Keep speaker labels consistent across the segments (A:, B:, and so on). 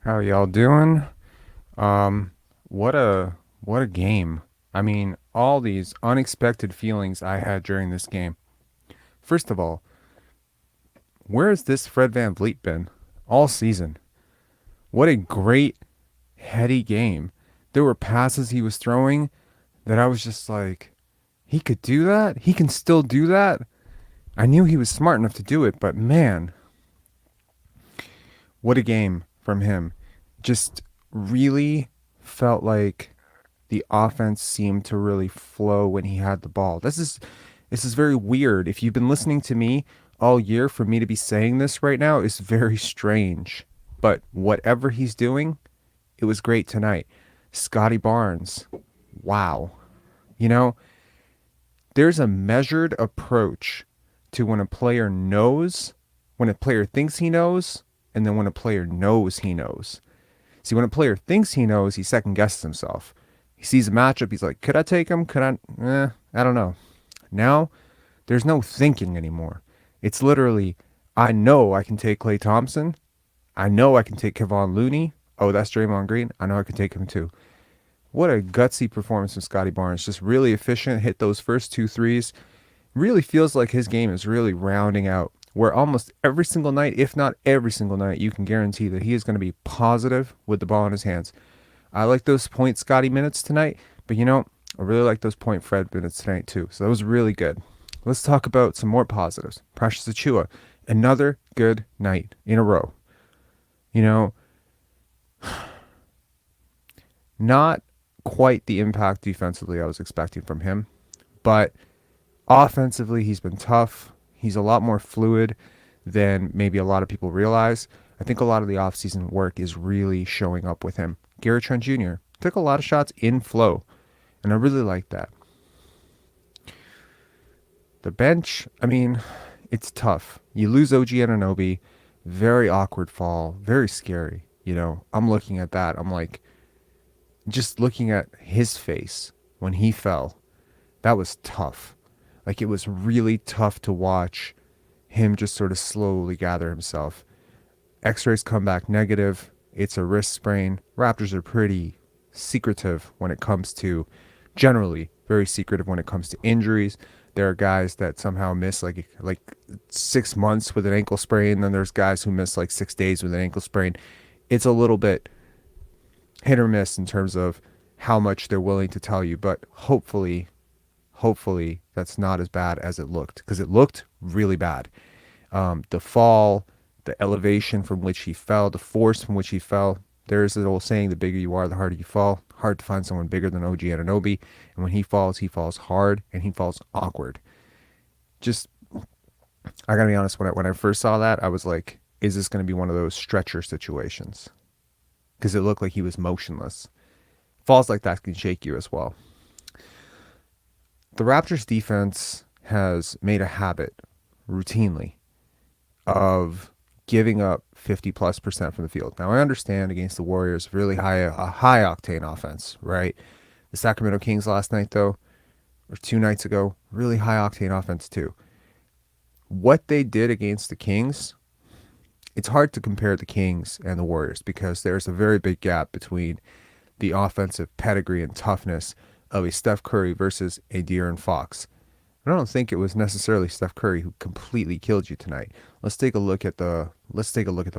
A: How y'all doing? Um, what a game. I mean, all these unexpected feelings I had during this game. First of all, where has this Fred VanVleet been all season? What a great heady game. There were passes he was throwing that I was just like, he could do that? He can still do that? I knew he was smart enough to do it, but man, what a game from him. Just really felt like the offense seemed to really flow when he had the ball. This is very weird. If you've been listening to me all year, for me to be saying this right now is very strange. But whatever he's doing, it was great tonight. Scottie Barnes, wow. You know, there's a measured approach to when a player knows, when a player thinks he knows, and then when a player knows he knows. See, when a player thinks he knows, he second guesses himself. He sees a matchup, he's like, could I take him? Could I? I don't know. Now, there's no thinking anymore. It's literally, I know I can take Klay Thompson. I know I can take Kevon Looney. Oh, that's Draymond Green. I know I can take him too. What a gutsy performance from Scottie Barnes. Just really efficient, hit those first two threes. Really feels like his game is really rounding out. Where almost every single night, if not every single night, you can guarantee that he is going to be positive with the ball in his hands. I like those point Scotty minutes tonight, but I really like those point Fred minutes tonight too. So that was really good. Let's talk about some more positives. Precious Achua, another good night in a row. You know, not quite the impact defensively I was expecting from him, but offensively he's been tough. He's a lot more fluid than maybe a lot of people realize. I think a lot of the offseason work is really showing up with him. Gary Trent Jr. took a lot of shots in flow, and I really like that. The bench, I mean, it's tough. You lose OG Anunoby, very awkward fall, very scary. I'm looking at that. I'm like, just looking at his face when he fell, that was tough. Like, it was really tough to watch him just sort of slowly gather himself. X-rays come back negative. It's a wrist sprain. Raptors are pretty secretive when it comes to, generally very secretive when it comes to injuries. There are guys that somehow miss like 6 months with an ankle sprain. Then there's guys who miss like 6 days with an ankle sprain. It's a little bit hit or miss in terms of how much they're willing to tell you, but hopefully that's not as bad as it looked, because it looked really bad. The fall, the elevation from which he fell, the force from which he fell. There's an old saying, the bigger you are, the harder you fall. Hard to find someone bigger than OG Anunoby. And when he falls hard and he falls awkward. Just, I gotta be honest, when I first saw that, I was like, is this going to be one of those stretcher situations? Because it looked like he was motionless. Falls like that can shake you as well. The Raptors defense has made a habit routinely of giving up 50+% from the field. Now I understand against the Warriors, really a high octane offense, right? The Sacramento Kings last night though, or 2 nights ago, really high octane offense too. What they did against the Kings, it's hard to compare the Kings and the Warriors because there's a very big gap between the offensive pedigree and toughness of a Steph Curry versus a De'Aaron Fox. I don't think it was necessarily Steph Curry who completely killed you tonight. Let's take a look at the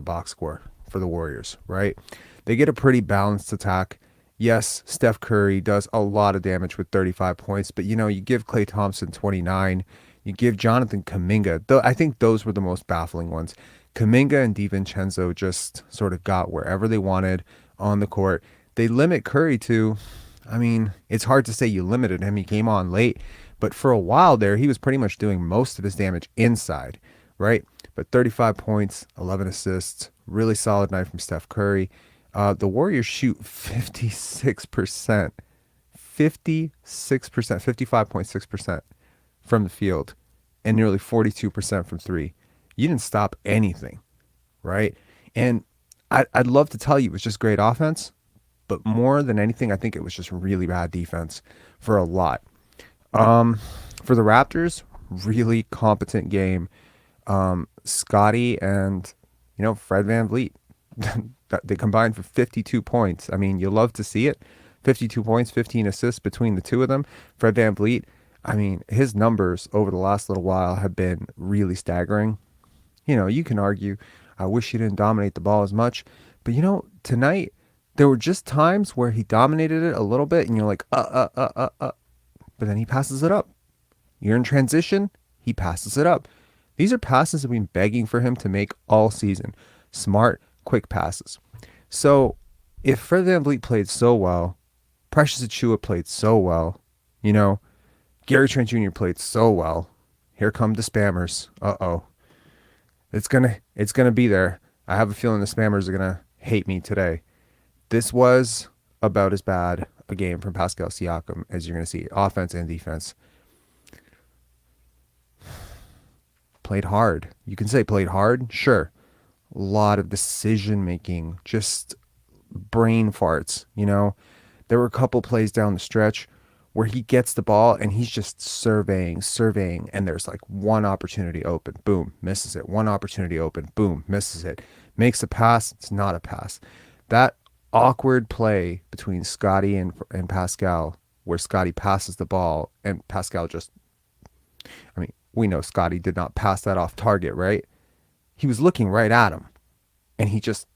A: box score for the Warriors, right? They get a pretty balanced attack. Yes, Steph Curry does a lot of damage with 35 points, but you give Klay Thompson 29, you give Jonathan Kuminga. I think those were the most baffling ones. Kuminga and DiVincenzo just sort of got wherever they wanted on the court. They limit Curry to, I mean, it's hard to say you limited him. He came on late, but for a while there, he was pretty much doing most of his damage inside, right? But 35 points, 11 assists, really solid night from Steph Curry. The Warriors shoot 56%, 55.6% from the field, and nearly 42% from three. You didn't stop anything, right? And I'd love to tell you it was just great offense, but more than anything, I think it was just really bad defense for a lot. For the Raptors, really competent game. Scottie and Fred VanVleet, They combined for 52 points. I mean, you love to see it. 52 points, 15 assists between the two of them. Fred VanVleet, I mean, his numbers over the last little while have been really staggering. You can argue, I wish he didn't dominate the ball as much. But, tonight, there were just times where he dominated it a little bit, and you're like, But then he passes it up. You're in transition, he passes it up. These are passes that we've been begging for him to make all season. Smart, quick passes. So if Fred VanVleet played so well, Precious Achiuwa played so well, Gary Trent Jr. played so well, here come the spammers. Uh-oh. It's gonna be there. I have a feeling the spammers are gonna hate me today. This was about as bad a game from Pascal Siakam as you're gonna see, offense and defense. Played hard. You can say played hard, sure. A lot of decision making, just brain farts. There were a couple plays down the stretch where he gets the ball and he's just surveying, and there's like one opportunity open, boom, misses it. One opportunity open, boom, misses it. Makes a pass, it's not a pass. That awkward play between Scottie and Pascal, where Scottie passes the ball and Pascal just, I mean, we know Scottie did not pass that off target, right? He was looking right at him and he just,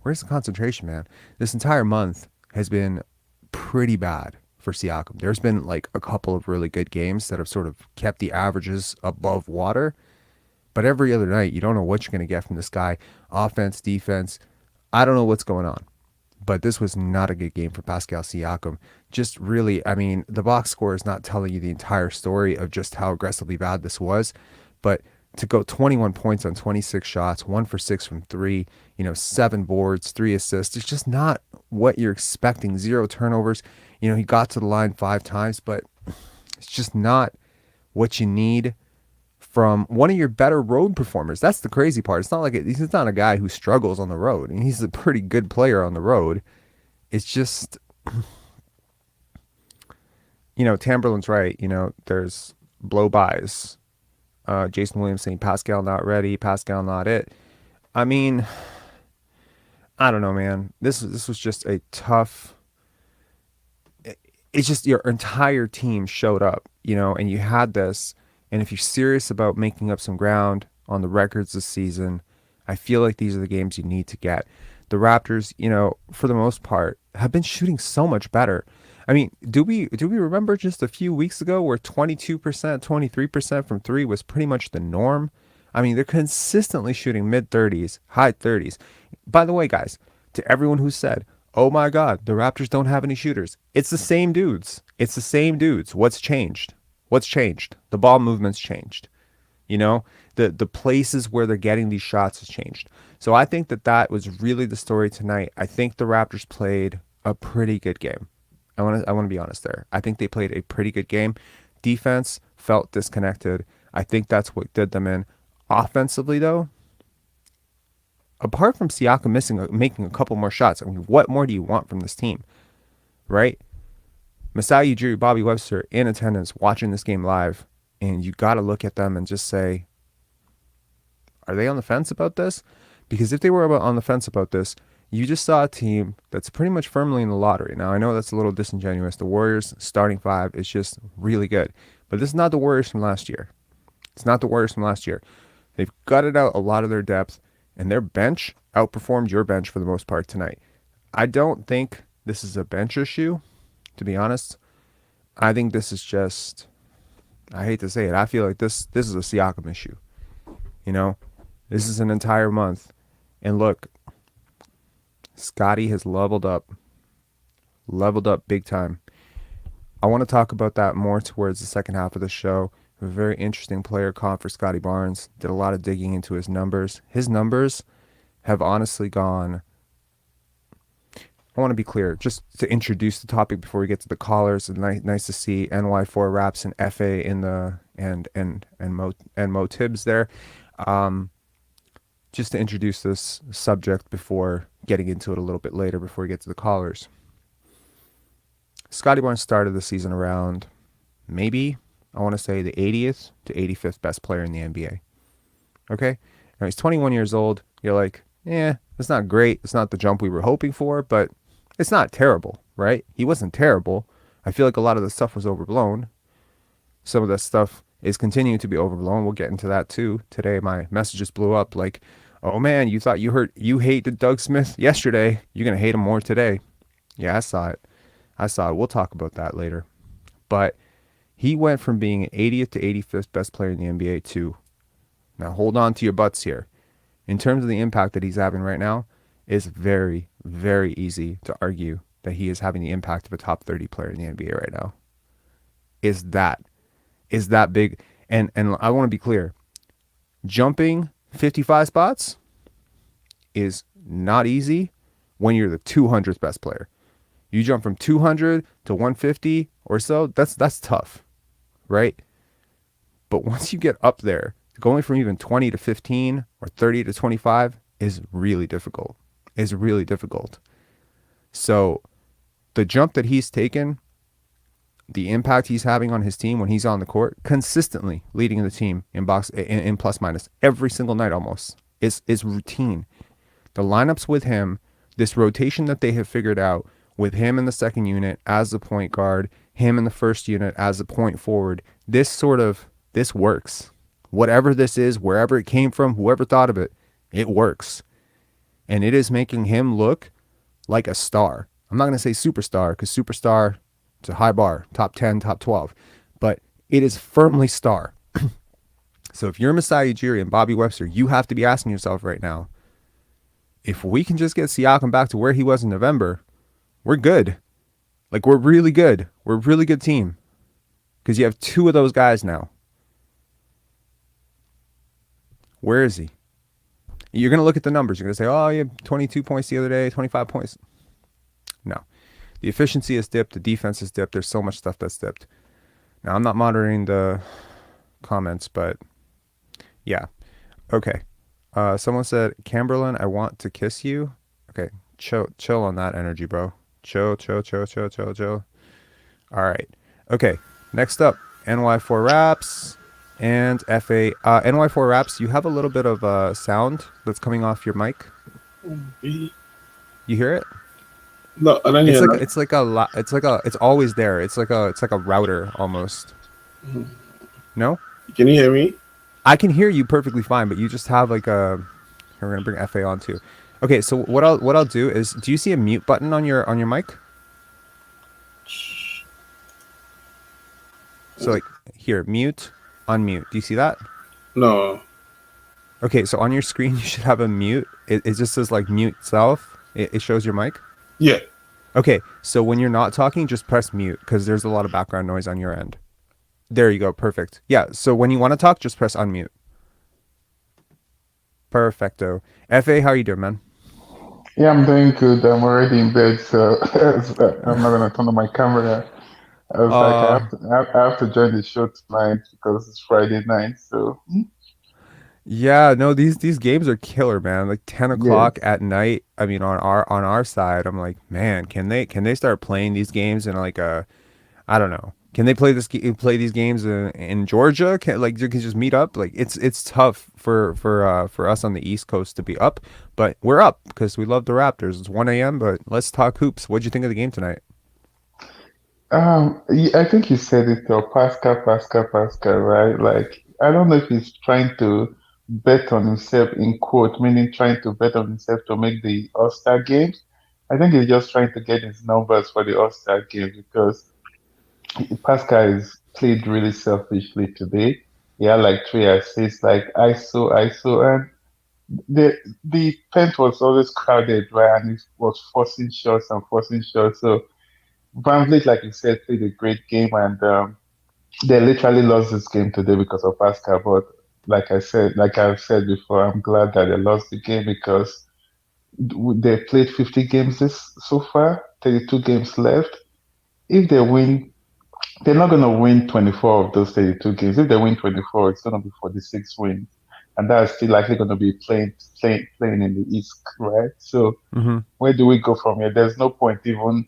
A: where's the concentration, man? This entire month has been pretty bad for Siakam. There's been like a couple of really good games that have sort of kept the averages above water. But every other night, you don't know what you're going to get from this guy. Offense, defense. I don't know what's going on. But this was not a good game for Pascal Siakam. Just really, I mean, the box score is not telling you the entire story of just how aggressively bad this was. But to go 21 points on 26 shots, 1 for 6 from 3, 7 boards, 3 assists. It's just not what you're expecting. 0 turnovers. He got to the line 5 times, but it's just not what you need from one of your better road performers. That's the crazy part. It's not like he's not a guy who struggles on the road. I mean, he's a pretty good player on the road. It's just, Tamberlin's right. There's blow-bys. Jason Williams saying Pascal not ready, Pascal not it. I mean, I don't know, man. This was just a tough. It's just your entire team showed up, and you had this. And if you're serious about making up some ground on the records this season, I feel like these are the games you need to get. The Raptors, for the most part, have been shooting so much better. I mean, do we remember just a few weeks ago where 22%, 23% from 3 was pretty much the norm? I mean, they're consistently shooting mid-30s, high 30s. By the way, guys, to everyone who said, oh my God, the Raptors don't have any shooters. It's the same dudes. It's the same dudes. What's changed? What's changed? The ball movement's changed. The places where they're getting these shots has changed. So I think that was really the story tonight. I think the Raptors played a pretty good game. I want to be honest there. I think they played a pretty good game. Defense felt disconnected. I think that's what did them in. Offensively, though, apart from Siakam making a couple more shots, I mean, what more do you want from this team, right? Masai Ujiri, Bobby Webster in attendance watching this game live, and you got to look at them and just say, are they on the fence about this? Because if they were on the fence about this, you just saw a team that's pretty much firmly in the lottery. Now, I know that's a little disingenuous. The Warriors starting 5 is just really good. But this is not the Warriors from last year. It's not the Warriors from last year. They've gutted out a lot of their depth, and their bench outperformed your bench for the most part tonight. I don't think this is a bench issue, to be honest. I think this is just, I hate to say it, I feel like this is a Siakam issue. This is an entire month. And look, Scottie has leveled up big time. I want to talk about that more towards the second half of the show. A very interesting player comp for Scottie Barnes. Did a lot of digging into his numbers. His numbers have honestly gone. I want to be clear, just to introduce the topic before we get to the callers. It's nice to see NY4 Raps and FA in the and Mo Tibbs there. Just to introduce this subject before getting into it a little bit later, before we get to the callers. Scottie Barnes started the season around maybe, I want to say, the 80th to 85th best player in the NBA. Okay? Right? He's 21 years old. You're like, yeah, it's not great. It's not the jump we were hoping for, but it's not terrible, right? He wasn't terrible. I feel like a lot of the stuff was overblown. Some of that stuff is continuing to be overblown. We'll get into that too. Today, my messages blew up like, oh man, you thought you hated Doug Smith yesterday. You're going to hate him more today. Yeah, I saw it. I saw it. We'll talk about that later. But he went from being an 80th to 85th best player in the NBA to, now hold on to your butts here. In terms of the impact that he's having right now, it's very, very easy to argue that he is having the impact of a top 30 player in the NBA right now. Is that big? And I want to be clear. Jumping 55 spots is not easy when you're the 200th best player. You jump from 200 to 150 or so, that's tough, right? But once you get up there, going from even 20 to 15 or 30 to 25 is really difficult. Is really difficult. So the jump that he's taken, the impact he's having on his team when he's on the court, consistently leading the team in plus minus every single night almost, is routine. The lineups with him, this rotation that they have figured out with him in the second unit as the point guard, him in the first unit as the point forward, this works. Whatever this is, wherever it came from, whoever thought of it, it works. And it is making him look like a star. I'm not going to say superstar because superstar, it's a high bar, top 10, top 12. But it is firmly star. So if you're Masai Ujiri and Bobby Webster, you have to be asking yourself right now, if we can just get Siakam back to where he was in November, we're good. Like, we're really good. We're a really good team. Because you have two of those guys now. Where is he? You're going to look at the numbers. You're going to say, oh, you had 22 points the other day, 25 points. No. The efficiency has dipped. The defense has dipped. There's so much stuff that's dipped. Now, I'm not monitoring the comments, but yeah. Okay. Someone said, Camberlin, I want to kiss you. Okay. Chill on that energy, bro. Chill. All right. Okay. Next up, NY4 Raps and FA. NY4 Raps, you have a little bit of sound that's coming off your mic. You hear it?
B: No, I don't hear that.
A: It's always there. It's like a router almost. No?
B: Can you hear me?
A: I can hear you perfectly fine, but you just have like a. We're gonna bring FA on too. Okay, so what I'll do is, do you see a mute button on your mic? So like here, mute, unmute. Do you see that?
B: No.
A: Okay, so on your screen you should have a mute. It just says like mute self. It shows your mic.
B: Yeah.
A: Okay, so when you're not talking, just press mute because there's a lot of background noise on your end. There you go, perfect. Yeah, so when you want to talk, just press unmute. Perfecto. FA, how are you doing, man?
C: Yeah, I'm doing good. I'm already in bed, so I'm not gonna turn on my camera. I was like, I have to join the show tonight because it's Friday night. So
A: Yeah, no, these games are killer, man. Like 10
C: yes,
A: o'clock at night. I mean, on our side, I'm like, man, can they start playing these games in like a, I don't know. Can they play these games in Georgia? Can like you can just meet up? Like it's tough for us on the East Coast to be up, but we're up because we love the Raptors. It's 1 a.m., but let's talk hoops. What'd you think of the game tonight?
C: I think you said it though, Pascal, right? Like, I don't know if he's trying to bet on himself in quote, meaning trying to bet on himself to make the All-Star games. I think he's just trying to get his numbers for the All-Star game because Pascal is played really selfishly today. He had like three assists, like ISO, and the paint was always crowded, right? And he was forcing shots and forcing shots. So VanVleet, like you said, played a great game, and they literally lost this game today because of Pascal. But like I've said before, I'm glad that they lost the game because they played 50 games this so far, 32 games left. If they win, they're not going to win 24 of those 32 games. If they win 24, it's going to be 46 wins. And that's still likely going to be playing in the East, right? So
A: Mm-hmm.
C: where do we go from here? There's no point even.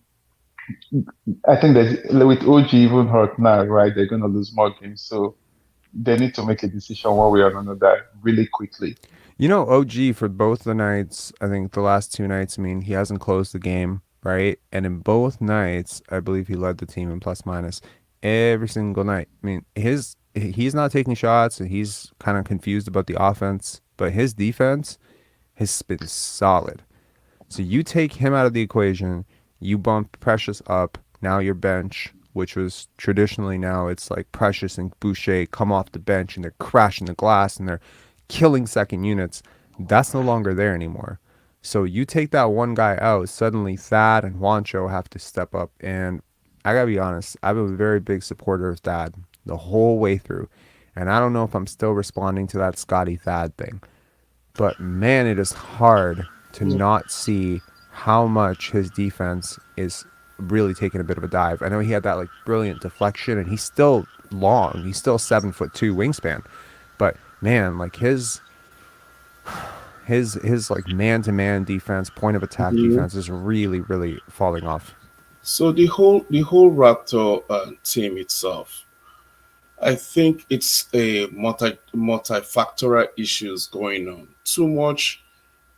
C: I think that with OG even hurt now, right? They're going to lose more games. So they need to make a decision one way or another really quickly.
A: You know, OG for both the nights, I think the last two nights, I mean, he hasn't closed the game, right? And in both nights, I believe he led the team in plus minus every single night. I mean, he's not taking shots and he's kind of confused about the offense, but his defense has been solid. So you take him out of the equation, you bump Precious up. Now your bench, which was traditionally now it's like Precious and Boucher come off the bench and they're crashing the glass and they're killing second units. That's no longer there anymore. So you take that one guy out, suddenly Thad and Juancho have to step up. And I gotta be honest, I've been a very big supporter of Thad the whole way through. And I don't know if I'm still responding to that Scotty Thad thing. But man, it is hard to not see how much his defense is really taking a bit of a dive. I know he had that like brilliant deflection, and he's still long. He's still 7'2" wingspan. But man, like his like man to man defense, point of attack
B: Mhm.
A: defense is really really falling off.
B: So the whole Raptor team itself, I think it's a multifactorial issues going on. Too much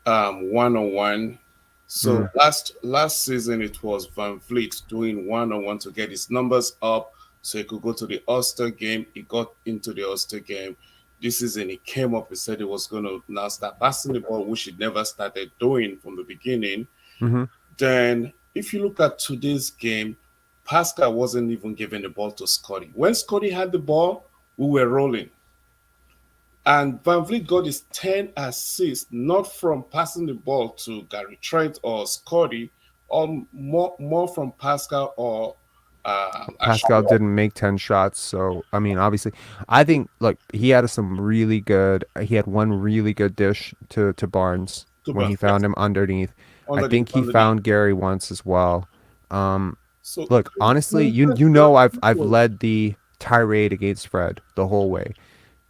B: one on one. So
A: Mm,
B: last season it was VanVleet doing one on one to get his numbers up so he could go to the Ulster game. He got into the Ulster game. This season he came up and said he was going to now start passing the ball, which he never started doing from the beginning.
A: mm-hmm.
B: Then if you look at today's game, Pascal wasn't even giving the ball to Scottie. When Scottie had the ball, we were rolling. And Van Vliet got his 10 assists, not from passing the ball to Gary Trent or Scotty, or more from Pascal or
A: Pascal
B: Ashford
A: didn't make 10 shots, so I mean, obviously, I think like he had some really good. He had one really good dish to Barnes
B: to
A: when he
B: Barnes.
A: found
B: Yes,
A: him underneath. I think he
B: underneath.
A: found Gary once as well. Um,
B: So
A: Look, honestly, you know I've led the tirade against Fred the whole way.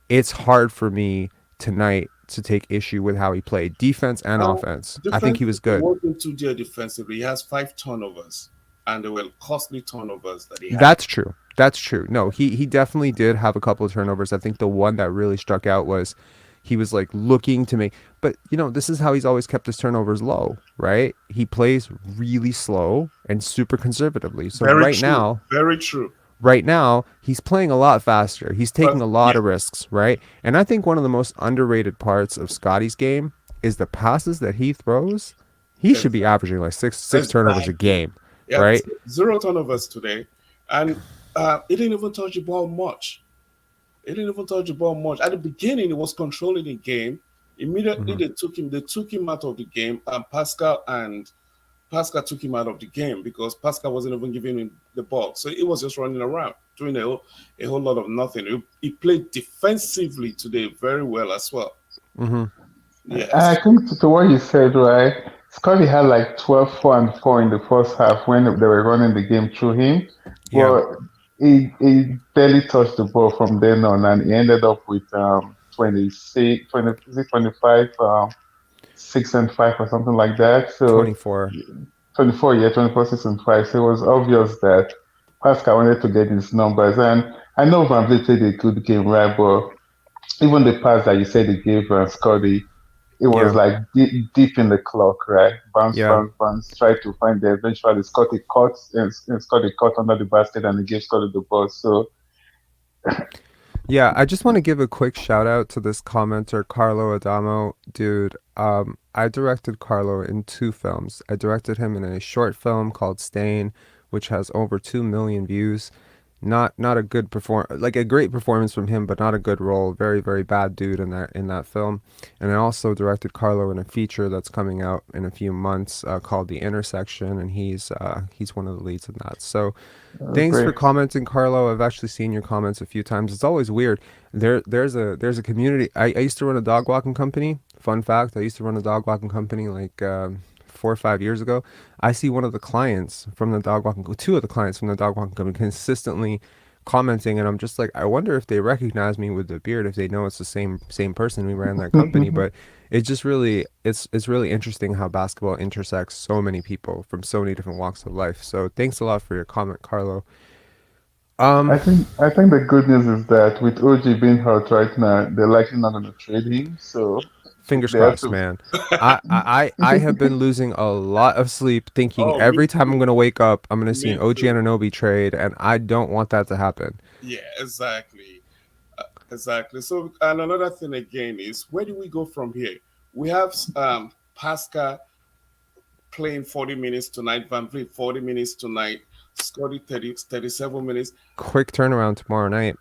A: It's hard for me tonight to take issue with how he played defense and offense. I think he
B: Defensively,
A: was
B: he
A: good.
B: wasn't too dear defensively. He has 5 turnovers, and they were costly turnovers that he had.
A: That's true. That's true. No, he definitely did have a couple of turnovers. I think the one that really struck out was he was like looking to make, but you know, this is how he's always kept his turnovers low, right? He plays really slow and super conservatively. So
B: Very true. Very true.
A: right now, he's playing a lot faster. He's taking
B: But
A: a lot
B: yeah,
A: of risks, right? And I think one of the most underrated parts of Scotty's game is the passes that he throws. He should be
B: exactly.
A: averaging like six turnovers a
B: Exactly.
A: game,
B: Yeah,
A: right?
B: 0 turnovers today, and he didn't even touch the ball much. He didn't even touch the ball much. At the beginning, he was controlling the game. Immediately,
A: Mm-hmm.
B: they took him out of the game, and Pascal took him out of the game because Pascal wasn't even giving him the ball. So he was just running around, doing a whole lot of nothing. He played defensively today very well as well.
A: Mm-hmm.
C: I
B: Yes,
C: think to what you said, right? Scotty had like 12, 4, and 4 in the first half when they were running the game through him.
A: Yeah.
C: But he barely touched the ball from then on, and he ended up with 26, 20, is it 25, 6 and 5 or something like that. So
A: 24.
C: 24, yeah, 24, 6 and 5. So it was obvious that Pascal wanted to get his numbers. And I know Van Vliet played a good game, right? But even the pass that you said he gave Scotty, it was
A: Yeah.
C: like deep in the clock, right? Bounce,
A: Yeah.
C: bounce, bounce. Tried to find the eventually Scotty caught and Scotty caught under the basket and he gave Scotty the ball. So
A: Yeah, I just want to give a quick shout out to this commenter, Carlo Adamo. Dude, I directed Carlo in two films. I directed him in a short film called Stain, which has over 2 million views. Not a good like a great performance from him, but not a good role. Very, very bad dude in that film. And I also directed Carlo in a feature that's coming out in a few months called The Intersection, and he's one of the leads in that. So thanks for
C: great.
A: commenting, Carlo. I've actually seen your comments a few times. It's always weird. There's a community. I used to run a dog walking company. Fun fact: I used to run a dog walking company like 4 or 5 years ago. I see one of the clients from the dog walking, two of the clients from the dog walking company consistently commenting, and I'm just like, I wonder if they recognize me with the beard, if they know it's the same person who ran that company. But it's just really it's really interesting how basketball intersects so many people from so many different walks of life. So thanks a lot for your comment, Carlo.
C: I
A: Um,
C: think I think the good news is that with OG being hurt right now, they're likely not going to trade him. So
A: Fingers
C: They have
A: crossed,
C: to.
A: man. I have been losing a lot of sleep thinking
B: Oh, me
A: every time I'm
B: too.
A: gonna wake up, I'm gonna see an
B: Me
A: OG
B: too.
A: Anunoby trade, and I don't want that to happen.
B: Yeah, exactly. Exactly. So, and another thing again is where do we go from here? We have Pascal playing 40 minutes tonight, VanVleet 40 minutes tonight, Scottie 37 minutes.
A: Quick turnaround tomorrow night.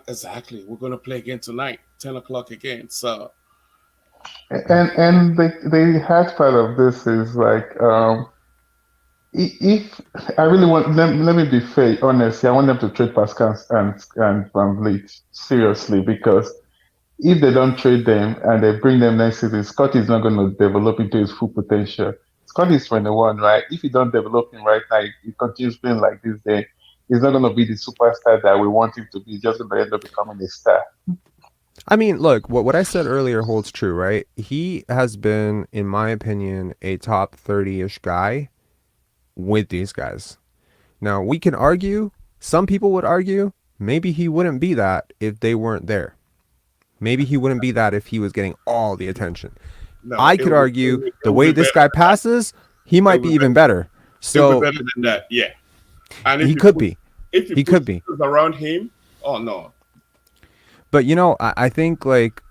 B: Exactly. We're going to play again tonight, 10 o'clock again. So,
C: And the hard part of this is like if I really want let me be fair, honestly, I want them to trade Pascal and Van Vliet seriously because if they don't trade them and they bring them next season, Scott is not going to develop into his full potential. Scott is 21, right? If you don't develop him right now, he continues playing like this, then he's not going to be the superstar that we want him to be. He's just going to end up becoming a star.
A: I mean, look, what I said earlier holds true, right? He has been, in my opinion, a top 30-ish guy with these guys. Now, we can argue, some people would argue, maybe he wouldn't be that if they weren't there. Maybe he wouldn't be that if he was getting all the attention.
B: no,
A: I could argue the way
B: be better
A: this guy
B: than that.
A: passes, he
B: It
A: might
B: will
A: be
B: be
A: even
B: better.
A: better.
B: It'll be
A: So
B: better than that. Yeah. And
A: he could be.
B: if you
A: He
B: put
A: could be.
B: pieces around him, oh no.
A: But I think like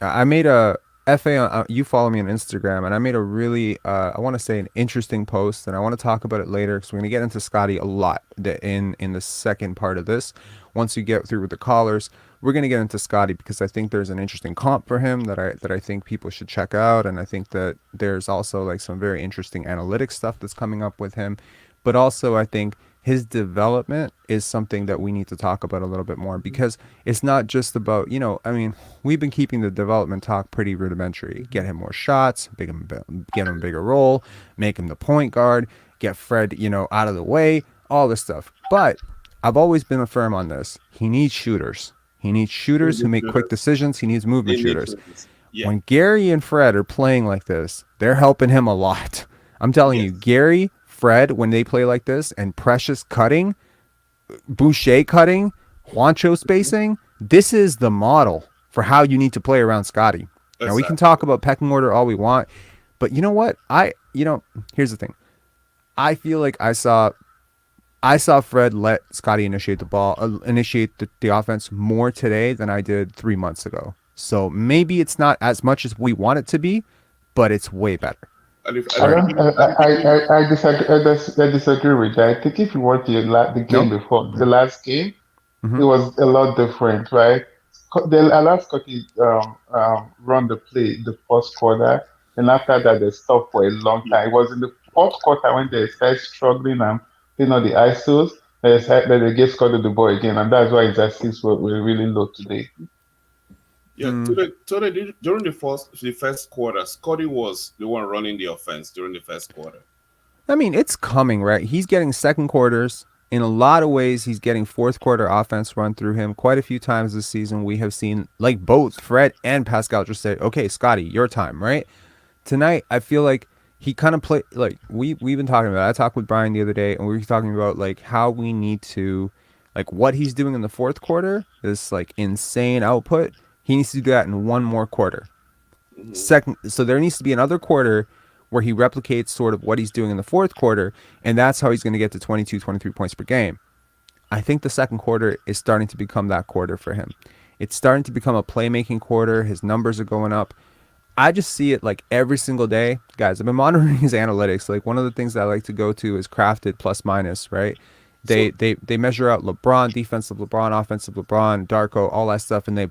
A: I made a FA on you follow me on Instagram, and I made a really I want to say an interesting post, and I want to talk about it later because we're gonna get into Scottie a lot in the second part of this. Once you get through with the callers, we're gonna get into Scottie because I think there's an interesting comp for him that I think people should check out, and I think that there's also like some very interesting analytics stuff that's coming up with him, but also I think his development is something that we need to talk about a little bit more because it's not just about, I mean, we've been keeping the development talk pretty rudimentary. Get him more shots, get him a bigger role, make him the point guard, get Fred, out of the way, all this stuff. But I've always been firm on this. He needs shooters. He needs shooters who make quick decisions. He needs movement
B: They need
A: shooters.
B: shooters. Yeah.
A: When Gary and Fred are playing like this, they're helping him a lot. I'm telling you,
B: Yes.
A: Gary, Fred, when they play like this, and Precious cutting, Boucher cutting, Juancho spacing, this is the model for how you need to play around Scottie. Now we can
B: Exactly.
A: talk about pecking order all we want, but you know what? Here's the thing. I feel like I saw Fred let Scottie initiate the ball, initiate the offense more today than I did 3 months ago. So maybe it's not as much as we want it to be, but it's way better.
C: I
B: And
A: Right?
B: if
C: don't.
B: you, and if you give
C: I disagree. I disagree with that. I think if you watch the game
A: No?
C: before the last game, it
A: Mm-hmm.
C: was a lot different, right? They allowed Scotty run the play the first quarter, and after that they stopped for a long
B: yeah,
C: time. It was in the fourth quarter when they started struggling and the ISOs that they gave Scotty the ball again, and that's why his assists were really low today.
B: yeah, during the first quarter, Scotty was the one running the offense during the first quarter.
A: I mean, it's coming, right? He's getting second quarters. In a lot of ways, he's getting fourth quarter offense run through him. Quite a few times this season, we have seen like both Fred and Pascal just say, "Okay, Scottie, your time." Right tonight, I feel like he kind of play like we've been talking about. I talked with Brian the other day, and we were talking about like how we need to, like what he's doing in the fourth quarter, this like insane output. He needs to do that in one more quarter.
B: Hmm.
A: Second, so there needs to be another quarter where he replicates sort of what he's doing in the fourth quarter, and that's how he's going to get to 22, 23 points per game. I think the second quarter is starting to become that quarter for him. It's starting to become a playmaking quarter. His numbers are going up. I just see it like every single day. Guys, I've been monitoring his analytics. Like one of the things that I like to go to is crafted plus minus, right? They
B: So
A: they they measure out LeBron, defensive LeBron, offensive LeBron, Darko, all that stuff, and they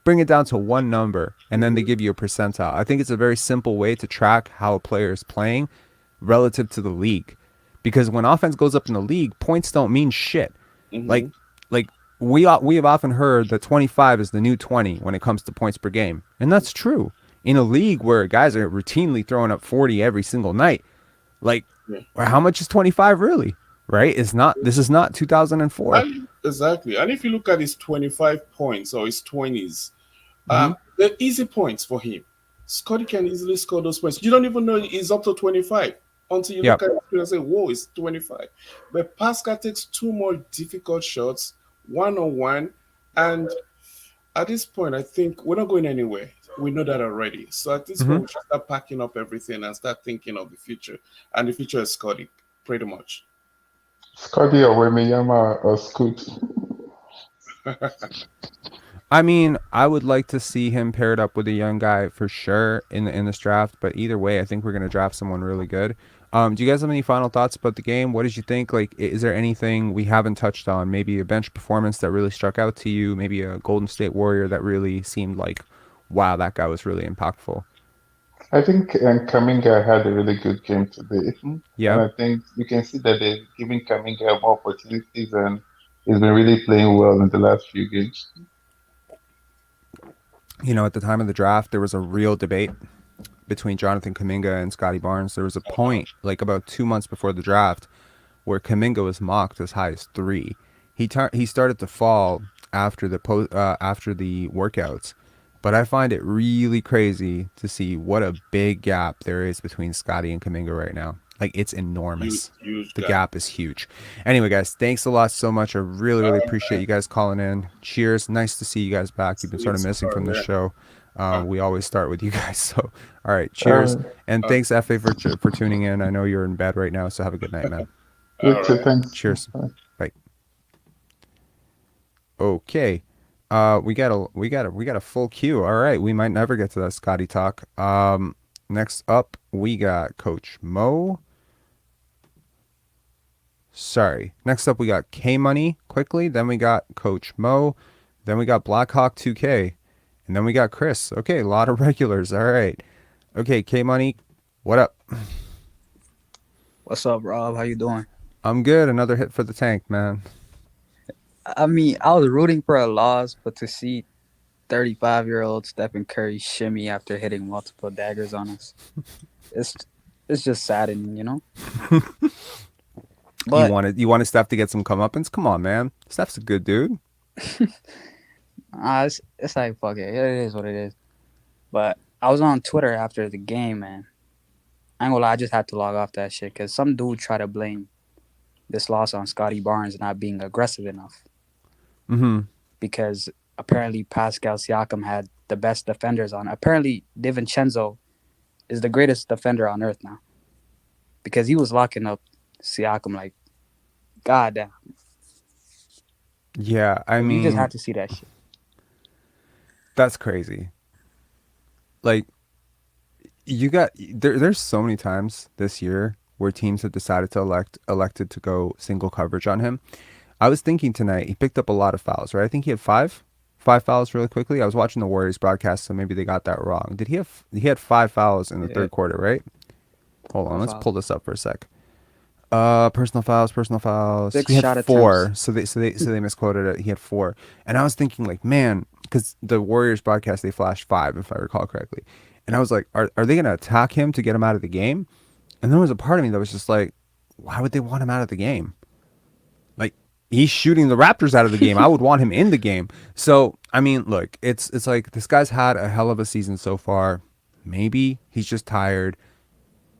A: bring it down to one number, and then they
B: mhm,
A: give you a percentile. I think it's a very simple way to track how a player is playing relative to the league, because when offense goes up in the league, points don't mean shit. Like
B: mhm,
A: like we have often heard that 25 is the new 20 when it comes to points per game, and that's true. In a league where guys are routinely throwing up 40 every single night, like
B: yeah.
A: how much is 25 really? Right? It's not. This is not 2004.
B: Exactly. And if you look at his 25 points or his 20s,
A: Mm-hmm.
B: they're easy points for him. Scotty can easily score those points. You don't even know he's up to 25 until you look
A: Yep.
B: at it and say, whoa, it's 25. But Pascal takes two more difficult shots, one on one. And at this point, I think we're not going anywhere. We know that already. So at this
A: Hmm.
B: point, we should start packing up everything and start thinking of the future. And the future is Scotty, pretty much.
C: Scotty or Wemiyama or Scoot.
A: I mean, I would like to see him paired up with a young guy for sure in this draft. But either way, I think we're gonna draft someone really good. Do you guys have any final thoughts about the game? What did you think? Like, is there anything we haven't touched on? Maybe a bench performance that really struck out to you? Maybe a Golden State Warrior that really seemed like, wow, that guy was really impactful.
C: I think Kaminga had a really good game today. And
A: Yeah.
C: I think you can see that they're giving Kaminga more opportunities and he's been really playing well in the last few games.
A: You know, at the time of the draft, there was a real debate between Jonathan Kaminga and Scottie Barnes. There was a point, like about 2 months before the draft, where Kaminga was mocked as high as three. He started to fall after after the workouts, but I find it really crazy to see what a big gap there is between Scotty and Kaminga right now. Like, it's
B: Huge,
A: enormous.
B: huge
A: The
B: gap.
A: gap is huge. Anyway, guys, thanks a lot so much. I really, really appreciate you guys calling in. Cheers. Nice to see you guys back. You've been sort of
B: It's
A: missing from the
B: yeah.
A: show.
B: Uh,
A: We always start with you guys. So, all right, cheers.
C: Uh,
A: And
B: uh,
A: thanks, FA, for tuning in. I know you're in bed right now, so have a good night, man.
C: you
B: all
C: too,
B: right.
C: thanks.
A: Cheers. Bye. Okay. We got a full queue. All right. We might never get to that Scotty talk. Next up we got Coach Mo. Sorry. Next up we got K Money quickly. Then we got Coach Mo. Then we got Blackhawk 2K. And then we got Chris. Okay, a lot of regulars. All right. Okay, K Money, what up?
D: What's up, Rob? How you doing?
A: I'm good. Another hit for the tank, man.
D: I mean, I was rooting for a loss, but to see 35-year-old Stephen Curry shimmy after hitting multiple daggers on us, it's it's just saddening, you know.
A: You
D: But
A: wanted Steph to get some comeuppance? Come on, man. Steph's a good dude.
D: it's like fuck it. It is what it is. But I was on Twitter after the game, and I ain't gonna lie, I just had to log off that shit because some dude tried to blame this loss on Scottie Barnes not being aggressive enough
A: Mm-hmm.
D: because apparently Pascal Siakam had the best defenders on. Apparently, DiVincenzo is the greatest defender on earth now because he was locking up Siakam like goddamn.
A: Yeah, I
D: You just
A: mean,
D: had to see that shit.
A: that's crazy. Like, there's so many times this year where teams have decided to elected to go single coverage on him. I was thinking tonight he picked up a lot of fouls, right? I think he had five fouls really quickly. I was watching the Warriors broadcast, so maybe they got that wrong. He had 5 fouls in the
D: Yeah,
A: third quarter, right? Hold on,
D: four
A: let's pull
D: fouls,
A: this up for a sec. Personal fouls, personal fouls. He
D: six
A: had
D: shot
A: four,
D: attempts.
A: so they misquoted it. He had four, and I was thinking like, man, because the Warriors broadcast they flashed five, if I recall correctly, and I was like, are they gonna attack him to get him out of the game? And there was a part of me that was just like, why would they want him out of the game? Like, he's shooting the Raptors out of the game. I would want him in the game. So I mean, look, it's like this guy's had a hell of a season so far. Maybe he's just tired.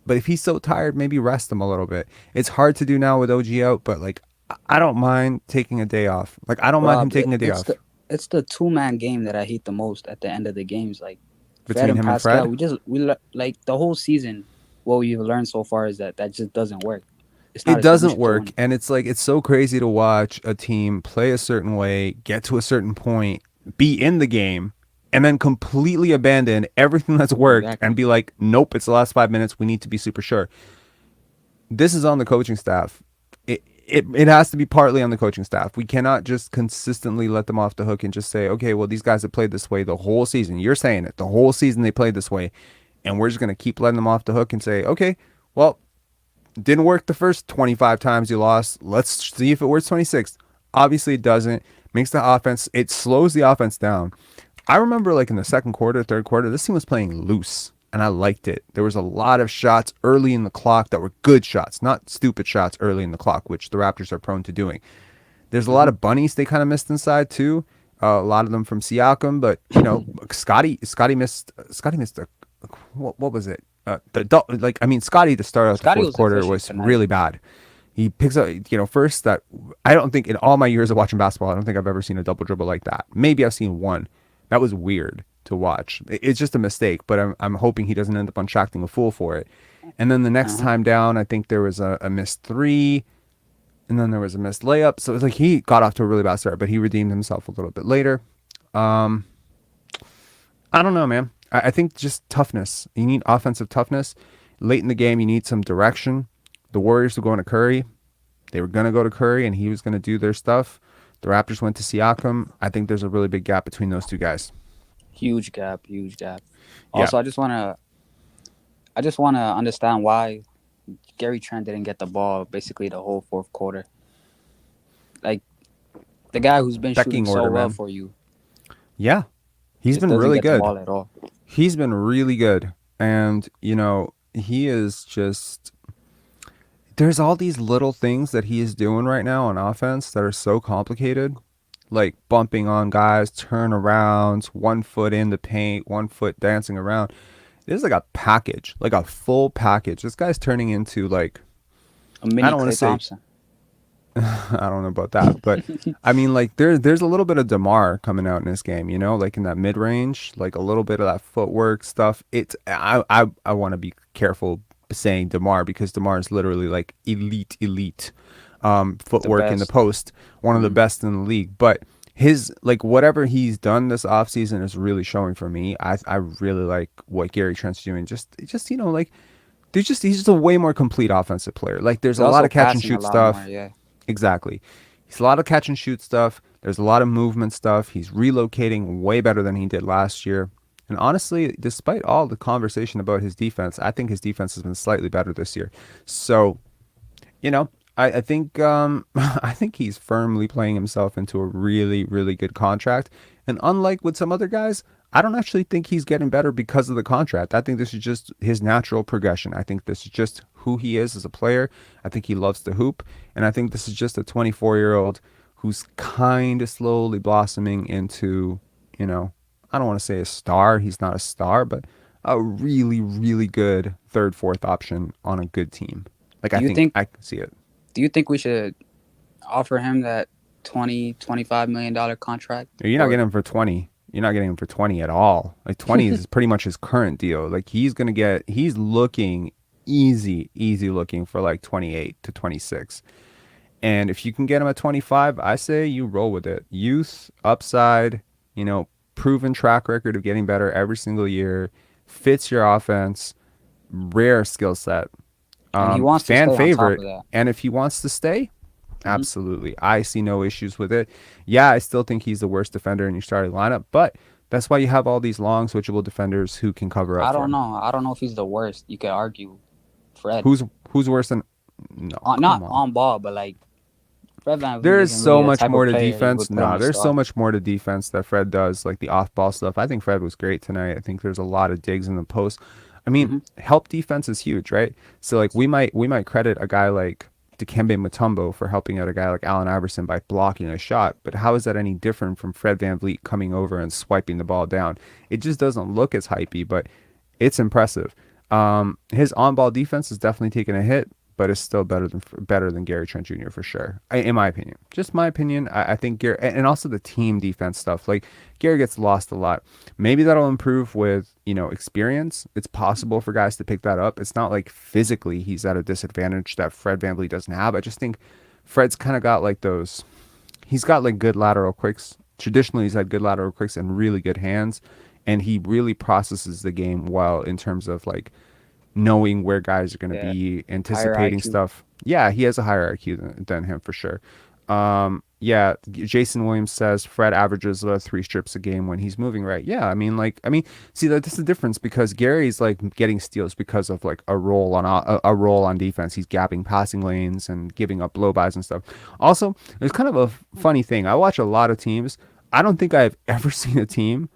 A: But if he's so tired, maybe rest him a little bit. It's hard to do now with OG out, but like I don't mind taking a day off. Like I don't mind him
D: Rob,
A: taking a day
D: it's
A: off
D: the 2-man game that I hate the most at the end of the games. Like Fred
A: between
D: and
A: him and
D: Pascal,
A: Fred.
D: like the whole season. What we've learned so far is that just doesn't work. It's not
A: It
D: a
A: doesn't
D: solution to
A: work,
D: winning.
A: and it's like it's so crazy to watch a team play a certain way, get to a certain point, be in the game, and then completely abandon everything that's worked and
D: Exactly.
A: be like, nope, it's the last 5 minutes. We need to be super sure. This is on the coaching staff. It has to be partly on the coaching staff. We cannot just consistently let them off the hook and just say, okay, well, these guys have played this way the whole season. You're saying it. The whole season they played this way. And we're just going to keep letting them off the hook and say, okay, well, didn't work the first 25 times you lost. Let's see if it works 26. Obviously, it doesn't. Makes the offense, it slows the offense down. I remember like in the second quarter, third quarter, this team was playing loose and I liked it. There was a lot of shots early in the clock that were good shots, not stupid shots early in the clock, which the Raptors are prone to doing. There's a lot
D: Hmm.
A: of bunnies they kind of missed inside too. A lot of them from Siakam, but you know, Scotty missed a what was it? I mean, Scotty to start out the
D: Scotty
A: fourth
D: was
A: quarter
D: efficient
A: was
D: tonight.
A: really bad. He picks up, first that I don't think in all my years of watching basketball, I don't think I've ever seen a double dribble like that. Maybe I've seen one. That was weird to watch. It's just a mistake, but I'm hoping he doesn't end up unshacking a fool for it. And then the next time down, I think there was a missed three, and then there was a missed layup. So it was like he got off to a really bad start, but he redeemed himself a little bit later. I don't know, man. I think just toughness. You need offensive toughness. Late in the game, you need some direction. The Warriors were going to Curry. They were going to go to Curry, and he was going to do their stuff. The Raptors went to Siakam. I think there's a really big gap between those two guys.
D: Huge gap.
A: Yeah.
D: Also, I just wanna understand why Gary Trent didn't get the ball basically the whole fourth quarter. Like the guy who's been
A: Pecking
D: shooting so
A: order,
D: well
A: man.
D: for you.
A: Yeah. He's
D: Just
A: been
D: doesn't
A: really
D: get the
A: good.
D: ball at all.
A: He's been really good. And, you know, he is just. There's all these little things that he is doing right now on offense that are so complicated. Like bumping on guys, turnarounds, 1 foot in the paint, 1 foot dancing around. There's like a package, like a full package. This guy's turning into like,
D: A mini
A: I don't want
D: Klay
A: to say,
D: Thompson.
A: I don't know about that, but I mean, like there's a little bit of DeMar coming out in this game, you know, like in that mid range, like a little bit of that footwork stuff. I want to be careful saying DeMar because DeMar is literally like elite footwork in the
D: best.
A: post, one of the best in the league. But his like whatever he's done this offseason is really showing for me. I really like what Gary Trent's doing. Just you know, like he's just a way more complete offensive player. Like there's
D: He's
A: a lot
D: also
A: of catch and
D: passing a
A: shoot
D: lot
A: stuff.
D: more, yeah.
A: Exactly. He's a lot of catch and shoot stuff. There's a lot of movement stuff. He's relocating way better than he did last year. And honestly, despite all the conversation about his defense, I think his defense has been slightly better this year. So, you know, I think I think he's firmly playing himself into a really, really good contract. And unlike with some other guys, I don't actually think he's getting better because of the contract. I think this is just his natural progression. I think this is just who he is as a player. I think he loves to hoop. And I think this is just a 24-year-old who's kind of slowly blossoming into, you know, I don't want to say a star. He's not a star, but a really, really good third, fourth option on a good team. Like, I think I can see it.
D: Do you think we should offer him that $25 million contract?
A: You're not getting him for 20. You're not getting him for 20 at all. Like 20 is pretty much his current deal. Like he's looking easy looking for like 28 to 26. And if you can get him at 25, I say you roll with it. Youth, upside, you know, proven track record of getting better every single year, fits your offense, rare skill set.
D: And he wants to
A: Fan
D: stay
A: favorite.
D: on top of that.
A: And if he wants to stay, absolutely. I see no issues with it. Yeah, I still think he's the worst defender in your starting lineup, but that's why you have all these long switchable defenders who can cover up.
D: I don't know. I don't know if he's the worst. You could argue Fred.
A: Who's worse than no?
D: Not on ball, but like Fred VanVleet.
A: There is
D: isn't
A: so
D: really the
A: much
D: type
A: more
D: of
A: to
D: player you
A: defense.
D: would put
A: No,
D: him to
A: there's so
D: start.
A: much more to defense that Fred does, like the off-ball stuff. I think Fred was great tonight. I think there's a lot of digs in the post. I mean, help defense is huge, right? So like we might credit a guy like Dikembe Mutombo for helping out a guy like Allen Iverson by blocking a shot, but how is that any different from Fred VanVleet coming over and swiping the ball down? It just doesn't look as hypey, but it's impressive. His on-ball defense is definitely taking a hit, but it's still better than Gary Trent Jr. for sure, in my opinion. Just my opinion. I think Gary, and also the team defense stuff. Like Gary gets lost a lot. Maybe that'll improve with experience. It's possible for guys to pick that up. It's not like physically he's at a disadvantage that Fred VanVleet doesn't have. I just think Fred's kind of got like those. He's got like good lateral quicks. Traditionally, he's had good lateral quicks and really good hands, and he really processes the game well in terms of like knowing where guys are going to be, anticipating stuff. Yeah, he has a higher IQ than him for sure. Yeah, Jason Williams says Fred averages 3 strips a game when he's moving right. Yeah, I mean, see that's the difference because Gary's like getting steals because of like a role on defense. He's gapping passing lanes and giving up blow bys and stuff. Also, there's kind of a funny thing. I watch a lot of teams. I don't think I've ever seen a team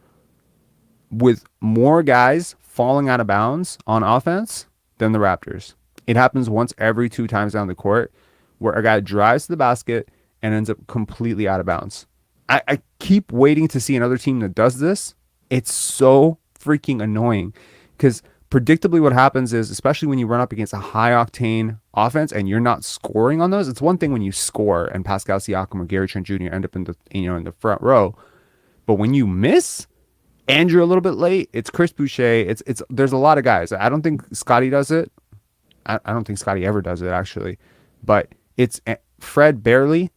A: with more guys falling out of bounds on offense than the Raptors. It happens once every 2 times down the court where a guy drives to the basket and ends up completely out of bounds. I keep waiting to see another team that does this. It's so freaking annoying because predictably what happens is, especially when you run up against a high octane offense and you're not scoring on those, it's one thing when you score and Pascal Siakam or Gary Trent Jr. end up in the in the front row, but when you miss, and you're a little bit late, it's Chris Boucher. It's there's a lot of guys. I don't think Scottie does it. I don't think Scottie ever does it actually, but it's Fred barely.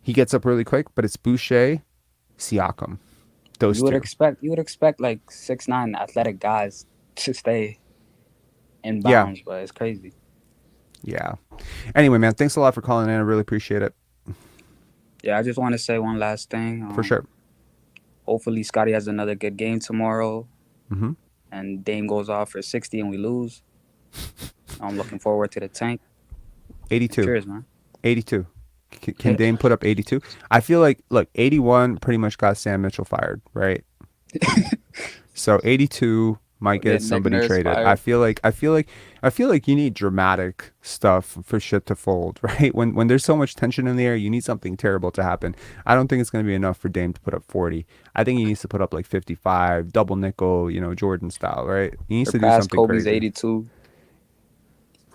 A: He gets up really quick, but it's Boucher, Siakam, those two.
D: You would expect like 6'9" athletic guys to stay in
A: Yeah,
D: bounds, but it's crazy.
A: yeah. Anyway, man, thanks a lot for calling in. I really appreciate it.
D: Yeah, I just want to say one last thing.
A: For sure.
D: Hopefully, Scottie has another good game tomorrow,
A: Mm-hmm.
D: and Dame goes off for 60 and we lose. I'm looking forward to the tank.
A: 82.
D: Cheers, man.
A: 82. Can Dame put up 82? I feel like, look, 81 pretty much got Sam Mitchell fired, right? So 82 might get somebody traded.
D: Fired.
A: I feel like you need dramatic stuff for shit to fold, right? When there's so much tension in the air, you need something terrible to happen. I don't think it's going to be enough for Dame to put up 40. I think he needs to put up like 55, double nickel, Jordan style, right? He needs to do something
D: Kobe's
A: crazy.
D: 82.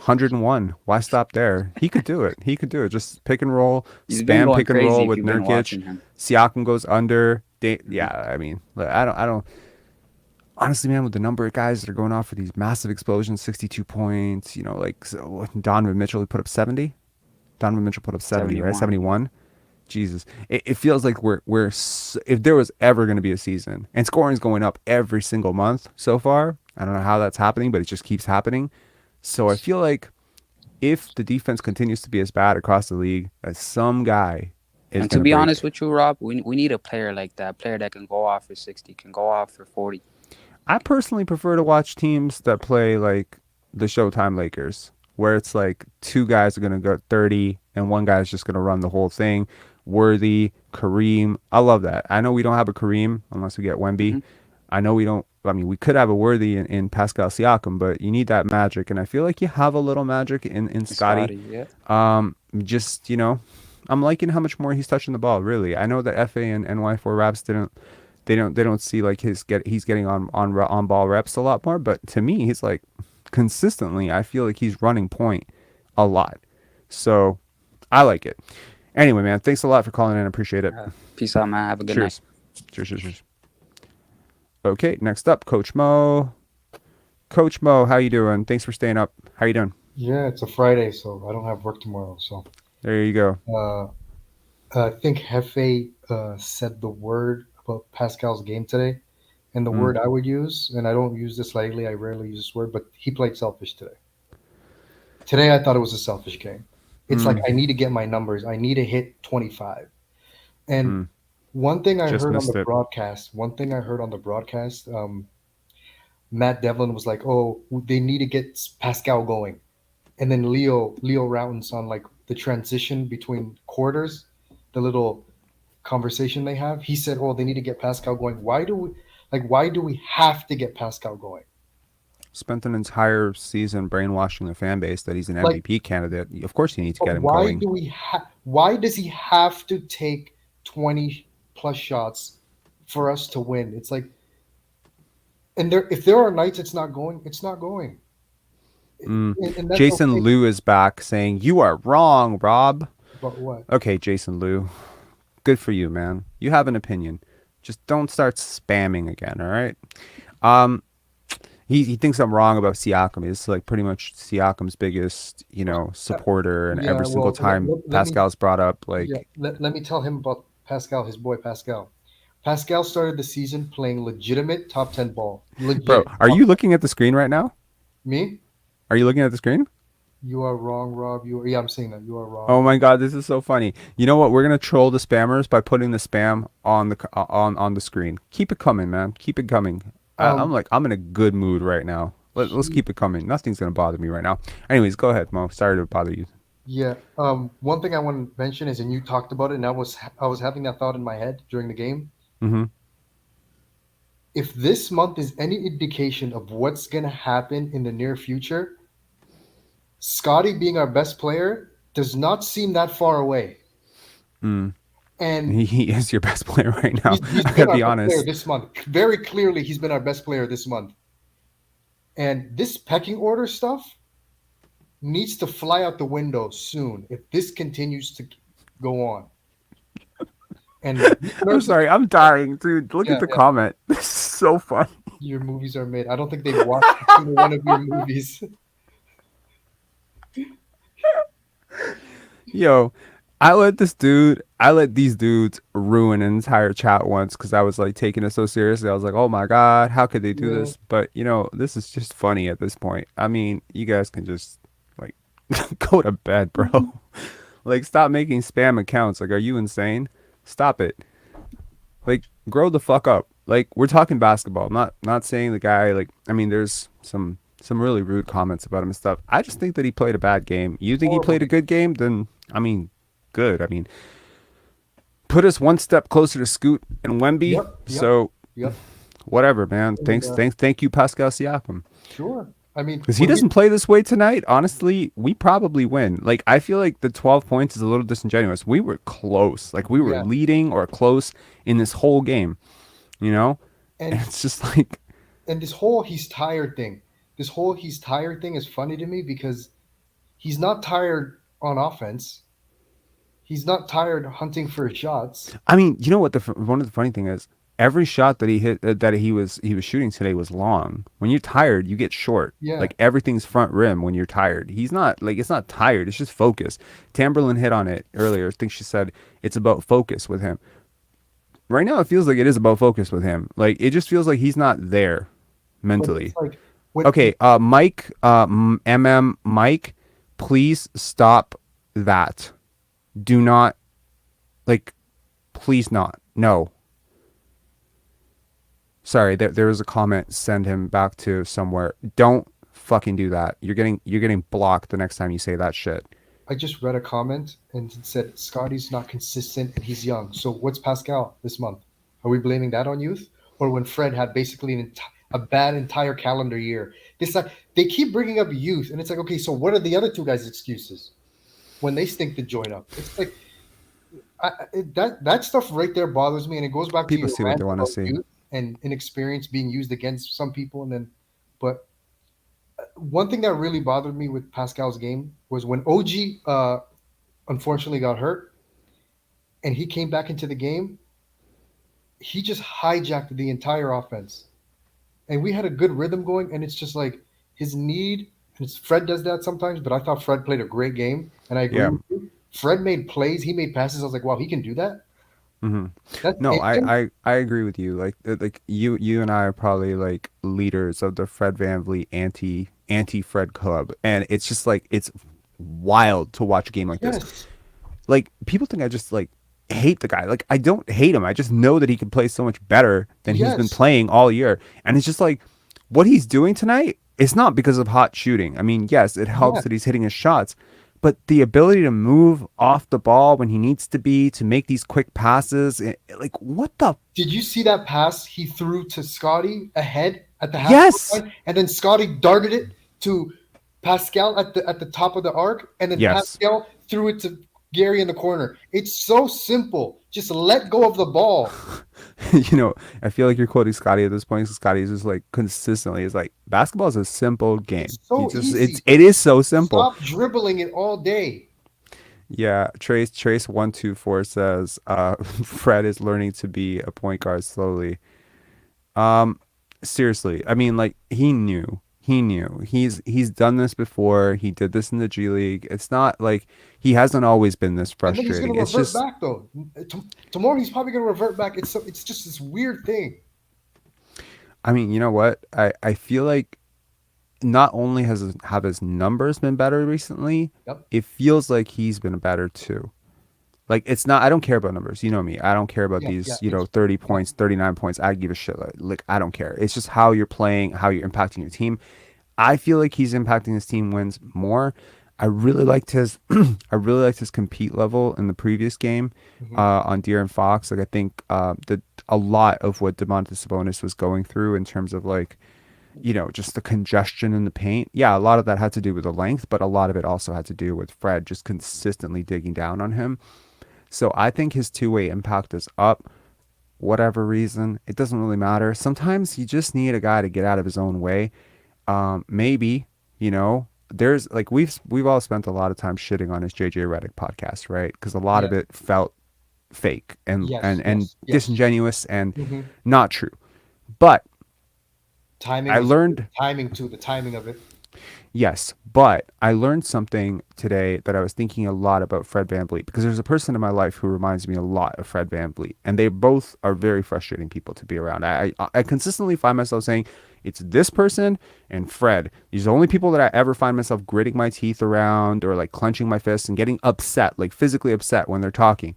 A: 101. Why stop there? He could do it. He could do it. Just pick and roll,
D: He's been
A: spam
D: going
A: pick and
D: crazy
A: roll
D: if
A: with
D: you've been watching
A: Nurkic.
D: him.
A: Siakam goes under. Yeah, I mean, look, I don't. Honestly, man, with the number of guys that are going off for these massive explosions, 62 points, like so Donovan Mitchell, he put up 70. Donovan Mitchell put up 70, right? 71. Jesus, it feels like if there was ever going to be a season, and scoring's going up every single month so far. I don't know how that's happening, but it just keeps happening. So I feel like if the defense continues to be as bad across the league, some guy is.
D: And to be honest with you, Rob, we need a player like that, player that can go off for 60, can go off for 40.
A: I personally prefer to watch teams that play like the Showtime Lakers, where it's like two guys are going to go 30 and one guy's just going to run the whole thing. Worthy, Kareem. I love that. I know we don't have a Kareem unless we get Wemby.
D: Mm-hmm.
A: I know we don't. I mean, we could have a Worthy in Pascal Siakam, but you need that magic. And I feel like you have a little magic in Scottie.
D: Yeah.
A: Just, I'm liking how much more he's touching the ball, really. I know that FA and NY4 Raps they don't see like he's getting on ball reps a lot more, but to me he's like consistently, I feel like he's running point a lot. So I like it. Anyway, man, thanks a lot for calling in. I appreciate it.
D: Peace out, man. Have a good night.
A: Cheers. Okay, next up, Coach Mo. Coach Mo, how you doing? Thanks for staying up. How you doing?
E: Yeah, it's a Friday, so I don't have work tomorrow. So
A: there you go.
E: I think Hefe said the word about Pascal's game today, and the word I would use, and I don't use this lightly, I rarely use this word, but he played selfish today. Today, I thought it was a selfish game. It's like I need to get my numbers. I need to hit 25. And one thing I heard on the broadcast, Matt Devlin was like, "Oh, they need to get Pascal going," and then Leo Routens on like the transition between quarters, the little conversation they have. He said, "Oh, they need to get Pascal going." Why do we have to get Pascal going?
A: Spent an entire season brainwashing the fan base that he's an MVP candidate. Of course, you need to get him going.
E: Why does he have to take 20 plus shots for us to win? It's like, and if there are nights it's not going, it's not going.
A: And Jason Liu is back saying, "You are wrong, Rob."
E: But what?
A: Okay, Jason Liu. Good for you, man. You have an opinion. Just don't start spamming again, all right? He thinks I'm wrong about Siakam. He's like pretty much Siakam's biggest, supporter, and every single time Pascal's brought up, like.
E: Yeah, let me tell him about Pascal, his boy Pascal. Pascal started the season playing legitimate top 10 ball.
A: Bro, are you looking at the screen right now?
E: Me?
A: Are you looking at the screen?
E: You are wrong, Rob. Yeah, I'm saying that. You are wrong.
A: Oh my God, this is so funny. You know what? We're gonna troll the spammers by putting the spam on the screen. Keep it coming, man. Keep it coming. I'm in a good mood right now. Let's keep it coming. Nothing's gonna bother me right now. Anyways, go ahead, Mo. Sorry to bother you.
E: Yeah. One thing I want to mention is, and you talked about it, and I was having that thought in my head during the game.
A: Mm-hmm.
E: If this month is any indication of what's gonna happen in the near future, Scottie being our best player does not seem that far away. And
A: he is your best player right now.
E: He's
A: I gotta be honest.
E: Player this month, very clearly, he's been our best player this month. And this pecking order stuff needs to fly out the window soon if this continues to go on. And
A: I'm sorry, I'm dying, dude. Look at
E: yeah,
A: the
E: yeah,
A: comment. This is so funny.
E: your movies are made. I don't think they've watched a single one of your movies.
A: Yo, I let these dudes ruin an entire chat once because I was like taking it so seriously. I was like, oh my God, how could they do
E: Yeah.
A: this? But this is just funny at this point. I mean, you guys can just like go to bed, bro. Like, stop making spam accounts. Like, are you insane? Stop it. Like, grow the fuck up. Like, we're talking basketball. I'm not saying the guy, like, I mean, there's some really rude comments about him and stuff. I just think that he played a bad game. You think he
E: Horrible
A: played a
E: game.
A: good game? Then I mean, good. I mean, put us one step closer to Scoot and Wemby.
E: Yep, yep,
A: So
E: yep.
A: whatever, man.
E: And,
A: Thank you, Pascal Siakam.
E: sure. I mean,
A: Because he
E: when we
A: doesn't play this way tonight, honestly, we probably win. Like, I feel like the 12 points is a little disingenuous. We were close. Like, we were
E: yeah,
A: leading or close in this whole game, you know? And
E: and
A: it's just like,
E: and this whole he's tired thing, this whole he's tired thing is funny to me because he's not tired on offense. He's not tired hunting for his shots.
A: I mean, you know what? One of the funny thing is, every shot that he hit, that he was shooting today was long. When you're tired, you get short.
E: Yeah,
A: Like, everything's front rim when you're tired. He's not like, it's not tired. It's just focus. Tamberlin hit on it earlier. I think she said it's about focus with him. Right now, it feels like it is about focus with him. Like, it just feels like he's not there
E: but it's
A: mentally.
E: like what
A: Okay, Mike, Mike, please stop that. Do not, like, please not. No. Sorry, there was a comment. Send him back to somewhere. Don't fucking do that. You're getting blocked the next time you say that shit.
E: I just read a comment and it said Scotty's not consistent and he's young. So what's Pascal this month? Are we blaming that on youth, or when Fred had basically a bad entire calendar year? This like they keep bringing up youth, and it's like, okay, so what are the other two guys' excuses when they stink the joint up? It's like that stuff right there bothers me, and it goes back to
A: People
E: your
A: see what
E: rant
A: they want to
E: about
A: see.
E: youth and inexperience being used against some people, and then, but one thing that really bothered me with Pascal's game was when OG unfortunately got hurt and he came back into the game, he just hijacked the entire offense. And we had a good rhythm going, and it's just like his need. And Fred does that sometimes, but I thought Fred played a great game, and I agree
A: Yeah.
E: with you. Fred made plays, he made passes. I was like, wow, he can do that.
A: hmm
E: That's
A: No,
E: in him.
A: I agree with you. Like you and I are probably like leaders of the Fred VanVleet anti Fred club, and it's just like it's wild to watch a game like this.
E: Yes,
A: Like, people think I just like hate the guy. Like, I don't hate him. I just know that he can play so much better than he's been
E: yes,
A: playing all year. And it's just like what he's doing tonight, it's not because of hot shooting. I mean, yes, it helps
E: yeah.
A: that he's hitting his shots, but the ability to move off the ball when he needs to be, to make these quick passes, like, what the
E: Did you see that pass he threw to Scotty ahead at the half court
A: yes.
E: line, and then Scotty darted it to Pascal at the top of the arc, and then
A: Yes.
E: Pascal threw it to Gary in the corner. It's so simple. Just let go of the ball.
A: I feel like you're quoting Scotty at this point. Scotty is just like consistently is like, basketball is a simple game.
E: It's so easy.
A: It is so simple.
E: Stop dribbling it all day.
A: Yeah, Trace 124 says Fred is learning to be a point guard slowly. Um, Seriously, I mean, like, he knew. He knew. He's done this before. He did this in the G League. It's not like he hasn't always been this
E: And then he's going
A: frustrating.
E: to
A: It's
E: revert
A: just,
E: back, though. Tomorrow he's probably going to revert back. It's just this weird thing.
A: I mean, you know what? I feel like not only have his numbers been better recently,
E: Yep.
A: it feels like he's been better too. Like, it's not, I don't care about numbers. You know me. I don't care about
E: Yeah, yeah.
A: these, 30 points, 39 points. I give a shit. Like, I don't care. It's just how you're playing, how you're impacting your team. I feel like he's impacting his team wins more. I really liked his I really liked his compete level in the previous game
E: Mhm.
A: on Deer and Fox. Like, I think that a lot of what Domantas Sabonis was going through in terms of, like, just the congestion in the paint. Yeah, a lot of that had to do with the length, but a lot of it also had to do with Fred just consistently digging down on him. So I think his two-way impact is up. Whatever reason, it doesn't really matter. Sometimes you just need a guy to get out of his own way. Maybe, there's like we've all spent a lot of time shitting on his JJ Redick podcast, right? Because a lot
E: Yeah.
A: of it felt fake and
E: Yes,
A: and
E: yes, yes.
A: disingenuous and
E: hmm
A: not true. But
E: Timing
A: I
E: was
A: learned
E: timing too. The timing of it.
A: Yes, but I learned something today that I was thinking a lot about Fred VanVleet because there's a person in my life who reminds me a lot of Fred VanVleet, and they both are very frustrating people to be around. I consistently find myself saying it's this person and Fred. These are the only people that I ever find myself gritting my teeth around or like clenching my fists and getting upset, like physically upset when they're talking.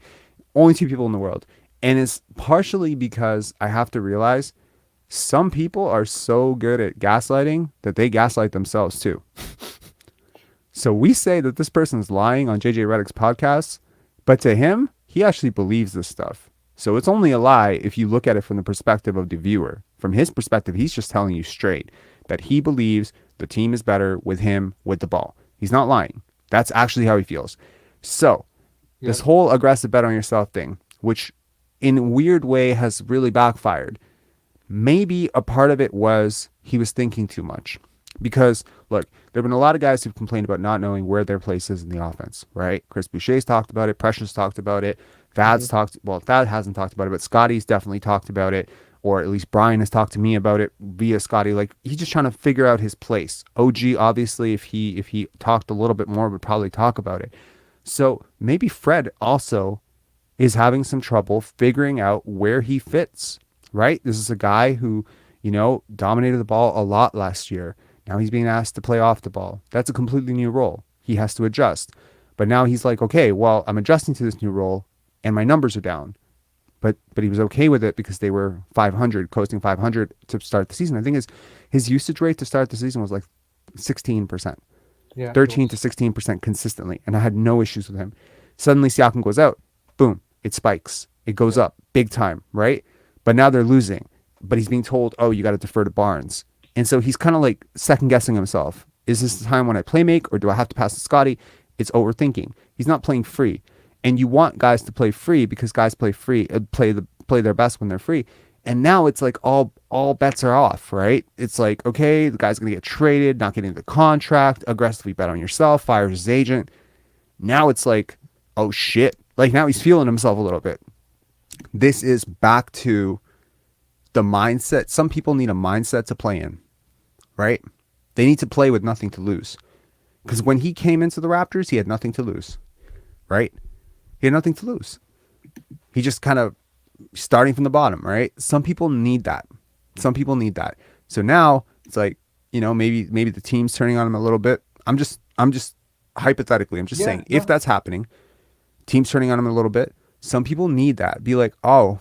A: Only two people in the world, and it's partially because I have to realize some people are so good at gaslighting that they gaslight themselves too. So we say that this person's lying on JJ Redick's podcast, but to him, he actually believes this stuff. So it's only a lie if you look at it from the perspective of the viewer. From his perspective, he's just telling you straight that he believes the team is better with him with the ball. He's not lying. That's actually how he feels. So this
E: Yep.
A: whole aggressive bet on yourself thing, which in a weird way has really backfired, maybe a part of it was he was thinking too much. Because, look, there have been a lot of guys who've complained about not knowing where their place is in the offense, right? Chris Boucher's talked about it. Precious talked about it.
E: hmm
A: Thad hasn't talked about it, but Scottie's definitely talked about it. Or at least Brian has talked to me about it via Scottie. Like, he's just trying to figure out his place. OG, obviously, if he talked a little bit more, would probably talk about it. So maybe Fred also is having some trouble figuring out where he fits, right? This is a guy who, dominated the ball a lot last year. Now he's being asked to play off the ball. That's a completely new role. He has to adjust. But now he's like, okay, well, I'm adjusting to this new role and my numbers are down. But he was okay with it because they were 500, coasting 500 to start the season. I think his usage rate to start the season was like 16%,
E: Yeah. It
A: 13 to
E: was.
A: 16% consistently. And I had no issues with him. Suddenly Siakam goes out. Boom. It spikes. It goes
E: Yep.
A: up big time, right? But now they're losing. But he's being told, oh, you got to defer to Barnes. And so he's kind of like second guessing himself. Is this the time when I play make or do I have to pass to Scottie? It's overthinking. He's not playing free. And you want guys to play free because guys play free, play their best when they're free. And now it's like all bets are off, right? It's like, okay, the guy's gonna get traded, not getting the contract, aggressively bet on yourself, fires his agent. Now it's like, oh shit. Like now he's feeling himself a little bit. This is back to the mindset. Some people need a mindset to play in, right? They need to play with nothing to lose. Because when he came into the Raptors, he had nothing to lose, right? He had nothing to lose. He just kind of starting from the bottom, right? Some people need that. Some people need that. So now it's like, maybe the team's turning on him a little bit. I'm just hypothetically, I'm just
E: Yeah.
A: saying, if
E: No.
A: that's happening, team's turning on him a little bit. Some people need that. Be like, oh,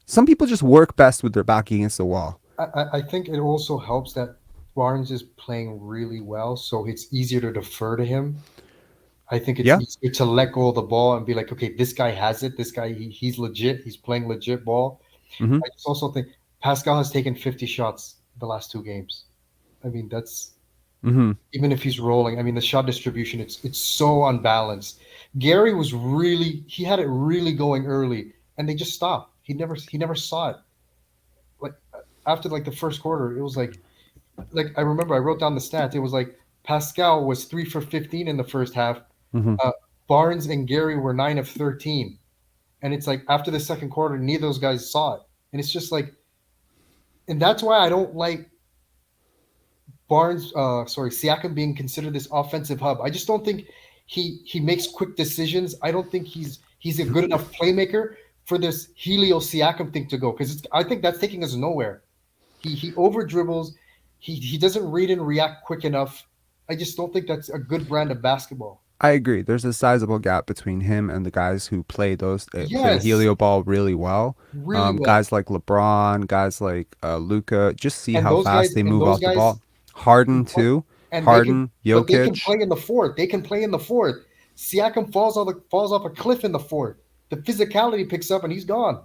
A: some people just work best with their back against the wall.
E: I think it also helps that Barnes is playing really well, so it's easier to defer to him. I think it's
A: Yeah.
E: easier to let go of the ball and be like, okay, this guy has it. This guy, he's legit. He's playing legit ball.
A: Mm-hmm.
E: I just also think Pascal has taken 50 shots the last two games. I mean, that's
A: Mm-hmm.
E: even if he's rolling. I mean, the shot distribution, it's so unbalanced. Gary was really he had it really going early, and they just stopped. He never saw it. Like after like the first quarter, it was like I remember I wrote down the stats. It was like Pascal was 3 for 15 in the first half.
A: Mm-hmm.
E: Barnes and Gary were 9 of 13, and it's like after the second quarter, neither of those guys saw it, and it's just like, and that's why I don't like Siakam being considered this offensive hub. I just don't think he makes quick decisions. I don't think he's a good enough playmaker for this Helio Siakam thing to go because I think that's taking us nowhere. He over dribbles. He doesn't read and react quick enough. I just don't think that's a good brand of basketball.
A: I agree. There's a sizable gap between him and the guys who play play the
E: Yes,
A: helio ball really well.
E: really well.
A: Guys like LeBron, guys like Luca. Just see
E: And
A: how
E: those
A: fast
E: guys
A: they
E: and
A: move
E: those
A: off the
E: guys
A: ball. Harden too.
E: and they can
A: Harden,
E: but they can
A: Jokic.
E: play in the fourth. They can play in the fourth. Siakam falls off a cliff in the fourth. The physicality picks up and he's gone.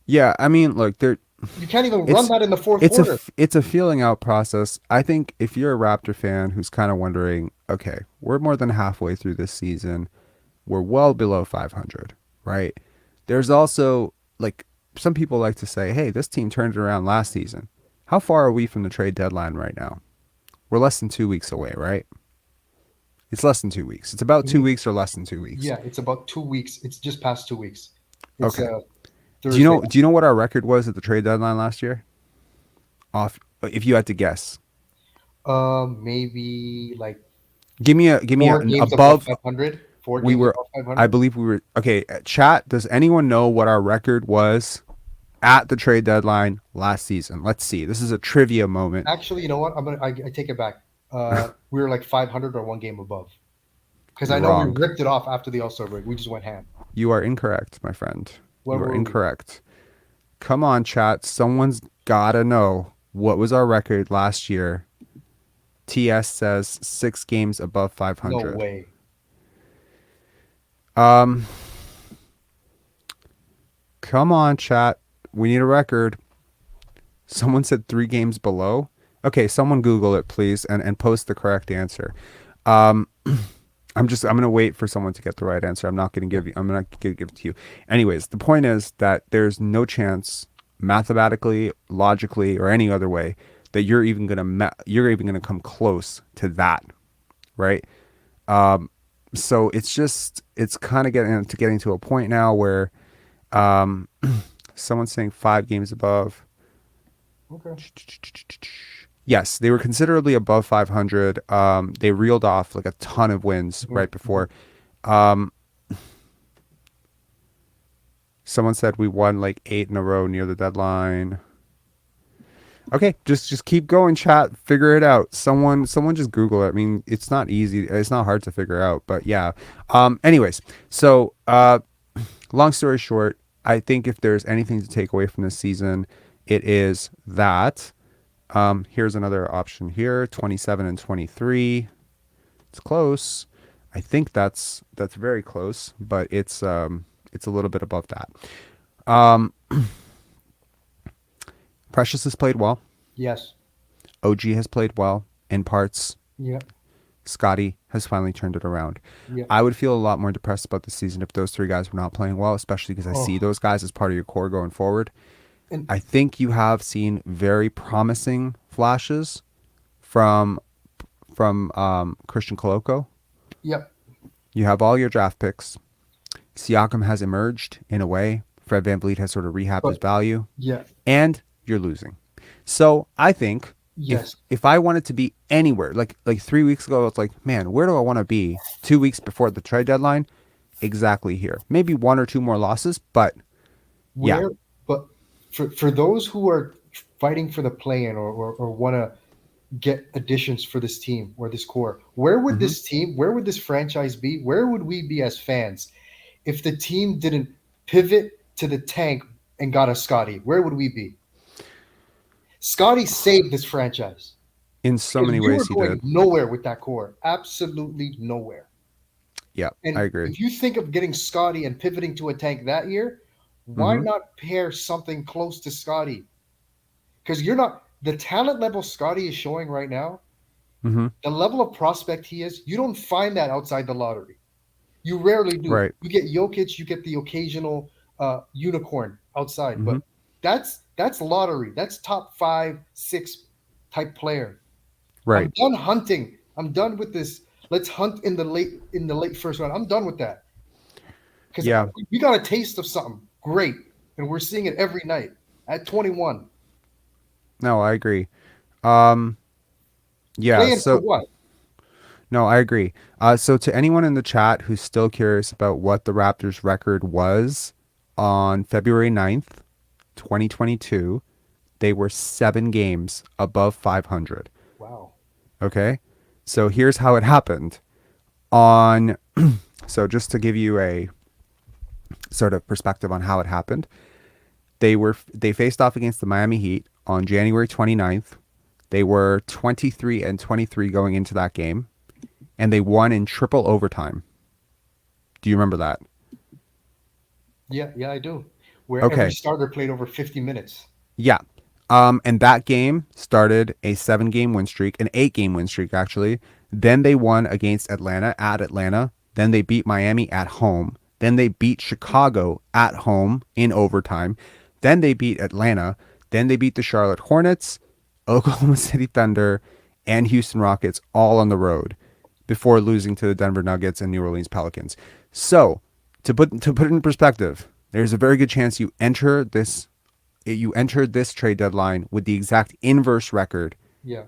A: Yeah, I mean, look, there.
E: You can't even run
A: It's
E: that in the fourth
A: it's a
E: quarter.
A: it's a feeling out process. I think if you're a Raptor fan who's kind of wondering, okay, we're more than halfway through this season, we're well below 500, right? There's also like some people like to say, hey, this team turned it around last season. How far are we from the trade deadline right now? We're less than 2 weeks away, right? It's less than 2 weeks. It's about 2
E: Mhm.
A: weeks or less than 2 weeks.
E: Yeah, it's about 2 weeks. It's just past 2 weeks. It's
A: Okay.
E: Thursday.
A: Do you know what our record was at the trade deadline last year? Off, if you had to guess.
E: Maybe like
A: Give me
E: four
A: an
E: games above
A: above.
E: 500. Four
A: We
E: games
A: were,
E: above
A: I
E: 500.
A: believe we were. Okay, chat. Does anyone know what our record was at the trade deadline last season? Let's see. This is a trivia moment.
E: Actually, you know what? I take it back. We were like 500 or one game above. Because I
A: You're
E: know we
A: wrong.
E: ripped it off after the All-Star break. We just went ham.
A: You are incorrect, my friend.
E: What
A: You are
E: were we?
A: incorrect. Come on, chat. Someone's gotta know what was our record last year. TS says 6 games above
E: No
A: 500.
E: way.
A: Come on, chat. We need a record. Someone said 3 games below. Okay, someone Google it, please, and post the correct answer. I'm gonna wait for someone to get the right answer. I'm not gonna give it to you. Anyways, the point is that there's no chance, mathematically, logically, or any other way, that you're even gonna come close to that, right? So it's kind of getting to a point now where someone's saying 5 games above.
E: Okay.
A: Yes, they were considerably above 500. They reeled off like a ton of wins
E: Mhm,
A: right before. Um, someone said we won like 8 in a row near the deadline. Okay, just keep going, chat. Figure it out. Someone just Google it. I mean, it's not easy. It's not hard to figure out, but yeah. Anyways, so long story short, I think if there's anything to take away from this season, it is that. Here's another option here, 27 and 23. It's close. I think that's very close, but it's a little bit above that. Precious has played well.
E: Yes.
A: OG has played well in parts.
E: Yeah.
A: Scottie has finally turned it around.
E: Yeah.
A: I would feel a lot more depressed about the season if those 3 guys were not playing well, especially because I see those guys as part of your core going forward.
E: And
A: I think you have seen very promising flashes from Christian Koloko.
E: yep.
A: You have all your draft picks. Siakam has emerged in a way. Fred VanVleet has sort of rehabbed his
E: But
A: value,
E: yeah.
A: and you're losing. So I think
E: Yes.
A: if I wanted to be anywhere, like 3 weeks ago, it's like, man, where do I want to be 2 weeks before the trade deadline? Exactly here. Maybe 1 or 2 more losses, but yeah.
E: Where, but for those who are fighting for the play-in or want to get additions for this team or this core, where would
A: Mhm.
E: this team, where would this franchise be? Where would we be as fans if the team didn't pivot to the tank and got a Scottie? Where would we be? Scottie saved this franchise.
A: In so
E: Because
A: many
E: we were
A: ways he
E: going
A: did.
E: nowhere with that core. Absolutely nowhere.
A: Yeah,
E: And
A: I agree.
E: if you think of getting Scottie and pivoting to a tank that year, why
A: Mhm.
E: not pair something close to Scottie? Because you're not the talent level Scottie is showing right now,
A: Mhm.
E: the level of prospect he is, you don't find that outside the lottery. You rarely do.
A: Right.
E: You get Jokic, you get the occasional unicorn outside,
A: Mhm.
E: but that's lottery. That's top 5, 6 type player. I'm
A: Right.
E: done hunting. I'm done with this. Let's hunt in the late first round. I'm done with that because
A: Yeah.
E: we got a taste of something great, and we're seeing it every night at 21.
A: No, I agree. Um yeah,
E: Playing for
A: so
E: what?
A: no, I agree. So to anyone in the chat who's still curious about what the Raptors record was on February 9th, 2022, they were 7 games above 500.
E: Wow.
A: Okay? So here's how it happened. On so just to give you a sort of perspective on how it happened, they faced off against the Miami Heat on January 29th. They were 23 and 23 going into that game, and they won in triple overtime. Do you remember that?
E: Yeah, I do. Where every
A: Okay.
E: starter played over 50 minutes.
A: Yeah. And that game started a 7-game win streak, an 8-game win streak, actually. Then they won against Atlanta at Atlanta. Then they beat Miami at home. Then they beat Chicago at home in overtime. Then they beat Atlanta. Then they beat the Charlotte Hornets, Oklahoma City Thunder, and Houston Rockets all on the road before losing to the Denver Nuggets and New Orleans Pelicans. So to put it in perspective, there's a very good chance you entered this trade deadline with the exact inverse record,
E: Yeah.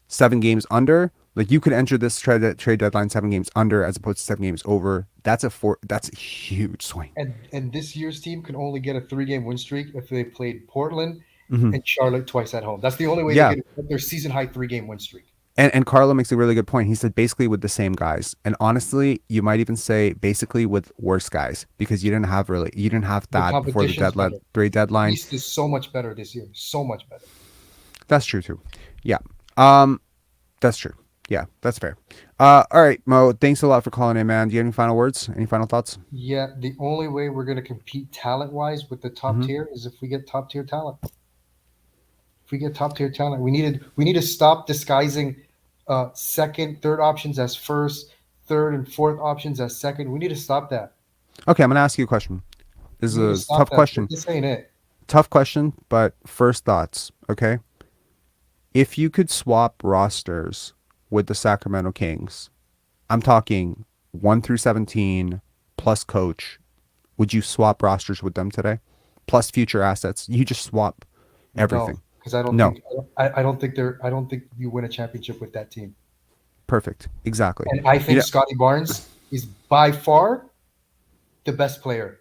A: 7 games under. Like you could enter this trade deadline 7 games under as opposed to 7 games over. That's a huge swing.
E: And this year's team can only get a 3-game win streak if they played Portland
A: Mhm.
E: and Charlotte twice at home. That's the only way
A: Yeah.
E: they get their season high 3-game win streak.
A: And Carlo makes a really good point. He said basically with the same guys, and honestly, you might even say basically with worse guys because you didn't have that before the
E: competition's better.
A: deadline.
E: East is so much better this year. So much better.
A: That's true too. Yeah. That's true. Yeah, that's fair. All right, Mo. Thanks a lot for calling in, man. Do you have any final words? Any final thoughts?
E: Yeah, the only way we're going to compete talent-wise with the top
A: Mhm.
E: tier is if we get top-tier talent. If we get top-tier talent, we need to stop disguising second, third options as first, third and fourth options as second. We need to stop that.
A: Okay, I'm gonna ask you a question. This
E: We need to
A: is a
E: stop
A: tough
E: that.
A: question.
E: This ain't it.
A: Tough question, but first thoughts. Okay. If you could swap rosters with the Sacramento Kings, I'm talking 1 through 17 plus coach, would you swap rosters with them today? Plus future assets. You just swap everything.
E: Because I don't
A: No.
E: think I don't think you win a championship with that team.
A: Perfect. Exactly.
E: And I think
A: Yeah.
E: Scottie Barnes is by far the best player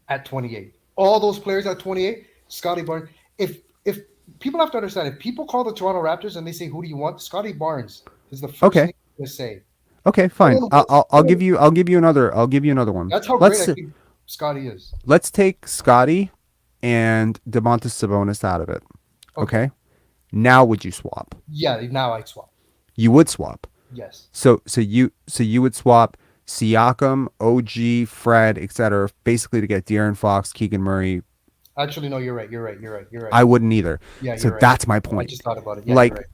E: at 28. All those players at 28, Scottie Barnes. If people have to understand, if people call the Toronto Raptors and they say, "Who do you want?" Scottie Barnes is the first
A: Okay.
E: thing to say.
A: Okay, fine.
E: Oh,
A: I'll give you another one.
E: That's how
A: Let's
E: great I think Scottie is.
A: let's take Scotty and DeMontis Sabonis out of it. Okay. Now would you swap?
E: Yeah, now I swap.
A: You would swap.
E: Yes.
A: So you would swap Siakam, OG, Fred, etc. basically to get De'Aaron Fox, Keegan Murray.
E: Actually, no, you're right.
A: I wouldn't either.
E: Yeah,
A: So
E: you're right.
A: that's my
E: I
A: point.
E: just thought about it. Yeah,
A: Like
E: you're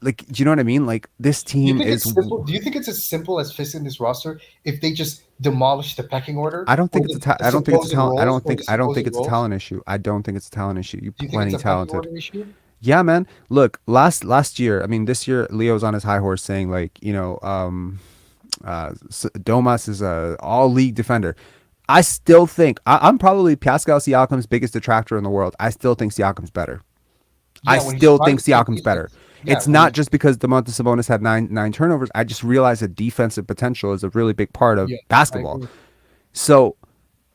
E: right.
A: do you know what I mean? Like this
E: Do you
A: team
E: think
A: is
E: it's simple? Do you think it's as simple as fixing this roster if they just demolish the pecking order?
A: I don't think it's a talent I don't think it's a
E: roles?
A: talent issue. I don't think it's a talent issue. You're
E: Do you think
A: plenty
E: it's a pecking
A: talented.
E: order issue?
A: Yeah, man. Look, last year, I mean, this year, Leo's on his high horse saying like, Domas is a all league defender. I still think I'm probably Pascal Siakam's biggest detractor in the world. I still think Siakam's better.
E: Yeah,
A: I
E: when he's
A: still
E: trying
A: think
E: to
A: Siakam's
E: he's
A: better.
E: yeah,
A: It's
E: when
A: not just because DeMontis Sabonis had nine turnovers. I just realized that defensive potential is a really big part of
E: Yeah, I
A: basketball.
E: agree.
A: So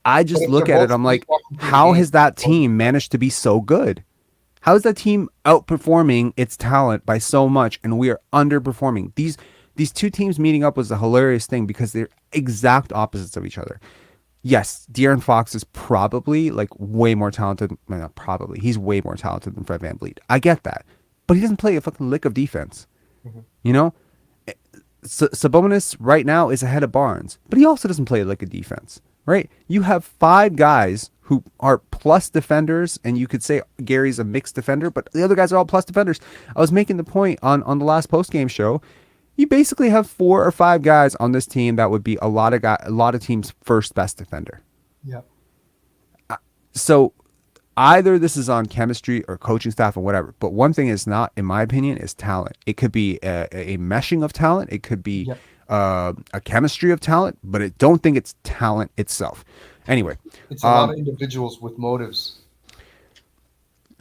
A: I
E: But
A: just
E: if
A: look
E: they're
A: at it.
E: both
A: I'm like,
E: sleepwalking through the
A: how
E: game,
A: has that team managed to be so good? How is that team outperforming its talent by so much, and we are underperforming? These two teams meeting up was a hilarious thing because they're exact opposites of each other. Yes, De'Aaron Fox is probably like way more talented. Well, not probably, he's way more talented than Fred VanVleet. I get that, but he doesn't play a fucking lick of defense.
E: Mhm.
A: You know, Sabonis right now is ahead of Barnes, but he also doesn't play a lick of defense. Right? You have 5 guys who are plus defenders, and you could say Gary's a mixed defender, but the other guys are all plus defenders. I was making the point on the last post game show. You basically have 4 or 5 guys on this team that would be a lot of teams' first best defender.
E: Yeah.
A: So either this is on chemistry or coaching staff or whatever. But one thing is not, in my opinion, is talent. It could be a meshing of talent. It could be a chemistry of talent, but I don't think it's talent itself. Anyway,
E: It's a lot of individuals with motives.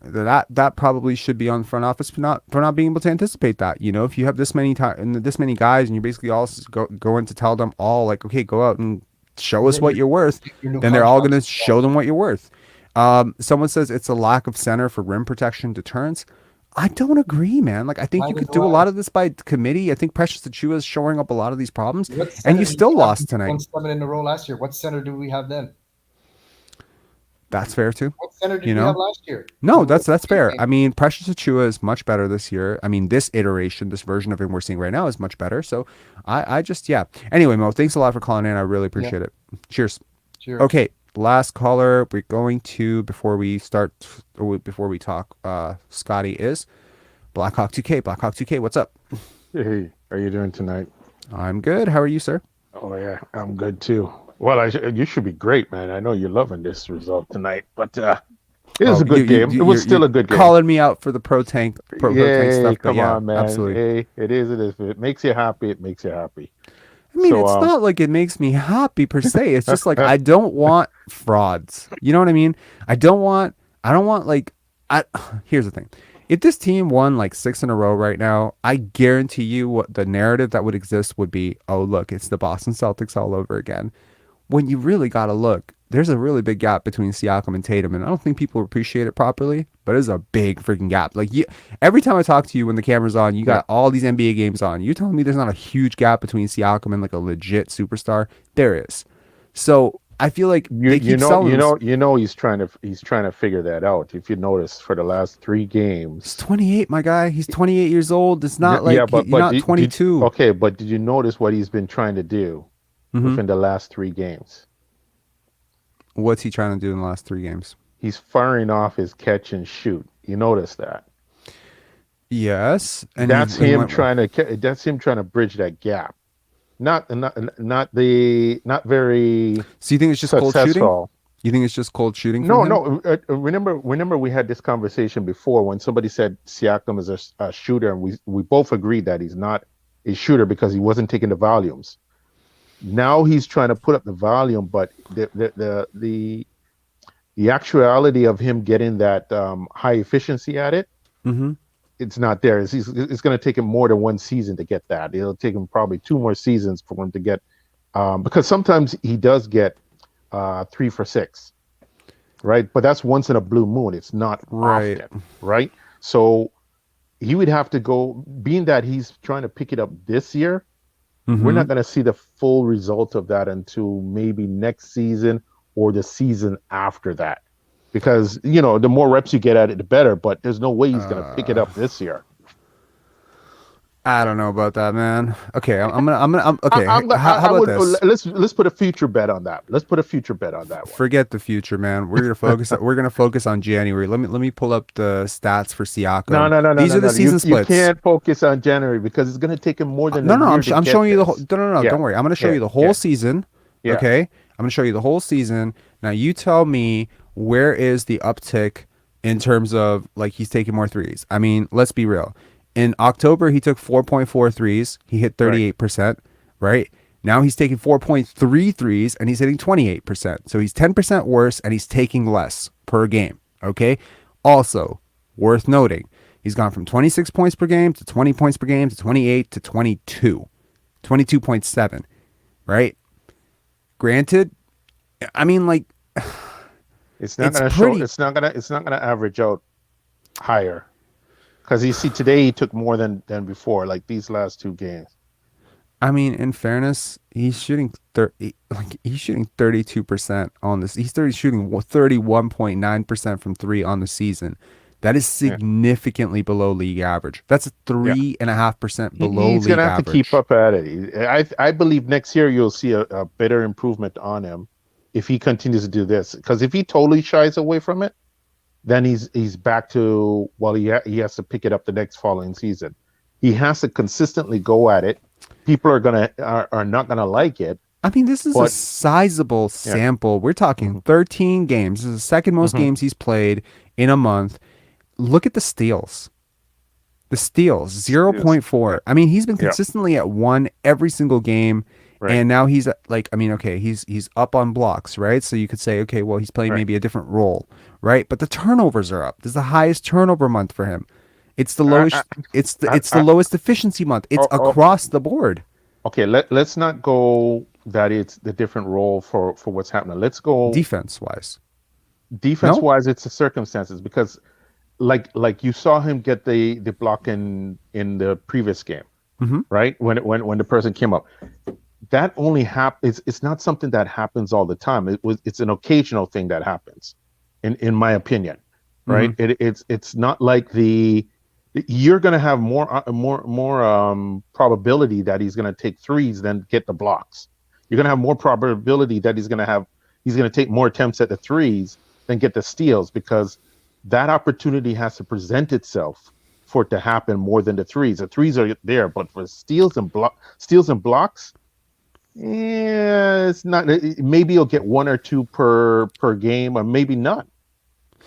A: that probably should be on the front office for not being able to anticipate that. You know, if you have this many guys and you basically all going to tell them all like, okay, go out and show us what you're worth, then they're all going to show them what you're worth. Someone says it's a lack of center for rim protection deterrence. I don't agree, man. Like, I think you could do a lot of this by committee. I think Precious Achua is showing up a lot of these problems, and you still lost tonight.
E: Won 7 in a row last year. What center do we have then?
A: That's fair too.
E: What center did we have last year?
A: No, that's fair. I mean, Precious Achua is much better this year. I mean, this iteration, this version of him we're seeing right now is much better. So I just, yeah. Anyway, Mo, thanks a lot for calling in. I really appreciate it. Cheers.
E: Cheers.
A: Okay, last caller we're going to before we talk Scotty is Blackhawk 2K. Blackhawk 2K, what's up?
F: Hey, how you doing tonight?
A: I'm good. How are you, sir?
F: Oh yeah, I'm good too. Well, you should be great, man. I know you're loving this result tonight, but It was
A: Oh,
F: a good game. It was
A: you're
F: still a good game.
A: calling me out for the pro tank
F: Yay,
A: stuff, but
F: come
A: yeah,
F: on, man.
A: absolutely.
F: Hey, it is. It is. If it makes you happy, it makes you happy.
A: I mean,
F: So,
A: it's not like it makes me happy per se. It's just like I don't want frauds. You know what I mean? I don't want like I here's the thing. If this team won like 6 in a row right now, I guarantee you what the narrative that would exist would be, oh look, it's the Boston Celtics all over again. When you really got to look, there's a really big gap between Siakam and Tatum, and I don't think people appreciate it properly, but it's a big freaking gap. Like every time I talk to you when the camera's on, you got all these NBA games on. You're telling me there's not a huge gap between Siakam and like a legit superstar? There is. So I feel like they keep selling.
F: he's trying to figure that out. If you notice, for the last 3 games,
A: He's 28, my guy. He's 28 years old. It's not like
F: but
A: you're not 22.
F: Okay, but did you notice what he's been trying to do
A: Mhm.
F: within the last 3 games?
A: What's he trying to do in the last 3 games?
F: He's firing off his catch and shoot. You notice that?
A: Yes, and
F: That's him trying to bridge that gap. Not very
A: So you think it's just cold shooting?
F: successful.
A: You think it's just cold shooting?
F: No,
A: from him?
F: no. Remember, we had this conversation before when somebody said Siakam is a shooter, and we both agreed that he's not a shooter because he wasn't taking the volumes. Now he's trying to put up the volume, but the actuality of him getting that high efficiency at it,
A: Mm-hmm.
F: it's not there. It's going to take him more than 1 season to get that. It'll take him probably 2 more seasons for him to get, because sometimes he does get 3 for 6, right? But that's once in a blue moon. It's not
A: Right.
F: often, right? So he would have to go, being that he's trying to pick it up this year.
A: Mm-hmm.
F: We're not going to see the full result of that until maybe next season or the season after that. Because, the more reps you get at it, the better, but there's no way he's going to pick it up this year.
A: I don't know about that, man. Okay, okay. How about
F: would,
A: this?
F: let's put a future bet on that. Let's put a future bet on that one.
A: Forget the future, man. We're gonna focus. We're gonna focus on January. Let me pull up the stats for Siakam.
F: No.
A: These are the season splits.
F: You can't focus on January because it's going to take him more than
A: No.
F: a year
A: I'm
F: to
A: showing
F: get
A: you the
F: this.
A: whole. No.
F: Yeah.
A: Don't worry. I'm gonna show you the whole season.
F: Yeah.
A: Okay. I'm gonna show you the whole season. Now you tell me where is the uptick in terms of like he's taking more threes. I mean, let's be real. In October, he took 4.4 threes. He hit 38%, right? Now he's taking 4.3 threes and he's hitting 28%. So he's 10% worse and he's taking less per game, okay? Also, worth noting, he's gone from 26 points per game to 20 points per game to 28 to 22, 22.7, right? Granted, I mean, like,
F: It's not going to
A: pretty-
F: show. It's not going to average out higher. Because you see, today he took more than before, like these last 2 games.
A: I mean, in fairness, he's shooting 32% on this. He's shooting 31.9% from 3 on the season. That is significantly below league average. That's 3.5% below
F: He's
A: league
F: going to have
A: average.
F: to keep up at it. I believe next year you'll see a better improvement on him if he continues to do this. Because if he totally shies away from it, then he's back to, well, he has to pick it up the next following season. He has to consistently go at it. People are not gonna like it.
A: I mean, this is a sizable sample. We're talking 13 games. This is the second most games he's played in a month. Look at the steals. The steals, 0.4. I mean, he's been consistently at 1 every single game. Right. And now he's like, I mean, okay, he's up on blocks, right? So you could say, okay, well, he's playing maybe a different role, right? But the turnovers are up. This is the highest turnover month for him. It's the lowest. It's the lowest efficiency month. It's across the board.
F: Okay, let's not go that it's the different role for what's happening. Let's go
A: defense wise.
F: Defense wise, it's the circumstances because, like you saw him get the block in the previous game, right? When the person came up. That only happens. It's not something that happens all the time. It's an occasional thing that happens, in my opinion, right? It's not like you're going to have more probability that he's going to take threes than get the blocks. You're going to have more probability that he's going to take more attempts at the threes than get the steals because that opportunity has to present itself for it to happen more than the threes. The threes are there, but for steals and blocks. Yeah, it's not. Maybe you'll get 1 or 2 per game, or maybe none.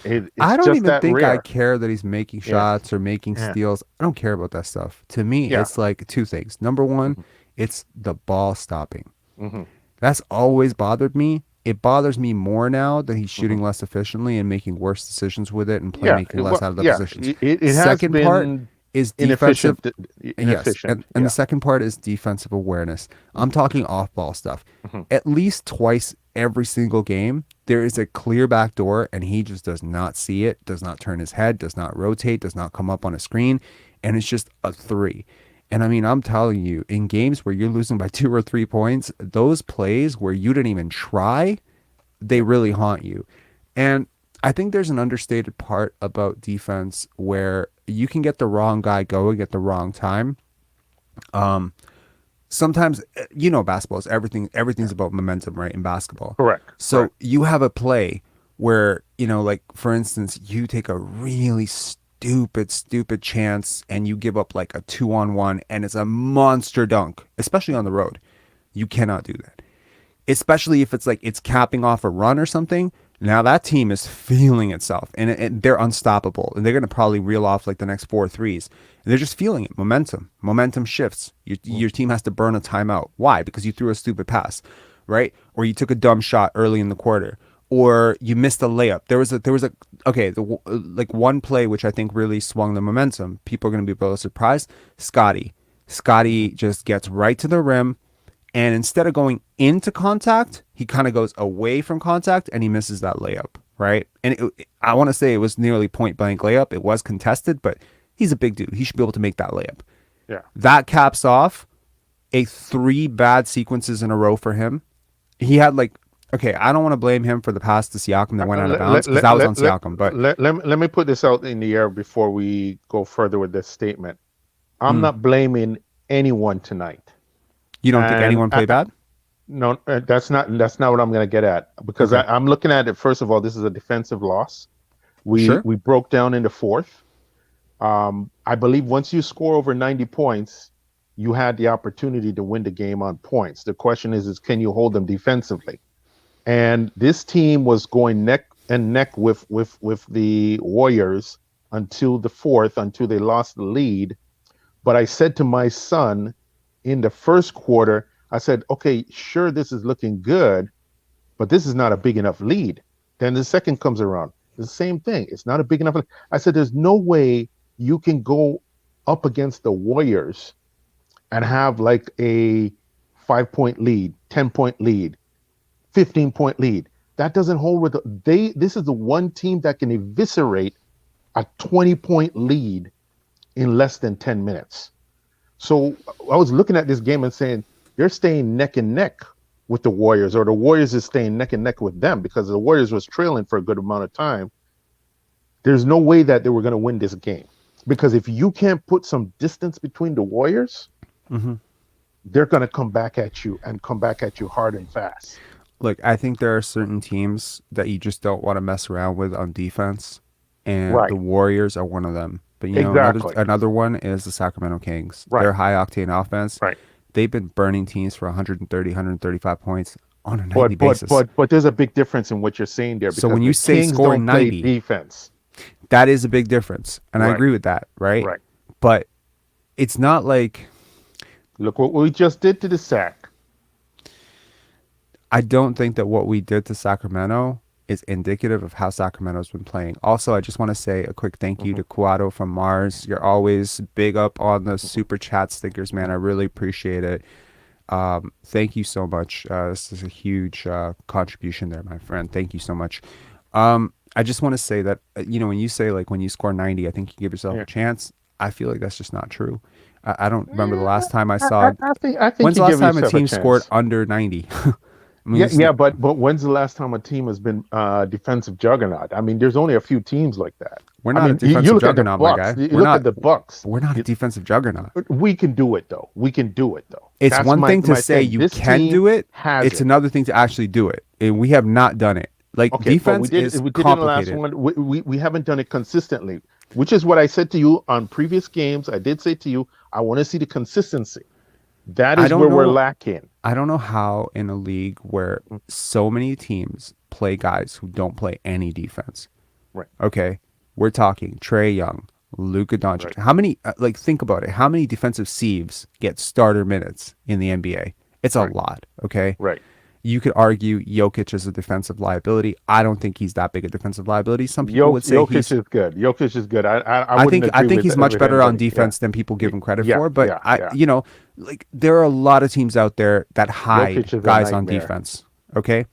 F: It's
A: don't
F: just
A: even
F: that
A: think I
F: rare.
A: care that he's making shots or making steals. I don't care about that stuff. To me, it's like two things. Number one, it's the ball stopping. That's always bothered me. It bothers me more now that he's shooting less efficiently and making worse decisions with it and playmaking less out of the positions.
F: It has
A: Second part
F: been
A: is defensive.
F: inefficient.
A: Yes,
F: Inefficient.
A: and the second part is defensive awareness. I'm talking off-ball stuff. At least twice every single game, there is a clear back door, and he just does not see it, does not turn his head, does not rotate, does not come up on a screen, and it's just a three. And I mean, I'm telling you, in games where you're losing by 2 or 3 points, those plays where you didn't even try, they really haunt you. And I think there's an understated part about defense where you can get the wrong guy going at the wrong time. Sometimes, basketball is everything's about momentum, right? In basketball.
F: Correct.
A: So you have a play where, like for instance, you take a really stupid chance and you give up like a 2-on-1 and it's a monster dunk, especially on the road. You cannot do that. Especially if it's like it's capping off a run or something. Now that team is feeling itself and they're unstoppable and they're going to probably reel off like the next 4 threes. And they're just feeling it. Momentum shifts. Your team has to burn a timeout. Why? Because you threw a stupid pass, right? Or you took a dumb shot early in the quarter, or you missed a layup. There was one play which I think really swung the momentum. People are going to be a little surprised. Scottie just gets right to the rim. And instead of going into contact, he kind of goes away from contact and he misses that layup, right? And I want to say it was nearly point blank layup. It was contested, but he's a big dude. He should be able to make that layup.
F: Yeah.
A: That caps off a 3 bad sequences in a row for him. He had I don't want to blame him for the pass to Siakam that went out of bounds because that was on Siakam. But
F: let me put this out in the air before we go further with this statement. I'm not blaming anyone tonight.
A: You don't think anyone played bad?
F: No, that's not what I'm going to get at because I'm looking at it. First of all, this is a defensive loss. We broke down in the fourth. I believe once you score over 90 points, you had the opportunity to win the game on points. The question is can you hold them defensively? And this team was going neck and neck with the Warriors until the fourth, until they lost the lead. But I said to my son in the first quarter, I said, okay, sure, this is looking good, but this is not a big enough lead. Then the second comes around. The same thing. It's not a big enough lead. I said, there's no way you can go up against the Warriors and have like a 5-point lead, 10-point lead, 15-point lead. That doesn't hold with this is the one team that can eviscerate a 20-point lead in less than 10 minutes. So I was looking at this game and saying they're staying neck and neck with the Warriors, or the Warriors is staying neck and neck with them because the Warriors was trailing for a good amount of time. There's no way that they were going to win this game because if you can't put some distance between the Warriors, they're going to come back at you and come back at you hard and fast.
A: Look, I think there are certain teams that you just don't want to mess around with on defense, and the Warriors are one of them. But another one is the Sacramento Kings. Right. Their high octane offense.
F: Right.
A: They've been burning teams for 130, 135 points on a nightly basis.
F: But there's a big difference in what you're saying there.
A: So when you say
F: Kings
A: score
F: don't
A: 90,
F: play defense,
A: that is a big difference, and I agree with that. Right. But it's not like
F: look what we just did to the Sac.
A: I don't think that what we did to Sacramento is indicative of how Sacramento's been playing. Also, I just want to say a quick thank you to Cuato from Mars. You're always big up on the super chat stickers, man. I really appreciate it. Thank you so much. This is a huge contribution there, my friend. Thank you so much. I just want to say that, when you say like when you score 90, I think you give yourself a chance. I feel like that's just not true. I don't remember the last time I saw it.
F: I think
A: when's the last time a team scored under 90? I mean,
F: but when's the last time a team has been defensive juggernaut? I mean, there's only a few teams like that.
A: We're not a defensive juggernaut, my guy.
F: You look at the Bucks.
A: We're not a defensive juggernaut.
F: We can do it, though.
A: It's one thing to say you can do it. It's another thing to actually do it. And we have not done it. Defense is complicated.
F: In the last one. We haven't done it consistently, which is what I said to you on previous games. I did say to you, I want to see the consistency. That is where we're lacking.
A: I don't know how in a league where so many teams play guys who don't play any defense,
F: Right.
A: Okay, we're talking Trae Young, Luka Doncic.
F: Right.
A: How many? Think about it. How many defensive sieves get starter minutes in the NBA? It's a lot. Okay.
F: Right.
A: You could argue Jokic is a defensive liability. I don't think he's that big a defensive liability. Some people would say
F: Jokic is good. Jokic is good. I
A: think
F: wouldn't agree
A: he's
F: with
A: much better on
F: anybody.
A: defense than people give him credit
F: Yeah,
A: for. But
F: yeah.
A: you know, like there are a lot of teams out there that hide
F: Jokic is a
A: guys on
F: nightmare.
A: defense. Okay,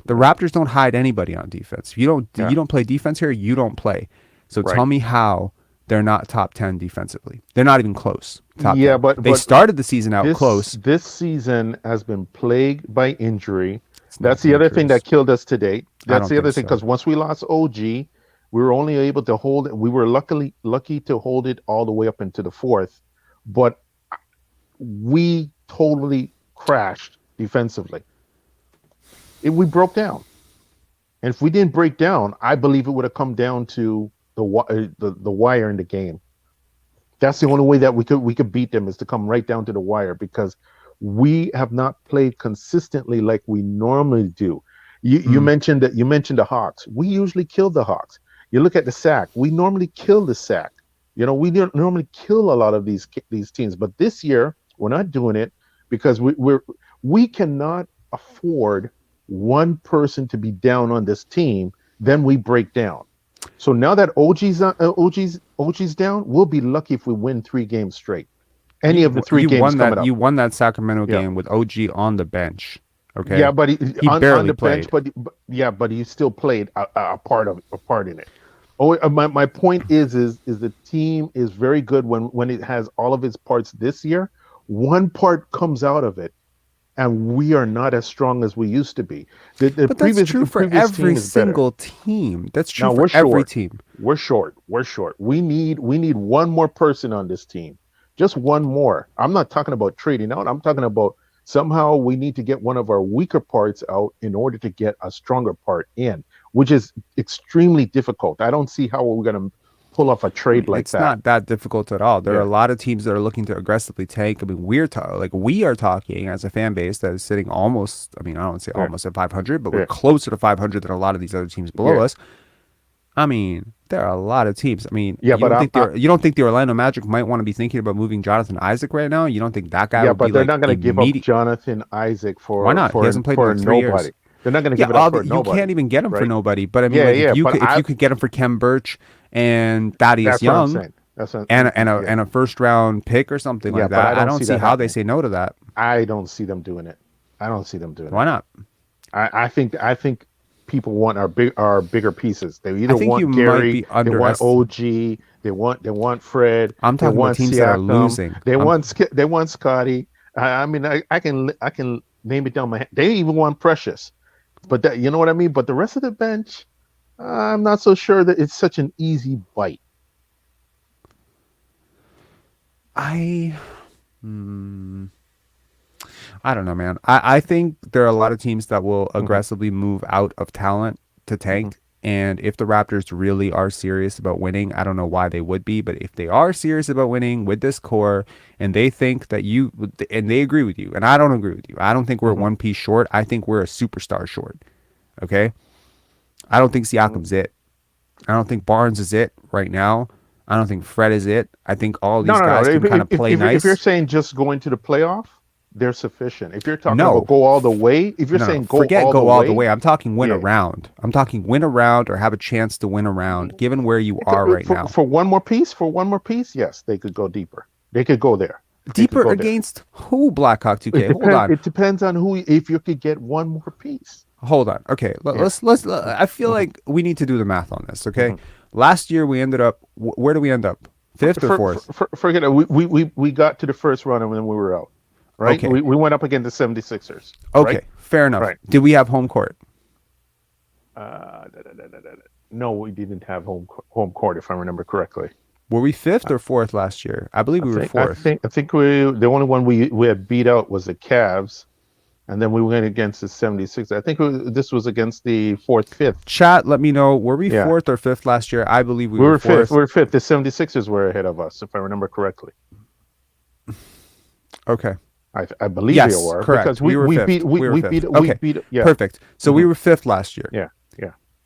A: the Raptors don't hide anybody on defense. If you don't play defense here, you don't play. So tell me how they're not top 10 defensively. They're not even close. Top 10.
F: But
A: they started the season out close.
F: This season has been plagued by injury. That's the other thing that killed us today. That's the other thing, because once we lost OG, we were only able to hold it. We were lucky to hold it all the way up into the fourth, but we totally crashed defensively. We broke down, and if we didn't break down, I believe it would have come down to the wire in the game. That's the only way that we could beat them, is to come right down to the wire, because we have not played consistently like we normally do. You mentioned the Hawks. We usually kill the Hawks. You look at the sack. We normally kill the sack. You know, we normally kill a lot of these teams. But this year we're not doing it, because we cannot afford one person to be down on this team. Then we break down. So now that OG's down, we'll be lucky if we win 3 games straight. Any of the 3 games coming up.
A: You won that Sacramento game with OG on the bench. Okay.
F: Yeah, but he
A: barely
F: on the
A: played.
F: bench, but he still played a part in it. My point is the team is very good when it has all of its parts. This year, one part comes out of it, and we are not as strong as we used to be.
A: But that's true for every single team. That's true for every team.
F: We're short. We need one more person on this team. Just one more. I'm not talking about trading out. I'm talking about somehow we need to get one of our weaker parts out in order to get a stronger part in, which is extremely difficult. I don't see how we're going to pull off a trade like that.
A: It's not that difficult at all. There are a lot of teams that are looking to aggressively tank. I mean, we are talking as a fan base that is sitting almost, I mean, I don't say almost at 500, but we're closer to 500 than a lot of these other teams below us. I mean, there are a lot of teams. I mean, you don't think the Orlando Magic might want to be thinking about moving Jonathan Isaac right now? You don't think that guy would be
F: they're not going to give up Jonathan Isaac for
A: why not? He hasn't played in 3
F: nobody.
A: Years.
F: They're not going to give it up for nobody.
A: You can't even get him for nobody. But I mean, if you could get him for Kem Birch and Thaddeus Young and a first round pick or something like that, I don't see how they say no to that.
F: I don't see them doing it.
A: Why not?
F: I think people want our bigger pieces. They either want Gary, they want OG, they want Fred.
A: I'm talking about teams
F: Siakam,
A: that are losing.
F: They want Scottie. I mean, I can name it down my hand. They even want Precious, but that, you know what I mean. But the rest of the bench, I'm not so sure that it's such an easy bite.
A: I don't know, man. I think there are a lot of teams that will aggressively move out of talent to tank. And if the Raptors really are serious about winning, I don't know why they would be, but if they are serious about winning with this core and they think that and they agree with you, and I don't agree with you. I don't think we're one piece short. I think we're a superstar short. Okay? I don't think Siakam's it. I don't think Barnes is it right now. I don't think Fred is it. I think all these guys can kind of play nice.
F: If you're saying just going to the playoff, they're sufficient. If you're talking about go all the way, if you're saying go all the way,
A: I'm talking win a round. I'm talking win a round or have a chance to win a round, given where you are right now.
F: For one more piece, yes, they could go deeper. They could go there.
A: Deeper against who, Blackhawk 2K? Hold on.
F: It depends on who. If you could get one more piece.
A: Hold on. Okay, let's. I feel like we need to do the math on this. Okay, last year we ended up. Where did we end up? 5th or 4th?
F: Forget it. We got to the first round and then we were out. Right. Okay. We went up against the 76ers.
A: Okay,
F: right?
A: Fair enough. Right. Did we have home court?
F: No, we didn't have home court, if I remember correctly.
A: Were we 5th or 4th last year? I believe we were 4th.
F: I think the only one we had beat out was the Cavs, and then we went against the 76ers. I think this was against the 4th, 5th.
A: Chat, let me know. Were we 4th or 5th last year? I believe we were 4th.
F: We were 5th. The 76ers were ahead of us, if I remember correctly.
A: Okay.
F: I believe
A: yes,
F: you were.
A: Correct.
F: Because
A: we were 5th.
F: We beat.
A: Okay. Perfect. So we were 5th last year.
F: Yeah.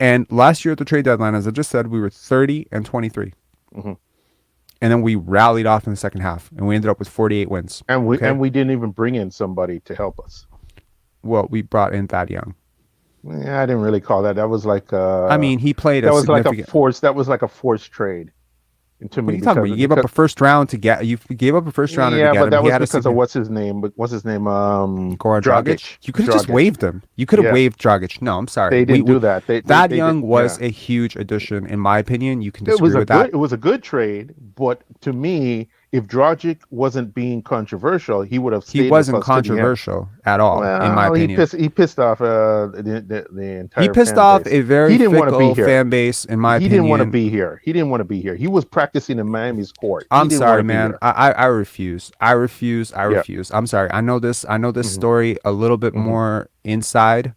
A: And last year at the trade deadline, as I just said, we were 30-23.
F: Mm-hmm.
A: And then we rallied off in the second half, and we ended up with 48 wins.
F: And we didn't even bring in somebody to help us.
A: Well, we brought in Thad Young.
F: Yeah, I didn't really call that. That was like
A: he played
F: that
A: a
F: was
A: significant...
F: like a forced. That was like a forced trade. To
A: What
F: me,
A: are you talking about? You gave up a first round to get... You gave up a first rounder to get him.
F: Yeah, but that
A: He
F: was because of what's his name?
A: Goran
F: Dragic.
A: Dragic. You could have just waived him. You could have waived Dragic. No, I'm sorry.
F: They didn't do that.
A: Thad Young was a huge addition, in my opinion. You can disagree with that.
F: It was a good trade, but to me, if Dragic wasn't being controversial, he would have stayed.
A: He wasn't controversial at all, in my opinion.
F: He pissed off the entire.
A: He pissed off a very fickle fan base, in my opinion.
F: He didn't want to be here. He didn't want to be here. He was practicing in Miami's court.
A: I'm sorry, man. I refuse. I refuse. I'm sorry. I know this story a little bit more inside.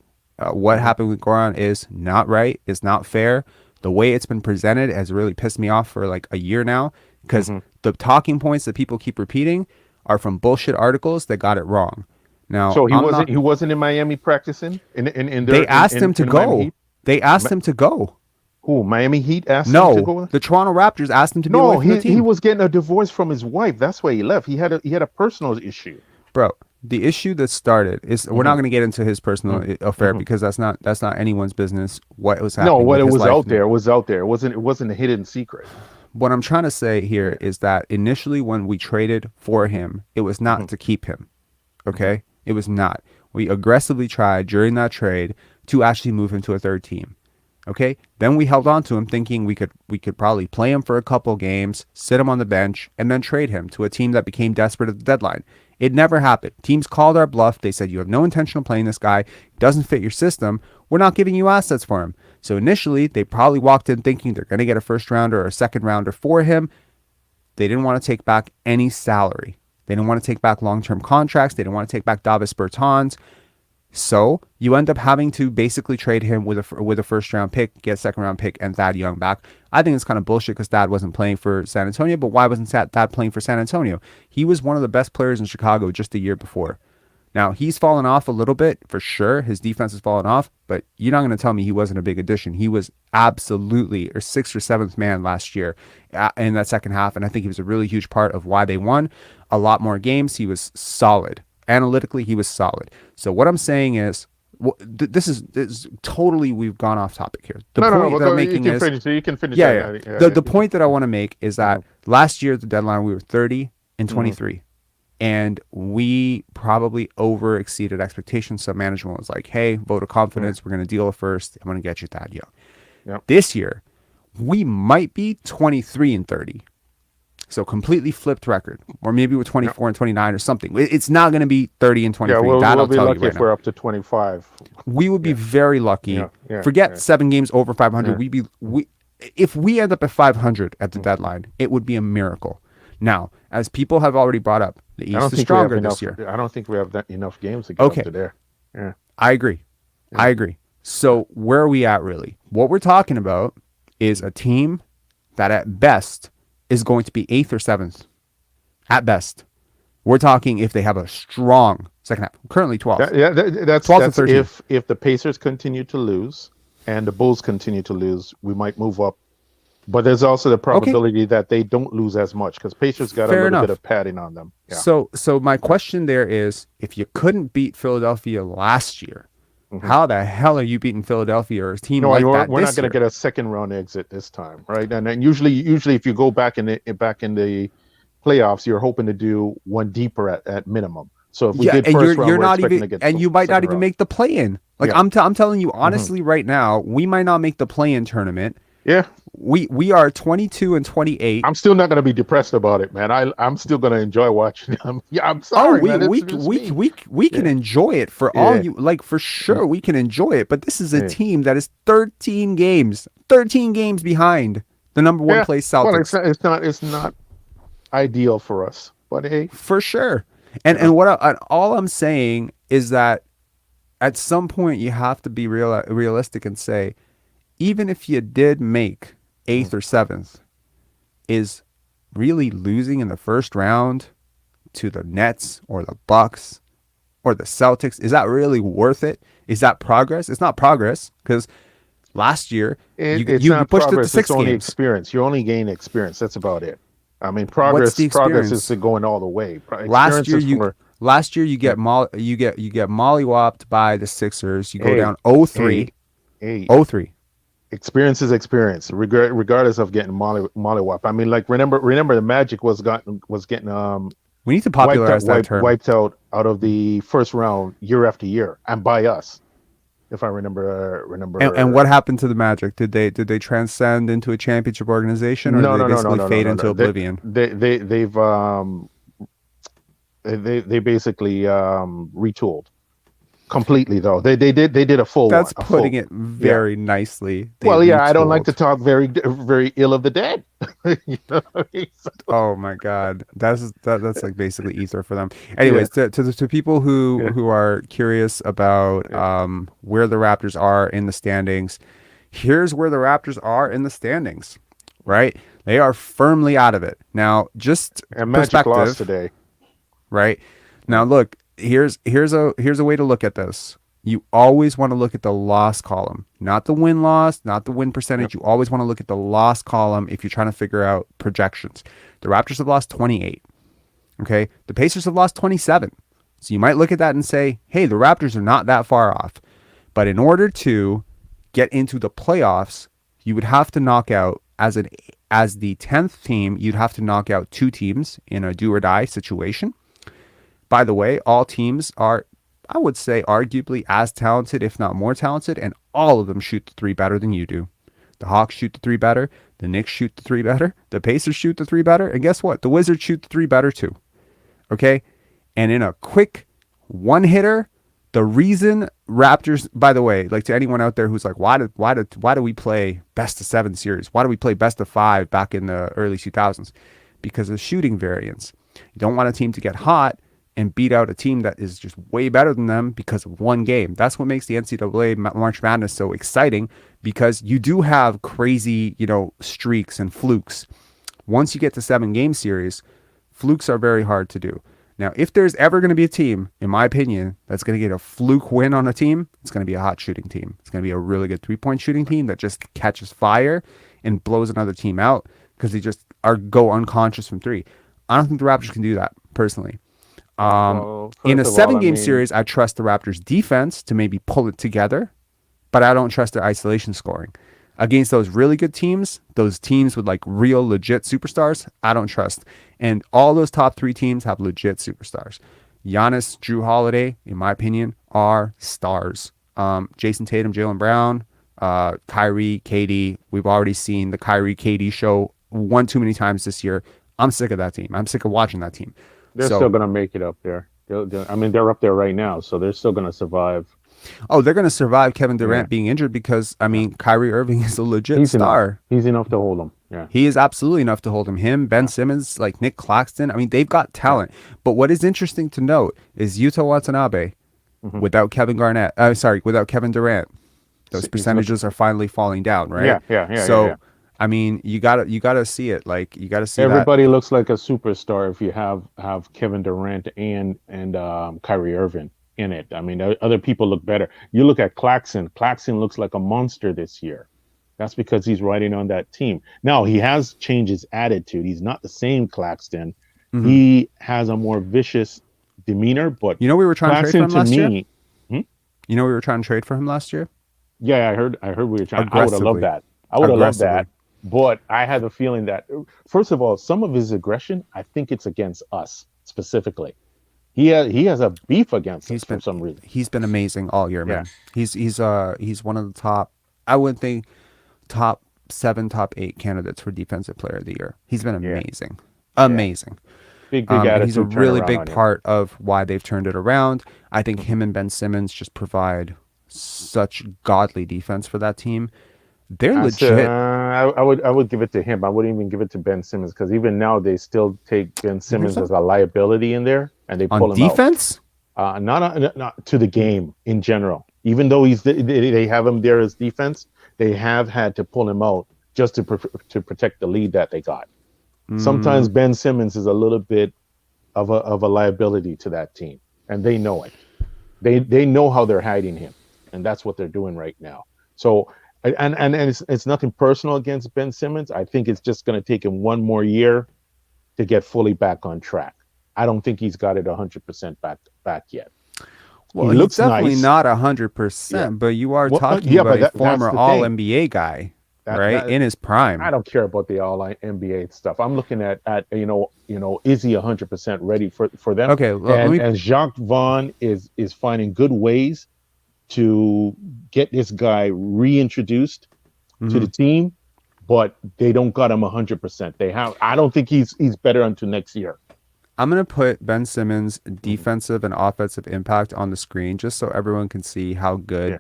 A: What happened with Goran is not right. It's not fair. The way it's been presented has really pissed me off for like a year now, because the talking points that people keep repeating are from bullshit articles that got it wrong. Now,
F: so he wasn't in Miami practicing.
A: They asked him to go. They asked him to go.
F: Who? Miami Heat asked him to go?
A: No, the Toronto Raptors asked him to be away from the team.
F: He was getting a divorce from his wife. That's why he left. He had a personal issue.
A: Bro, the issue that started is we're not going to get into his personal affair because that's not anyone's business. What was happening?
F: No, what it was out there was out there. It wasn't a hidden secret.
A: What I'm trying to say here is that initially when we traded for him, it was not to keep him. Okay? It was not. We aggressively tried during that trade to actually move him to a third team. Okay? Then we held on to him thinking we could probably play him for a couple games, sit him on the bench, and then trade him to a team that became desperate at the deadline. It never happened. Teams called our bluff. They said, you have no intention of playing this guy. He doesn't fit your system. We're not giving you assets for him. So initially, they probably walked in thinking they're going to get a first rounder or a second rounder for him. They didn't want to take back any salary. They didn't want to take back long-term contracts. They didn't want to take back Davis Bertans. So you end up having to basically trade him with a first-round pick, get a second-round pick, and Thad Young back. I think it's kind of bullshit because Thad wasn't playing for San Antonio, but why wasn't Thad playing for San Antonio? He was one of the best players in Chicago just the year before. Now, he's fallen off a little bit, for sure. His defense has fallen off, but you're not going to tell me he wasn't a big addition. He was absolutely a 6th or 7th man last year in that second half, and I think he was a really huge part of why they won a lot more games. He was solid. Analytically, he was solid. So what I'm saying is, this is totally, we've gone off topic here. The point that I'm making is,
F: you can finish.
A: The point that I want to make is that last year at the deadline we were 30-23, and we probably over exceeded expectations. So management was like, "Hey, vote of confidence. We're going to deal it first. I'm going to get you Thad Young."
F: Yep.
A: This year, we might be 23-30. So completely flipped record, or maybe we're 24-29 or something. It's not going to be 30-23.
F: Yeah, we'll be lucky if
A: now.
F: we're up to 25.
A: We would be very lucky. Forget 7 games over 500. If we end up at 500 at the deadline, it would be a miracle. Now, as people have already brought up, the East is stronger this year.
F: I don't think we have enough games to get up to there. Yeah,
A: I agree. I agree. So where are we at really? What we're talking about is a team that at best is going to be 8th or 7th. At best. We're talking if they have a strong second half. Currently 12th.
F: That's
A: 12th
F: if the Pacers continue to lose and the Bulls continue to lose, we might move up. But there's also the probability that they don't lose as much because Pacers got a little bit of padding on them. Yeah.
A: So my question there is, if you couldn't beat Philadelphia last year, how the hell are you beating Philadelphia or a team like that?
F: We're not going to get a second round exit this time, right? And then usually if you go back in the playoffs, you're hoping to do one deeper at minimum. So if we did first round, we're expecting to get
A: and you might not even make the play-in. Like I'm telling you honestly, right now, we might not make the play-in tournament.
F: Yeah.
A: We are 22-28.
F: I'm still not going to be depressed about it, man. I'm still going to enjoy watching them. Yeah, I'm sorry, man.
A: We can enjoy it for all you like, for sure. We can enjoy it, but this is a team that is 13 games behind the number 1 place Celtics.
F: Well, it's not ideal for us, but hey,
A: for sure. And all I'm saying is that at some point you have to be realistic and say, even if you did make 8th or 7th, is really losing in the first round to the Nets or the Bucks or the Celtics, is that really worth it? Is that progress? It's not progress because Last year,
F: It's
A: you
F: not
A: pushed it to
F: progress.
A: 6
F: It's only
A: games.
F: experience. You only gain experience. That's about it. I mean,
A: What's the
F: progress is
A: experience?
F: going all the way.
A: Last year you get
F: Yeah.
A: mollywopped by the Sixers. You go
F: Hey,
A: down 0-3.
F: hey,
A: 0-3.
F: experience is experience, regardless of getting mollywop. I mean, like remember the Magic was getting
A: We need to popularize that term.
F: wiped out of the first round year after year, and by us, if I remember.
A: And what happened to the Magic? Did they transcend into a championship organization, or
F: No,
A: did they
F: no, no, no,
A: basically
F: no,
A: fade
F: no,
A: into
F: no.
A: oblivion?
F: They basically retooled completely though. They did a full
A: That's
F: one.
A: putting it very nicely.
F: Well, yeah, I don't like to talk very ill of the dead. You know what I mean?
A: Oh my God, that's like basically ether for them. Anyways, to people who are curious about where the Raptors are in the standings, here's where the Raptors are in the standings. Right, they are firmly out of it now. Just
F: and Magic lost today.
A: Right now, look, here's a way to look at this. You always want to look at the loss column, not the win-loss, not the win percentage. You always want to look at the loss column if you're trying to figure out projections. The Raptors have lost 28. Okay. The Pacers have lost 27. So you might look at that and say, hey, the Raptors are not that far off. But in order to get into the playoffs, you would have to knock out, as the 10th team, you'd have to knock out 2 teams in a do or die situation. By the way, all teams are, I would say, arguably as talented, if not more talented, and all of them shoot the 3 better than you do. The Hawks shoot the 3 better. The Knicks shoot the 3 better. The Pacers shoot the 3 better. And guess what? The Wizards shoot the 3 better too. Okay? And in a quick one-hitter, the reason Raptors, by the way, like to anyone out there who's like, why do we play best of 7 series? Why do we play best of 5 back in the early 2000s? Because of shooting variance. You don't want a team to get hot and beat out a team that is just way better than them because of one game. That's what makes the NCAA March Madness so exciting, because you do have crazy, streaks and flukes. Once you get to 7-game series, flukes are very hard to do. Now, if there's ever going to be a team, in my opinion, that's going to get a fluke win on a team, it's going to be a hot shooting team. It's going to be a really good 3-point shooting team that just catches fire and blows another team out because they just go unconscious from 3. I don't think the Raptors can do that, personally. In a 7-game series, I trust the Raptors defense to maybe pull it together, but I don't trust their isolation scoring. Against those really good teams, those teams with like real legit superstars, I don't trust. And all those top 3 teams have legit superstars. Giannis, Drew Holiday, in my opinion, are stars. Jason Tatum, Jaylen Brown, Kyrie, KD. We've already seen the Kyrie, KD show one too many times this year. I'm sick of that team. I'm sick of watching that team.
F: They're still going to make it up there. They're up there right now, so they're still going to survive.
A: Oh, they're going to survive Kevin Durant being injured because, Kyrie Irving is a legit star.
F: He's enough to hold them. Yeah.
A: He is absolutely enough to hold him. Him, Ben Simmons, like Nick Claxton. They've got talent. But what is interesting to note is Yuta Watanabe without Kevin Durant. Those percentages are finally falling down, right?
F: Yeah.
A: So, you gotta see it. Like, you gotta see
F: everybody looks like a superstar if you have Kevin Durant and Kyrie Irving in it. Other people look better. You look at Claxton. Claxton looks like a monster this year. That's because he's riding on that team. Now, he has changed his attitude. He's not the same Claxton. Mm-hmm. He has a more vicious demeanor, but
A: we were trying to trade for him last year?
F: We
A: were trying to trade for him last year?
F: Yeah, I heard we were trying. I would have loved that. I would have loved that. But I had the feeling that, first of all, some of his aggression, I think it's against us specifically. He has a beef against us for some reason.
A: He's been amazing all year, man. He's one of the top, I wouldn't think, top 7, top 8 candidates for Defensive Player of the Year. He's been amazing. Amazing.
F: Big attitude.
A: He's a really big part of why they've turned it around. I think him and Ben Simmons just provide such godly defense for that team. They're legit.
F: I would give it to him. I wouldn't even give it to Ben Simmons, because even now they still take Ben Simmons as a liability in there, and they pull him
A: defense?
F: Out. Not to the game in general. Even though they have him there as defense, they have had to pull him out just to protect the lead that they got. Sometimes Ben Simmons is a little bit of a liability to that team, and they know it. They know how they're hiding him, and that's what they're doing right now. So And it's nothing personal against Ben Simmons. I think it's just going to take him one more year to get fully back on track. I don't think he's got it 100% back yet.
A: Well,
F: He
A: he's
F: looks
A: definitely
F: nice.
A: not
F: Yeah.
A: 100%, but you are
F: Well,
A: talking
F: yeah,
A: about
F: but
A: a
F: that's
A: former
F: the
A: All
F: thing.
A: NBA guy, right?
F: That
A: In his prime.
F: I don't care about the all NBA stuff. I'm looking at is he 100% ready for them?
A: Okay,
F: And Jacques Vaughn is finding good ways to get this guy reintroduced to the team, but they don't got him 100%. I don't think he's better until next year.
A: I'm going to put Ben Simmons' defensive and offensive impact on the screen just so everyone can see how good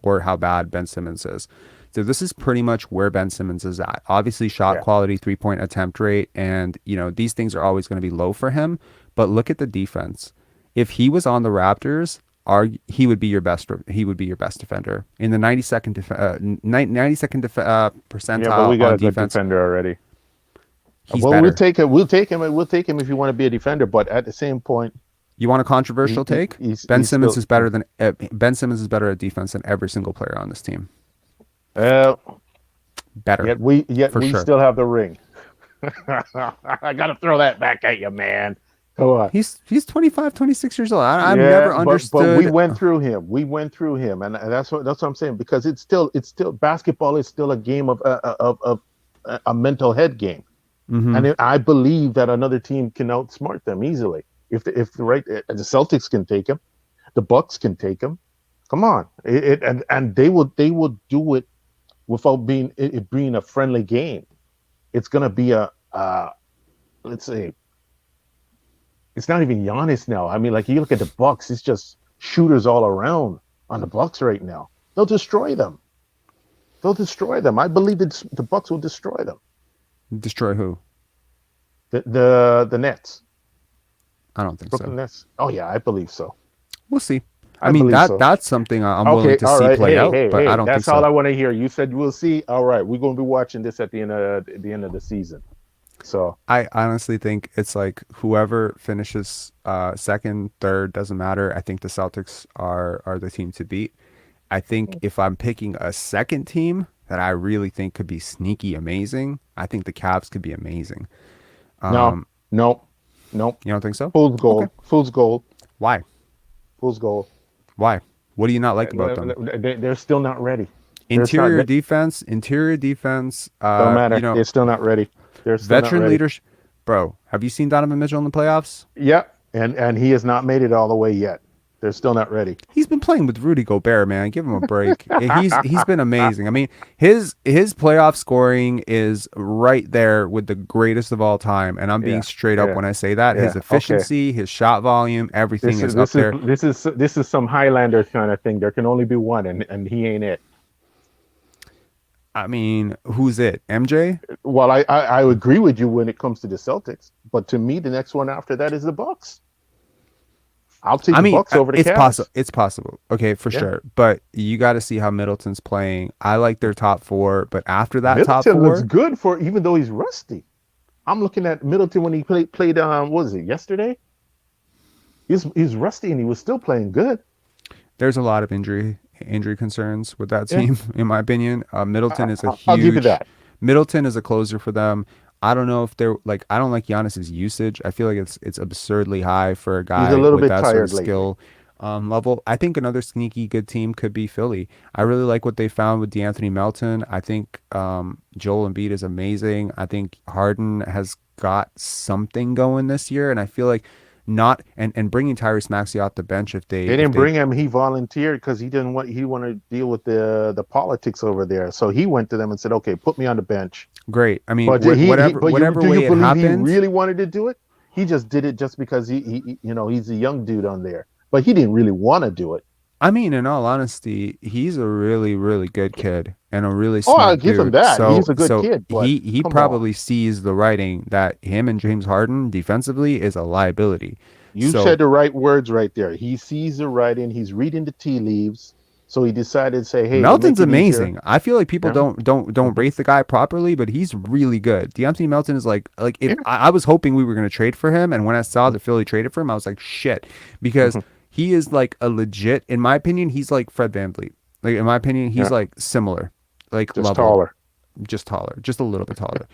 A: or how bad Ben Simmons is. So this is pretty much where Ben Simmons is at. Obviously, shot quality, 3-point attempt rate, and these things are always going to be low for him. But look at the defense. If he was on the Raptors, he would be your best. He would be your best defender in the 92nd percentile.
F: Yeah, but we got
A: on
F: a good
A: defense.
F: defender already.
A: He's
F: well,
A: better.
F: we'll take him. We'll take him if you want to be a defender. But at the same point,
A: you want a controversial take? Ben Simmons is better than Ben Simmons is better at defense than every single player on this team. Better.
F: Yet we
A: sure.
F: still have the ring. I gotta throw that back at you, man. Come on.
A: He's 25, 26 years old. I've never understood.
F: But we went through him, and that's what I'm saying, because it's still basketball is still a game of a mental head game. And I believe that another team can outsmart them easily. If the Celtics can take him, the Bucks can take him. Come on, and they will do it without being a friendly game. It's gonna be let's say, it's not even Giannis now. I mean, like, you look at the Bucks, it's just shooters all around on the Bucks right now. They'll destroy them. I believe that the Bucks will destroy them.
A: Destroy who?
F: The Nets.
A: I don't think
F: Brooklyn
A: so.
F: Nets. Oh yeah, I believe so.
A: We'll see. I mean, that's something I'm willing to see play out, but I don't think so.
F: That's all I want to hear. You said we'll see. All right, we're going to be watching this at the end of the season. So
A: I honestly think it's like whoever finishes second, third, doesn't matter. I think the Celtics are the team to beat. I think if I'm picking a second team that I really think could be sneaky amazing, I think the Cavs could be amazing.
F: No.
A: You don't think so?
F: Fool's gold. Okay. Fool's gold.
A: Why?
F: Fool's gold.
A: Why? What do you not like about them?
F: They're still not ready.
A: Interior defense.
F: Don't matter. They're still not ready. They're still
A: veteran
F: not ready.
A: leadership. Bro, have you seen Donovan Mitchell in the playoffs?
F: Yeah, and he has not made it all the way yet. They're still not ready.
A: He's been playing with Rudy Gobert, man. Give him a break. He's been amazing. I mean, his playoff scoring is right there with the greatest of all time. And I'm being straight up when I say that. His efficiency, his shot volume, everything is up there.
F: This is some Highlander kind of thing. There can only be one, and he ain't it.
A: I mean, who's it? MJ?
F: Well, I agree with you when it comes to the Celtics, but to me, the next one after that is the Bucks. I'll take the Bucks over the Cavs.
A: It's possible. Okay, for sure. But you got to see how Middleton's playing. I like their top four, but after that top four,
F: Middleton looks good for even though he's rusty. I'm looking at Middleton when he played. What was it, yesterday? He's rusty and he was still playing good.
A: There's a lot of injury concerns with that team, in my opinion. Middleton is
F: I'll give you that.
A: Middleton is a closer for them. I don't know if they're like. I don't like Giannis's usage. I feel like it's absurdly high for a guy with that sort of skill level. I think another sneaky good team could be Philly. I really like what they found with DeAnthony Melton. I think Joel Embiid is amazing. I think Harden has got something going this year, and I feel like and bringing Tyrese Maxey off the bench if they
F: didn't bring him. He volunteered because he wanted to deal with the politics over there. So he went to them and said, "Okay, put me on the bench."
A: Great. I mean,
F: but
A: whatever way it happened,
F: he really wanted to do it? He just did it just because he's a young dude on there, but he didn't really want to do it.
A: I mean, in all honesty, he's a really, really good kid and a really smart
F: I'll give him that.
A: So,
F: he's a good kid. But
A: he probably sees the writing that him and James Harden defensively is a liability.
F: You said the right words right there. He sees the writing. He's reading the tea leaves. So he decided to say, "Hey,
A: Melton's amazing." I feel like people don't rate the guy properly, but he's really good. DeAnthony Melton is like if I was hoping we were going to trade for him, and when I saw that Philly traded for him, I was like, shit, because he is like a legit. In my opinion, he's like Fred VanVleet. Like in my opinion, he's like similar. like
F: Just
A: level.
F: taller.
A: Just taller, just a little bit taller.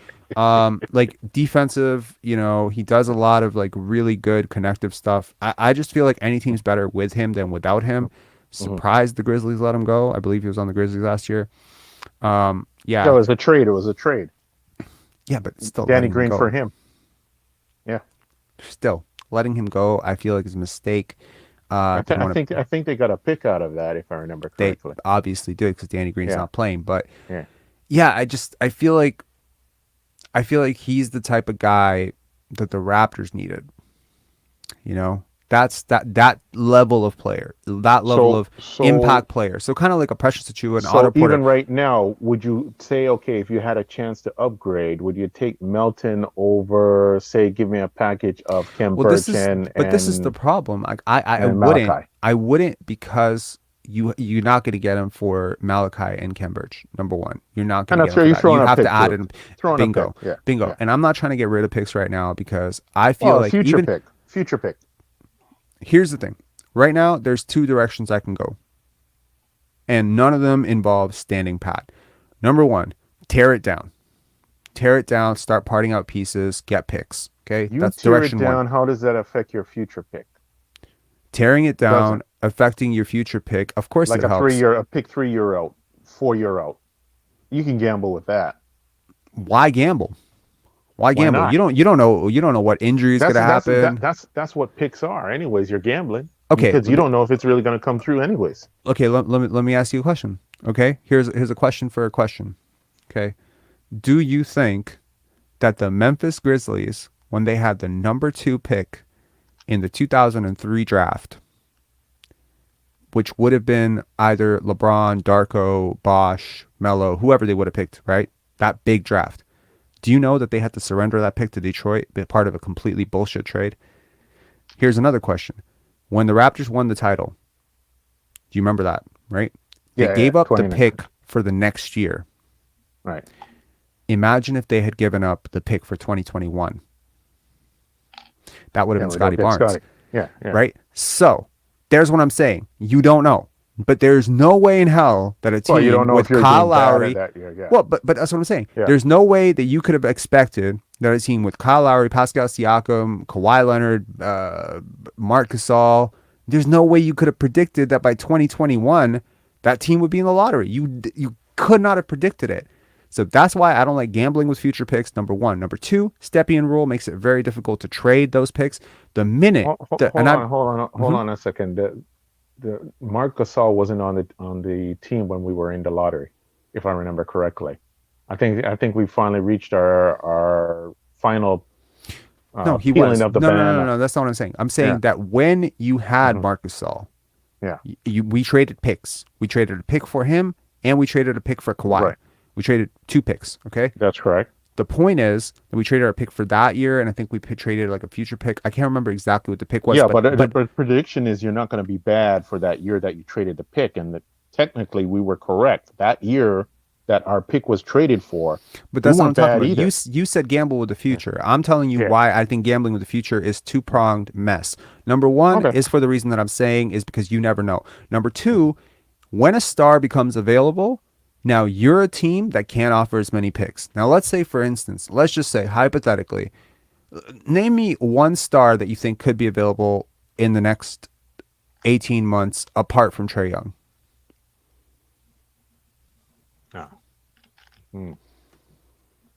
A: Like defensive, he does a lot of like really good connective stuff. I just feel like any team's better with him than without him. Surprised the Grizzlies let him go. I believe he was on the Grizzlies last year.
F: Yeah, it was a trade.
A: Yeah, but still
F: Danny
A: letting him
F: Green
A: go.
F: for him. Yeah.
A: Still letting him go, I feel like is a mistake.
F: I think they got a pick out of that, if I remember correctly.
A: They obviously did because Danny Green's not playing, but
F: yeah,
A: I feel like he's the type of guy that the Raptors needed. That's that level of player, that level of impact player. So kind of like a Precious Achiuwa and Otto Porter.
F: Even right now, would you say, okay, if you had a chance to upgrade, would you take Melton over, say, give me a package of Kem Birch
A: this is the problem. I wouldn't because you're not going to get him for Malachi and Kem Birch. Number one, you're not going to get him for that. You have to add in bingo.
F: Yeah.
A: And I'm not trying to get rid of picks right now because I feel like
F: future pick.
A: Here's the thing. Right now, there's two directions I can go. And none of them involve standing pat. Number one, tear it down. Tear it down, start parting out pieces, get picks. Okay? That's direction
F: tear it down,
A: one.
F: how does that affect your future pick?
A: Tearing it down, affecting your future pick. Of course
F: like
A: it helps.
F: A pick 3 year out, 4 year out. You can gamble with that.
A: Why gamble? Why gamble?
F: Not?
A: You don't know what injury is going to happen.
F: That's what picks are. Anyways, you're gambling.
A: Okay,
F: because you don't know if it's really going to come through. Anyways.
A: Okay, let me ask you a question. Okay, here's a question for a question. Okay, do you think that the Memphis Grizzlies, when they had the number 2 pick in the 2003 draft, which would have been either LeBron, Darko, Bosch, Melo, whoever they would have picked, right? That big draft. Do you know that they had to surrender that pick to Detroit, be part of a completely bullshit trade? Here's another question. When the Raptors won the title, do you remember that, right? They gave up the pick for the next year.
F: Right.
A: Imagine if they had given up the pick for 2021. That would have been Scottie Barnes.
F: Yeah.
A: Right? So, there's what I'm saying. You don't know. But there's no way in hell that a team
F: you don't know
A: with
F: if you're
A: Kyle
F: doing bad
A: Lowry.
F: at that year, yeah.
A: Well, but that's what I'm saying.
F: Yeah.
A: There's no way that you could have expected that a team with Kyle Lowry, Pascal Siakam, Kawhi Leonard, Marc Gasol. There's no way you could have predicted that by 2021 that team would be in the lottery. You could not have predicted it. So that's why I don't like gambling with future picks. Number one. Number two, Stepien rule makes it very difficult to trade those picks. The minute
F: hold on a second. The Marc Gasol wasn't on the team when we were in the lottery, if I remember correctly. I think we finally reached our final.
A: No, he was. No, that's not what I'm saying. I'm saying that when you had Marc Gasol, we traded picks. We traded a pick for him, and we traded a pick for Kawhi.
F: Right.
A: We traded 2 picks. Okay,
F: that's correct.
A: The point is that we traded our pick for that year, and I think we traded like a future pick. I can't remember exactly what the pick was.
F: Yeah, but the prediction is you're not going to be bad for that year that you traded the pick, and that technically we were correct. That year that our pick was traded for.
A: But that's what I'm talking about. You said gamble with the future. I'm telling you why I think gambling with the future is two-pronged mess. Number one is for the reason that I'm saying is because you never know. Number two, when a star becomes available, now you're a team that can't offer as many picks. Now let's say, for instance, let's just say hypothetically, name me one star that you think could be available in the next 18 months apart from Trae Young.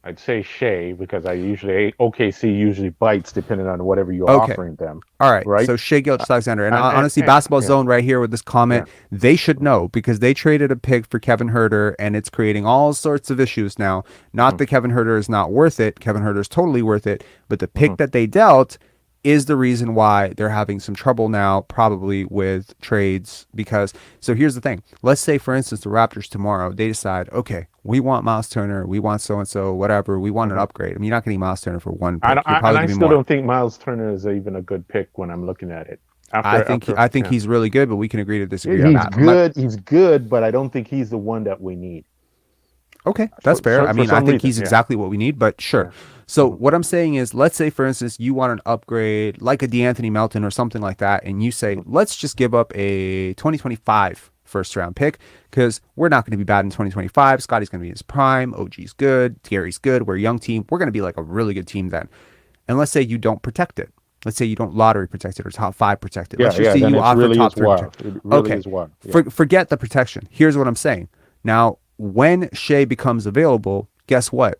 F: I'd say Shea because OKC usually bites depending on whatever you're offering them.
A: All right. So Shea Gilgeous-Alexander. And honestly, Basketball Zone right here with this comment, they should know because they traded a pick for Kevin Huerter and it's creating all sorts of issues now. Not that Kevin Huerter is not worth it. Kevin Huerter is totally worth it. But the pick that they dealt is the reason why they're having some trouble now, probably with trades. Because, so here's the thing. Let's say, for instance, the Raptors tomorrow, they decide, okay, we want Miles Turner, we want so-and-so, whatever, we want an upgrade. I mean, you're not getting Miles Turner for one pick.
F: I still don't think Miles Turner is even a good pick when I'm looking at it.
A: I think he's really good, but we can agree to disagree
F: on
A: that.
F: He's good, but I don't think he's the one that we need.
A: Okay, that's fair. I mean, I think he's exactly what we need, but sure. Yeah. So what I'm saying is, let's say, for instance, you want an upgrade like a DeAnthony Melton or something like that, and you say, let's just give up a 2025 first round pick, because we're not going to be bad in 2025. Scottie's going to be in his prime. OG's good. Gary's good. We're a young team. We're going to be like a really good team then. And let's say you don't protect it. Let's say you don't lottery protect it or top 5 protect it. Let's just say you offer
F: really
A: top 3
F: wild.
A: protect it.
F: It really
A: Okay.
F: is wild. Yeah.
A: Forget the protection. Here's what I'm saying. Now, when Shea becomes available, guess what?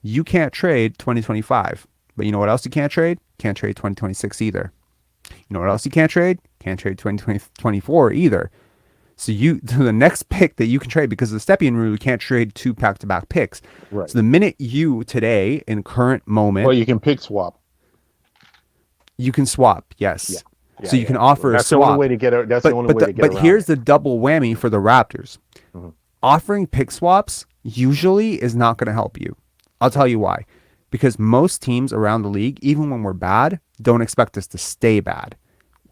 A: You can't trade 2025. But you know what else you can't trade? Can't trade 2026 either. You know what else you can't trade? Can't trade 2024 either. So the next pick that you can trade, because of the Stepien rule, you can't trade 2 back-to-back picks.
F: Right.
A: So the minute you today, in current moment,
F: Well, you can pick swap.
A: you can swap, yes.
F: Yeah,
A: So you can offer
F: that's
A: a swap.
F: the only way to get it. That's the only way to get
A: But
F: around
A: here's
F: it.
A: the double whammy for the Raptors.
F: Mm-hmm.
A: Offering pick swaps usually is not going to help you. I'll tell you why. Because most teams around the league, even when we're bad, don't expect us to stay bad.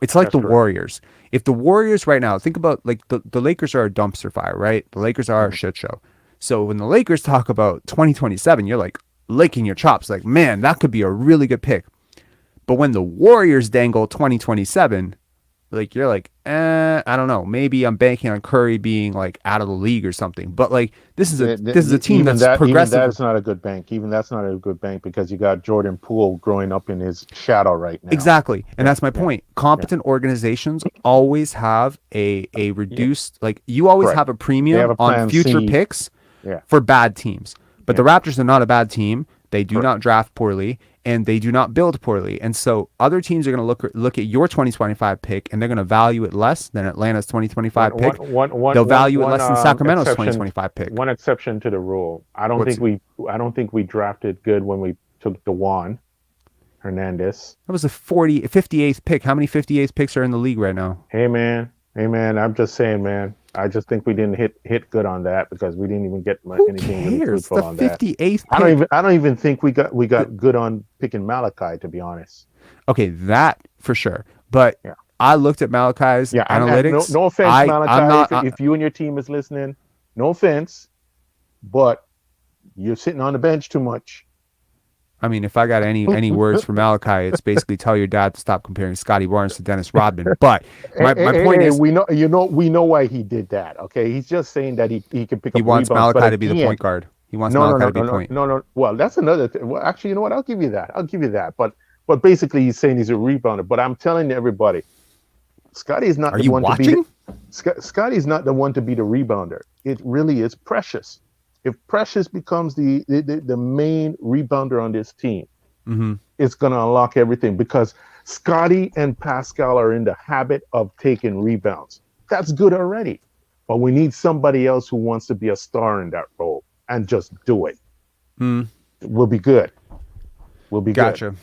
A: It's like the Warriors. If the Warriors right now, think about like the Lakers are a dumpster fire, right? The Lakers are a shit show. So when the Lakers talk about 2027, you're like licking your chops, like, man, that could be a really good pick. But when the Warriors dangle 2027, like you're like, I don't know. Maybe I'm banking on Curry being like out of the league or something. But like this is a team that's progressive.
F: Even that's not a good bank. Even that's not a good bank because you got Jordan Poole growing up in his shadow right now.
A: Exactly, and that's my point. Competent organizations always have a reduced like you always have a premium on future picks for bad teams. But the Raptors are not a bad team. They do not draft poorly. And they do not build poorly. And so other teams are going to look at your 2025 pick and they're going to value it less than Atlanta's 2025 pick. They'll value it less than Sacramento's 2025 pick.
F: One exception to the rule. I don't think we drafted good when we took DeJuan Hernandez.
A: That was a 58th pick. How many 58th picks are in the league right now?
F: Hey man. I'm just saying, man. I just think we didn't hit good on that because we didn't even get anything really fruitful on that.
A: 58th pick.
F: I don't even think we got good on picking Malachi, to be honest.
A: Okay, that for sure. But I looked at Malachi's analytics.
F: No offense, Malachi. If you and your team is listening, no offense, but you're sitting on the bench too much.
A: I mean, if I got any words for Malachi, it's basically tell your dad to stop comparing Scottie Barnes to Dennis Rodman. But my point is,
F: we know why he did that. Okay, he's just saying that he can pick up.
A: He wants Malachi to be the point guard. He wants Malachi to be point.
F: No. Well, that's another thing. Well, actually, you know what? I'll give you that. But basically, he's saying he's a rebounder. But I'm telling everybody, Scottie's not the one to be. Scottie's not the one to be the rebounder. It really is Precious. If Precious becomes the main rebounder on this team, it's going to unlock everything because Scottie and Pascal are in the habit of taking rebounds. That's good already. But we need somebody else who wants to be a star in that role and just do it. We'll be good.
A: Gotcha.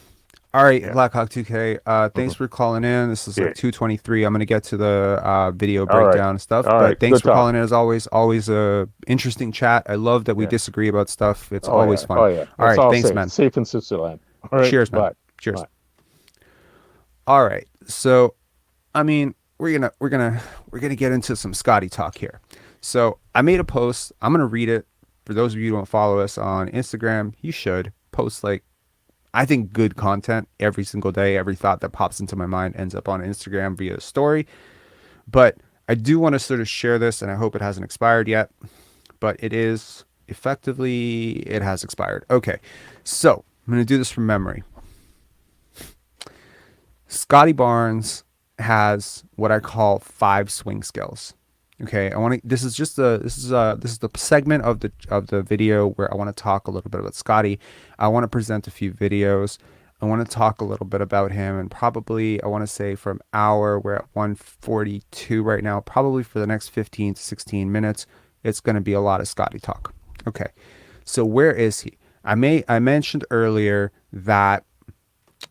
A: All right, Blackhawk 2K. Thanks for calling in. This is like 2:23. I'm gonna get to the video breakdown and stuff. But thanks for calling in as always. Always a interesting chat. I love that we disagree about stuff. It's always fun.
F: Oh yeah.
A: All right, thanks, man.
F: Safe in Switzerland. All right.
A: Cheers, man.
F: Bye.
A: Cheers.
F: Bye.
A: All right. So, I mean, we're gonna get into some Scottie talk here. So I made a post. I'm gonna read it. For those of you who don't follow us on Instagram, you should post like, I think, good content every single day. Every thought that pops into my mind ends up on Instagram via story. But I do want to sort of share this, and I hope it hasn't expired yet. But it is effectively, it has expired. Okay, so I'm going to do this from memory. Scottie Barnes has what I call 5 swing skills. Okay, this is the segment of the video where I want to talk a little bit about Scottie. I want to present a few videos. I want to talk a little bit about him, and probably I want to say for an hour, we're at 1:42 right now. Probably for the next 15 to 16 minutes, it's going to be a lot of Scottie talk. Okay, so where is he? I mentioned earlier that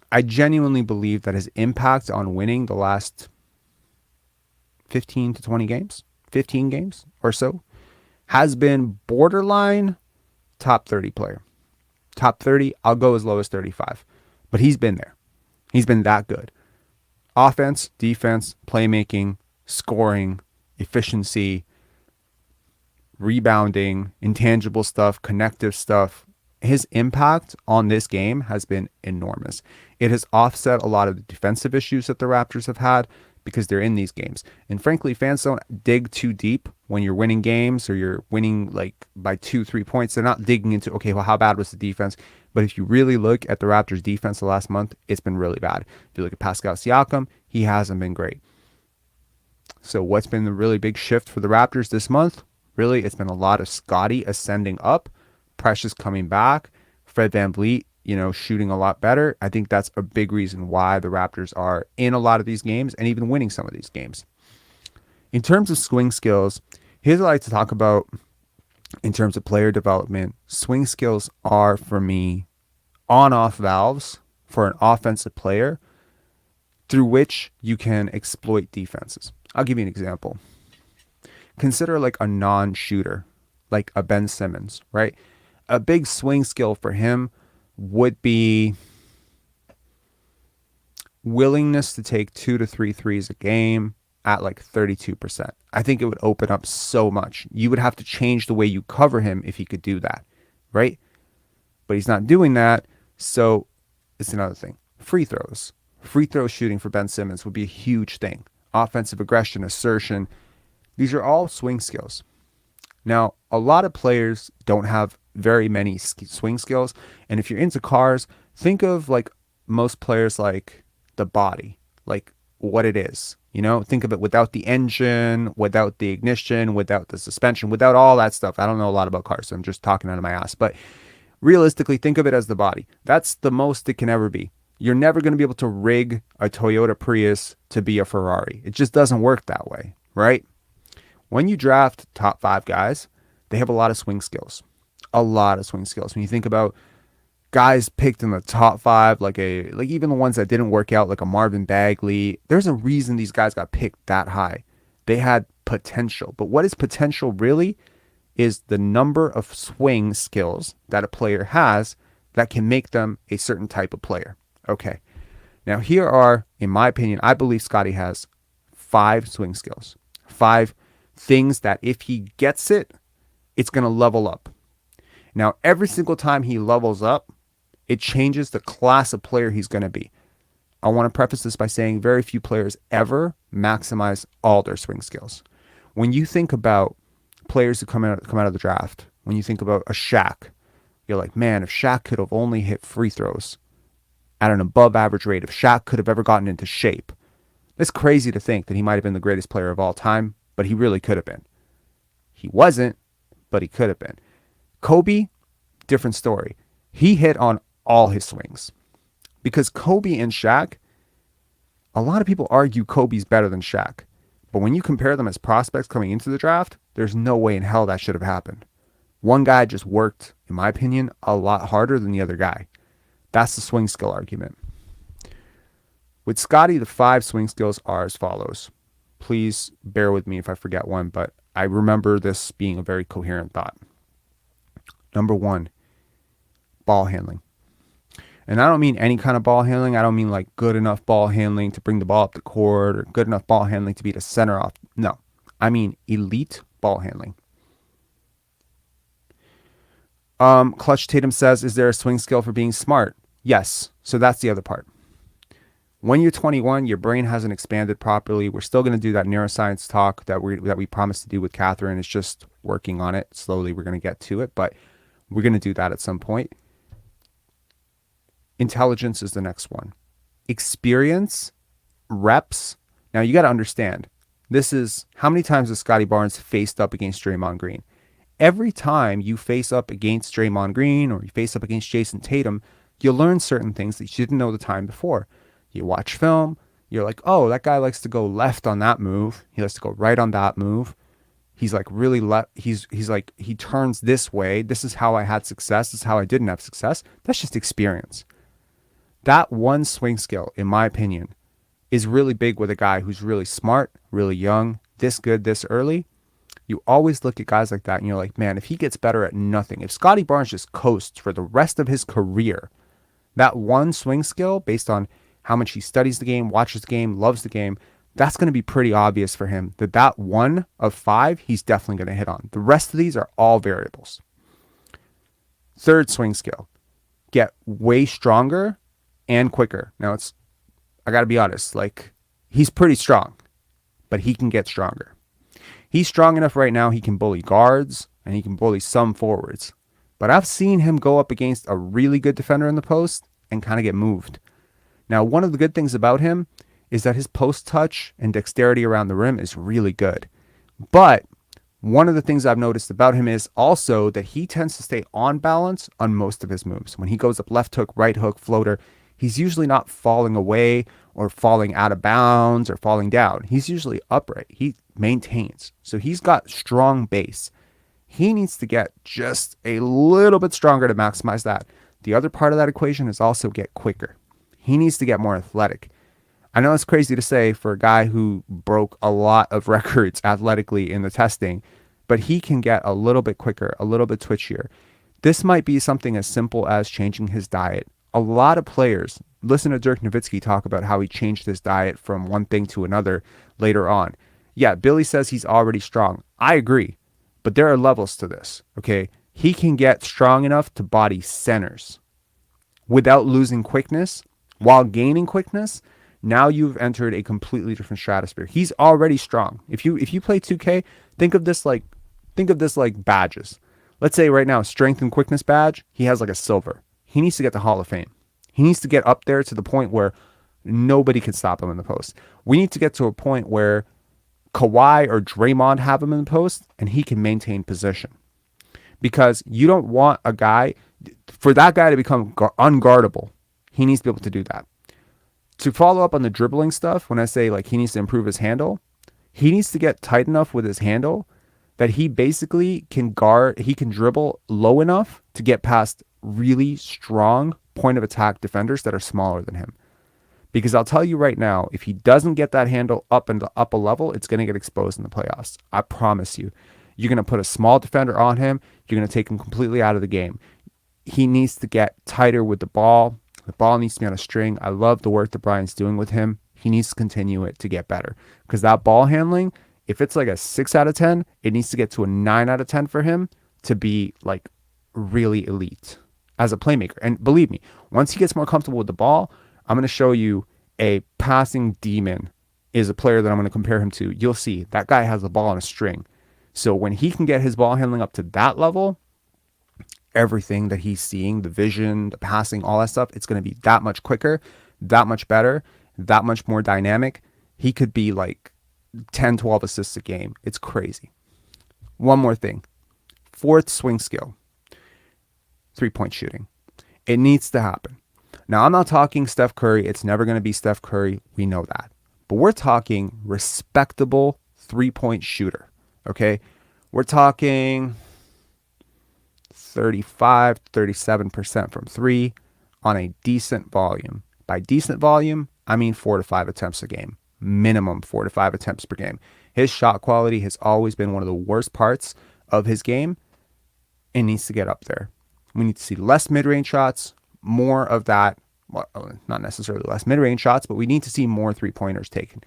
A: I genuinely believe that his impact on winning the last 15 to 20 games. 15 games or so, has been borderline top 30 player. Top 30, I'll go as low as 35. But he's been there. He's been that good. Offense, defense, playmaking, scoring, efficiency, rebounding, intangible stuff, connective stuff. His impact on this game has been enormous. It has offset a lot of the defensive issues that the Raptors have had because they're in these games. And frankly, fans don't dig too deep when you're winning games or you're winning like by 2-3 points. They're not digging into, okay, well, how bad was the defense? But if you really look at the Raptors defense the last month, it's been really bad. If you look at Pascal Siakam, he hasn't been great. So what's been the really big shift for the Raptors this month? Really, it's been a lot of Scottie ascending up, Precious coming back, Fred VanVleet, shooting a lot better. I think that's a big reason why the Raptors are in a lot of these games and even winning some of these games. In terms of swing skills, here's what I like to talk about in terms of player development. Swing skills are, for me, on-off valves for an offensive player through which you can exploit defenses. I'll give you an example. Consider like a non-shooter, like a Ben Simmons, right? A big swing skill for him would be willingness to take 2 to 3 threes a game at like 32%. I think it would open up so much. You would have to change the way you cover him if he could do that, right? But he's not doing that, so it's another thing. Free throws. Free throw shooting for Ben Simmons would be a huge thing. Offensive aggression, assertion. These are all swing skills. Now, a lot of players don't have very many swing skills. And if you're into cars, think of like most players like the body, like what it is. Think of it without the engine, without the ignition, without the suspension, without all that stuff. I don't know a lot about cars, so I'm just talking out of my ass. But realistically, think of it as the body. That's the most it can ever be. You're never going to be able to rig a Toyota Prius to be a Ferrari. It just doesn't work that way, right? When you draft top 5 guys, they have a lot of swing skills. A lot of swing skills. When you think about guys picked in the top 5, like even the ones that didn't work out, like a Marvin Bagley, there's a reason these guys got picked that high. They had potential. But what is potential really is the number of swing skills that a player has that can make them a certain type of player. Okay. Now here are, in my opinion, I believe Scottie has 5 swing skills. 5 things that if he gets it, it's going to level up. Now, every single time he levels up, it changes the class of player he's going to be. I want to preface this by saying very few players ever maximize all their swing skills. When you think about players who come out of the draft, when you think about a Shaq, you're like, man, if Shaq could have only hit free throws at an above average rate, if Shaq could have ever gotten into shape, it's crazy to think that he might have been the greatest player of all time, but he really could have been. He wasn't, but he could have been. Kobe, different story. He hit on all his swings. Because Kobe and Shaq, a lot of people argue Kobe's better than Shaq. But when you compare them as prospects coming into the draft, there's no way in hell that should have happened. One guy just worked, in my opinion, a lot harder than the other guy. That's the swing skill argument. With Scottie, the 5 swing skills are as follows. Please bear with me if I forget one, but I remember this being a very coherent thought. Number 1, ball handling. And I don't mean any kind of ball handling. I don't mean like good enough ball handling to bring the ball up the court or good enough ball handling to beat a center off. No, I mean elite ball handling. Clutch Tatum says, is there a swing skill for being smart? Yes. So that's the other part. When you're 21, your brain hasn't expanded properly. We're still going to do that neuroscience talk that we promised to do with Catherine. It's just working on it. Slowly we're going to get to it, but we're going to do that at some point. Intelligence is the next one. Experience, reps. Now you got to understand, this is how many times has Scottie Barnes faced up against Draymond Green? Every time you face up against Draymond Green or you face up against Jason Tatum, you'll learn certain things that you didn't know the time before. You watch film, you're like, oh, that guy likes to go left on that move. He likes to go right on that move. He's like really he's like, he turns this way. This is how I had success. This is how I didn't have success. That's just experience. That one swing skill, in my opinion, is really big with a guy who's really smart, really young, this good, this early. You always look at guys like that and you're like, man, if he gets better at nothing, if Scottie Barnes just coasts for the rest of his career, that one swing skill based on how much he studies the game, watches the game, loves the game, that's going to be pretty obvious for him that 1 of 5, he's definitely going to hit on. The rest of these are all variables. Third swing skill, get way stronger and quicker. Now I got to be honest, like He's pretty strong, but he can get stronger. He's strong enough right now, he can bully guards and he can bully some forwards. But I've seen him go up against a really good defender in the post and kind of get moved. Now, one of the good things about him is that his post touch and dexterity around the rim is really good. But one of the things I've noticed about him is also that he tends to stay on balance on most of his moves. When he goes up left hook, right hook, floater, he's usually not falling away or falling out of bounds or falling down. He's usually upright. He maintains. So he's got strong base. He needs to get just a little bit stronger to maximize that. The other part of that equation is also get quicker. He needs to get more athletic. I know it's crazy to say for a guy who broke a lot of records athletically in the testing, but he can get a little bit quicker, a little bit twitchier. This might be something as simple as changing his diet. A lot of players, listen to Dirk Nowitzki talk about how he changed his diet from one thing to another later on. Yeah, Billy says he's already strong. I agree, but there are levels to this, okay? He can get strong enough to body centers without losing quickness while gaining quickness. Now you've entered a completely different stratosphere. He's already strong. If you play 2K, think of this like badges. Let's say right now, strength and quickness badge, he has like a silver. He needs to get to Hall of Fame. He needs to get up there to the point where nobody can stop him in the post. We need to get to a point where Kawhi or Draymond have him in the post and he can maintain position. Because you don't want a guy, for that guy to become unguardable, he needs to be able to do that. To follow up on the dribbling stuff, when I say like he needs to improve his handle, he needs to get tight enough with his handle that he basically can dribble low enough to get past really strong point of attack defenders that are smaller than him. Because I'll tell you right now, if he doesn't get that handle up a level, it's going to get exposed in the playoffs. I promise you. You're going to put a small defender on him. You're going to take him completely out of the game. He needs to get tighter with the ball. The ball needs to be on a string. I love the work that Brian's doing with him. He needs to continue it to get better. Because that ball handling, if it's like a 6 out of 10, it needs to get to a 9 out of 10 for him to be like really elite as a playmaker. And believe me, once he gets more comfortable with the ball, I'm going to show you a passing demon is a player that I'm going to compare him to. You'll see that guy has the ball on a string. So when he can get his ball handling up to that level, everything that he's seeing, the vision, the passing, all that stuff, it's going to be that much quicker, that much better, that much more dynamic. He could be like 10, 12 assists a game. It's crazy. One more thing. Fourth swing skill, 3-point shooting. It needs to happen. Now, I'm not talking Steph Curry. It's never going to be Steph Curry. We know that. But we're talking respectable 3-point shooter. Okay? We're talking 35, 37% from 3 on a decent volume. By decent volume, I mean 4 to 5 attempts a game. Minimum 4 to 5 attempts per game. His shot quality has always been one of the worst parts of his game. It needs to get up there. We need to see less mid-range shots, more of that. Well, not necessarily less mid-range shots, but we need to see more three-pointers taken.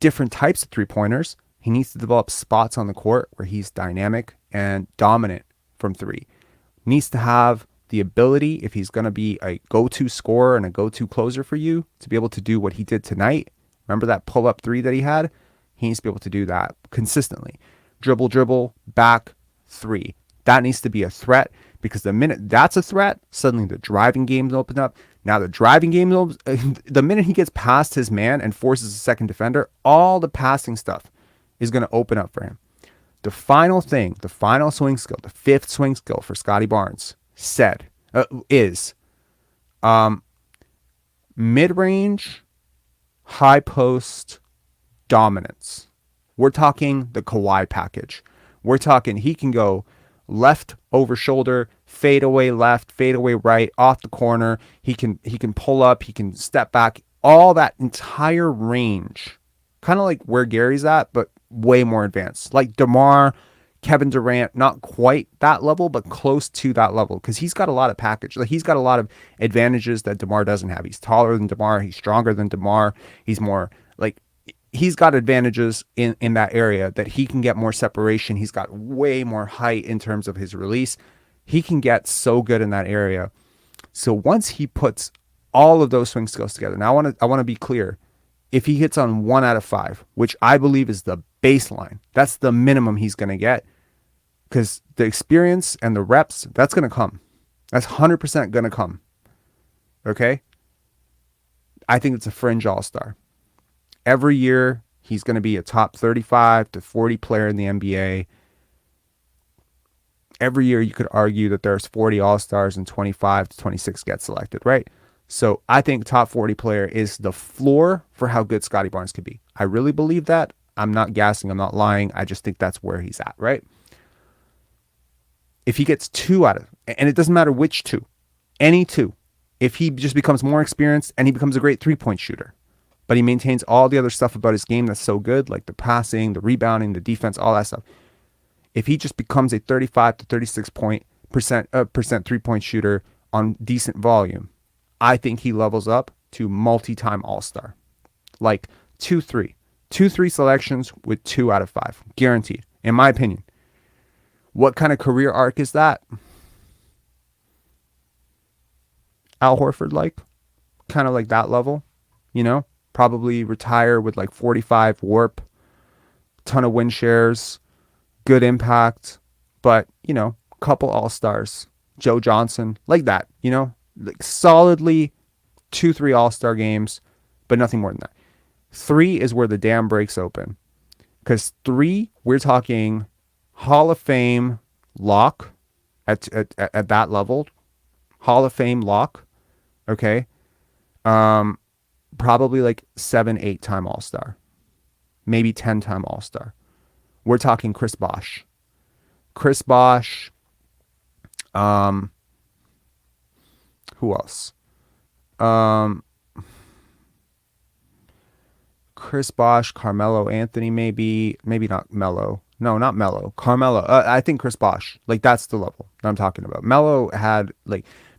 A: Different types of three-pointers. He needs to develop spots on the court where he's dynamic and dominant from 3. Needs to have the ability, if he's going to be a go-to scorer and a go-to closer for you, to be able to do what he did tonight. Remember that pull-up 3 that he had? He needs to be able to do that consistently. Dribble, back, 3. That needs to be a threat, because the minute that's a threat, suddenly the driving games open up. Now the driving game, the minute he gets past his man and forces a second defender, all the passing stuff is going to open up for him. The final thing, the final swing skill, the 5th swing skill for Scottie Barnes is mid-range, high post dominance. We're talking the Kawhi package. We're talking he can go left over shoulder, fade away left, fade away right, off the corner. He can pull up, he can step back, all that entire range. Kind of like where Gary's at, but way more advanced. Like DeMar, Kevin Durant, not quite that level, but close to that level, because he's got a lot of package. Like he's got a lot of advantages that DeMar doesn't have. He's taller than DeMar, he's stronger than DeMar, he's more like he's got advantages in that area that he can get more separation. He's got way more height in terms of his release. He can get so good in that area. So once he puts all of those swing skills together, now I want to be clear. if he hits on 1 out of 5, which I believe is the baseline, that's the minimum he's going to get, because the experience and the reps, that's going to come. That's 100% going to come. Okay? I think it's a fringe all-star. Every year, he's going to be a top 35 to 40 player in the NBA. Every year, you could argue that there's 40 all-stars and 25 to 26 get selected, right? So I think top 40 player is the floor for how good Scottie Barnes could be. I really believe that. I'm not gassing. I'm not lying. I just think that's where he's at, right? If he gets 2 out of, and it doesn't matter which 2, any 2, if he just becomes more experienced and he becomes a great 3-point shooter, but he maintains all the other stuff about his game that's so good, like the passing, the rebounding, the defense, all that stuff. If he just becomes a 35 to 36% 3-point shooter on decent volume, I think he levels up to multi-time all-star. Like 2-3 selections with 2 out of 5, guaranteed, in my opinion. What kind of career arc is that? Al Horford like? Kind of like that level, you know? Probably retire with like 45 warp, ton of win shares, good impact, but, you know, couple all-stars. Joe Johnson, like that, you know? Like solidly 2-3 all-star games, but nothing more than that. 3 is where the dam breaks open. Because 3, we're talking Hall of Fame lock at that level. Hall of Fame lock. Okay. Probably like 7-8 time all-star. Maybe 10 time all-star. We're talking Chris Bosh. Chris Bosh. Who else? Chris Bosh, Carmelo Anthony, maybe not Melo. No, not Melo. Carmelo. I think Chris Bosh. Like, that's the level that I'm talking about.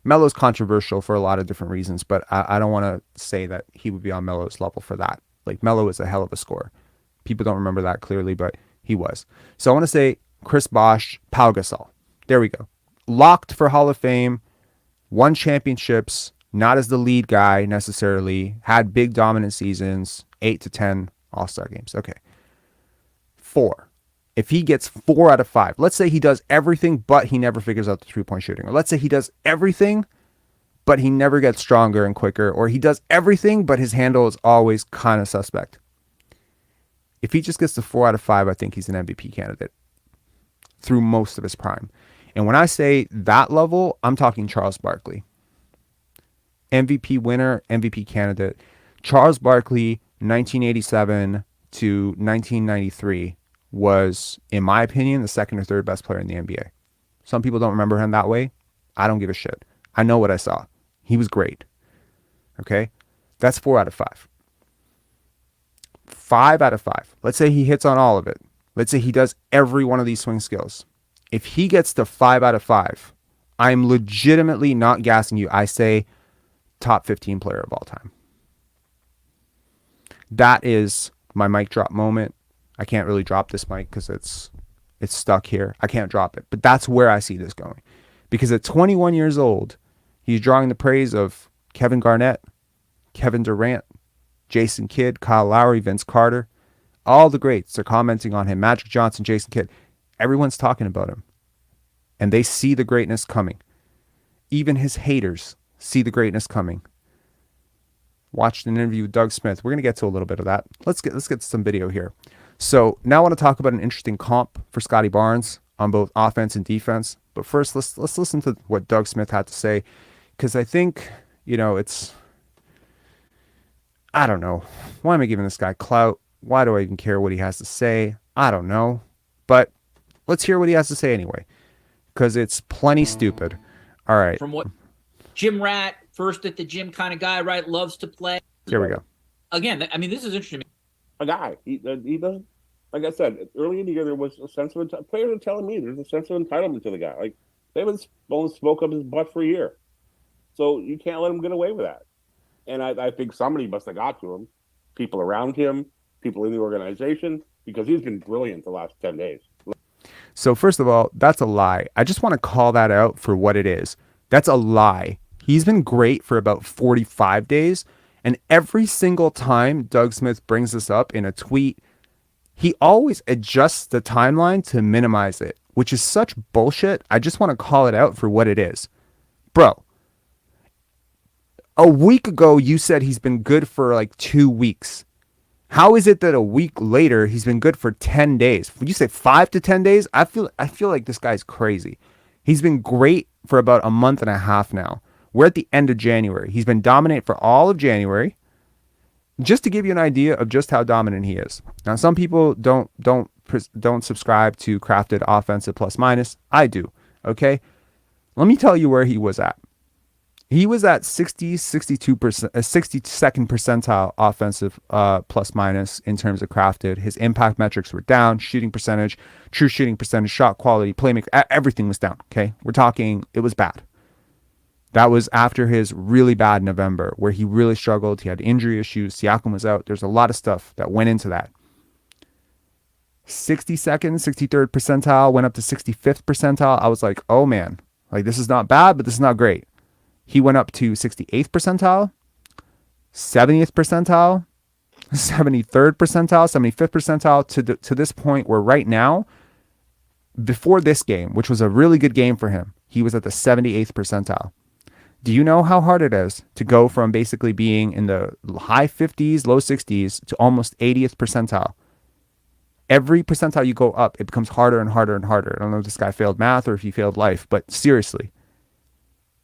A: Melo's controversial for a lot of different reasons, but I don't want to say that he would be on Melo's level for that. Like, Melo is a hell of a scorer. People don't remember that clearly, but he was. So I want to say Chris Bosh, Pau Gasol. There we go. Locked for Hall of Fame, won championships, not as the lead guy necessarily, had big dominant seasons, 8 to 10 all-star games. Okay. 4. If he gets 4 out of 5, let's say he does everything, but he never figures out the 3-point shooting. Or let's say he does everything, but he never gets stronger and quicker. Or he does everything, but his handle is always kind of suspect. If he just gets to 4 out of 5, I think he's an MVP candidate through most of his prime. And when I say that level, I'm talking Charles Barkley. MVP winner, MVP candidate. Charles Barkley, 1987 to 1993, was, in my opinion, the second or third best player in the NBA. Some people don't remember him that way. I don't give a shit. I know what I saw. He was great. Okay? That's 4 out of 5. 5 out of 5. Let's say he hits on all of it. Let's say he does every one of these swing skills. If he gets to 5 out of 5, I'm legitimately not gassing you. I say top 15 player of all time. That is my mic drop moment. I can't really drop this mic because it's stuck here. I can't drop it. But that's where I see this going. Because at 21 years old, he's drawing the praise of Kevin Garnett, Kevin Durant, Jason Kidd, Kyle Lowry, Vince Carter. All the greats are commenting on him. Magic Johnson, Jason Kidd. Everyone's talking about him. And they see the greatness coming. Even his haters see the greatness coming. Watched an interview with Doug Smith. We're going to get to a little bit of that. Let's get to some video here. So now I want to talk about an interesting comp for Scottie Barnes on both offense and defense. But first, let's listen to what Doug Smith had to say, because I think, I don't know. Why am I giving this guy clout? Why do I even care what he has to say? I don't know. But let's hear what he has to say anyway, because it's plenty stupid. All right.
G: From what Gym Rat, first at the gym kind of guy, right? Loves to play.
A: Here we go.
G: Again, I mean, this is interesting.
H: A guy. He doesn't, like I said, early in the year, there was a sense of, players are telling me there's a sense of entitlement to the guy. Like, they've been blowing smoke up his butt for a year. So you can't let him get away with that. And I think somebody must have got to him, people around him, people in the organization, because he's been brilliant the last 10 days.
A: So first of all, that's a lie. I just want to call that out for what it is. That's a lie. He's been great for about 45 days, And every single time Doug Smith brings this up in a tweet, he always adjusts the timeline to minimize it, which is such bullshit. I just want to call it out for what it is. Bro, a week ago you said he's been good for like 2 weeks. How is it that a week later he's been good for 10 days? Would you say 5 to 10 days? I feel like this guy's crazy. He's been great for about a month and a half now. We're at the end of January. He's been dominant for all of January. Just to give you an idea of just how dominant he is. Now, some people don't subscribe to crafted offensive plus minus. I do. Okay. Let me tell you where he was at. He was at 62%, 62nd percentile offensive plus minus in terms of crafted. His impact metrics were down, shooting percentage, true shooting percentage, shot quality, playmaker, everything was down. Okay. We're talking, it was bad. That was after his really bad November where he really struggled. He had injury issues. Siakam was out. There's a lot of stuff that went into that. 62nd, 63rd percentile, went up to 65th percentile. I was like, oh man, like this is not bad, but this is not great. He went up to 68th percentile, 70th percentile, 73rd percentile, 75th percentile to this point where right now, before this game, which was a really good game for him, he was at the 78th percentile. Do you know how hard it is to go from basically being in the high 50s, low 60s to almost 80th percentile? Every percentile you go up, it becomes harder and harder and harder. I don't know if this guy failed math or if he failed life, but seriously,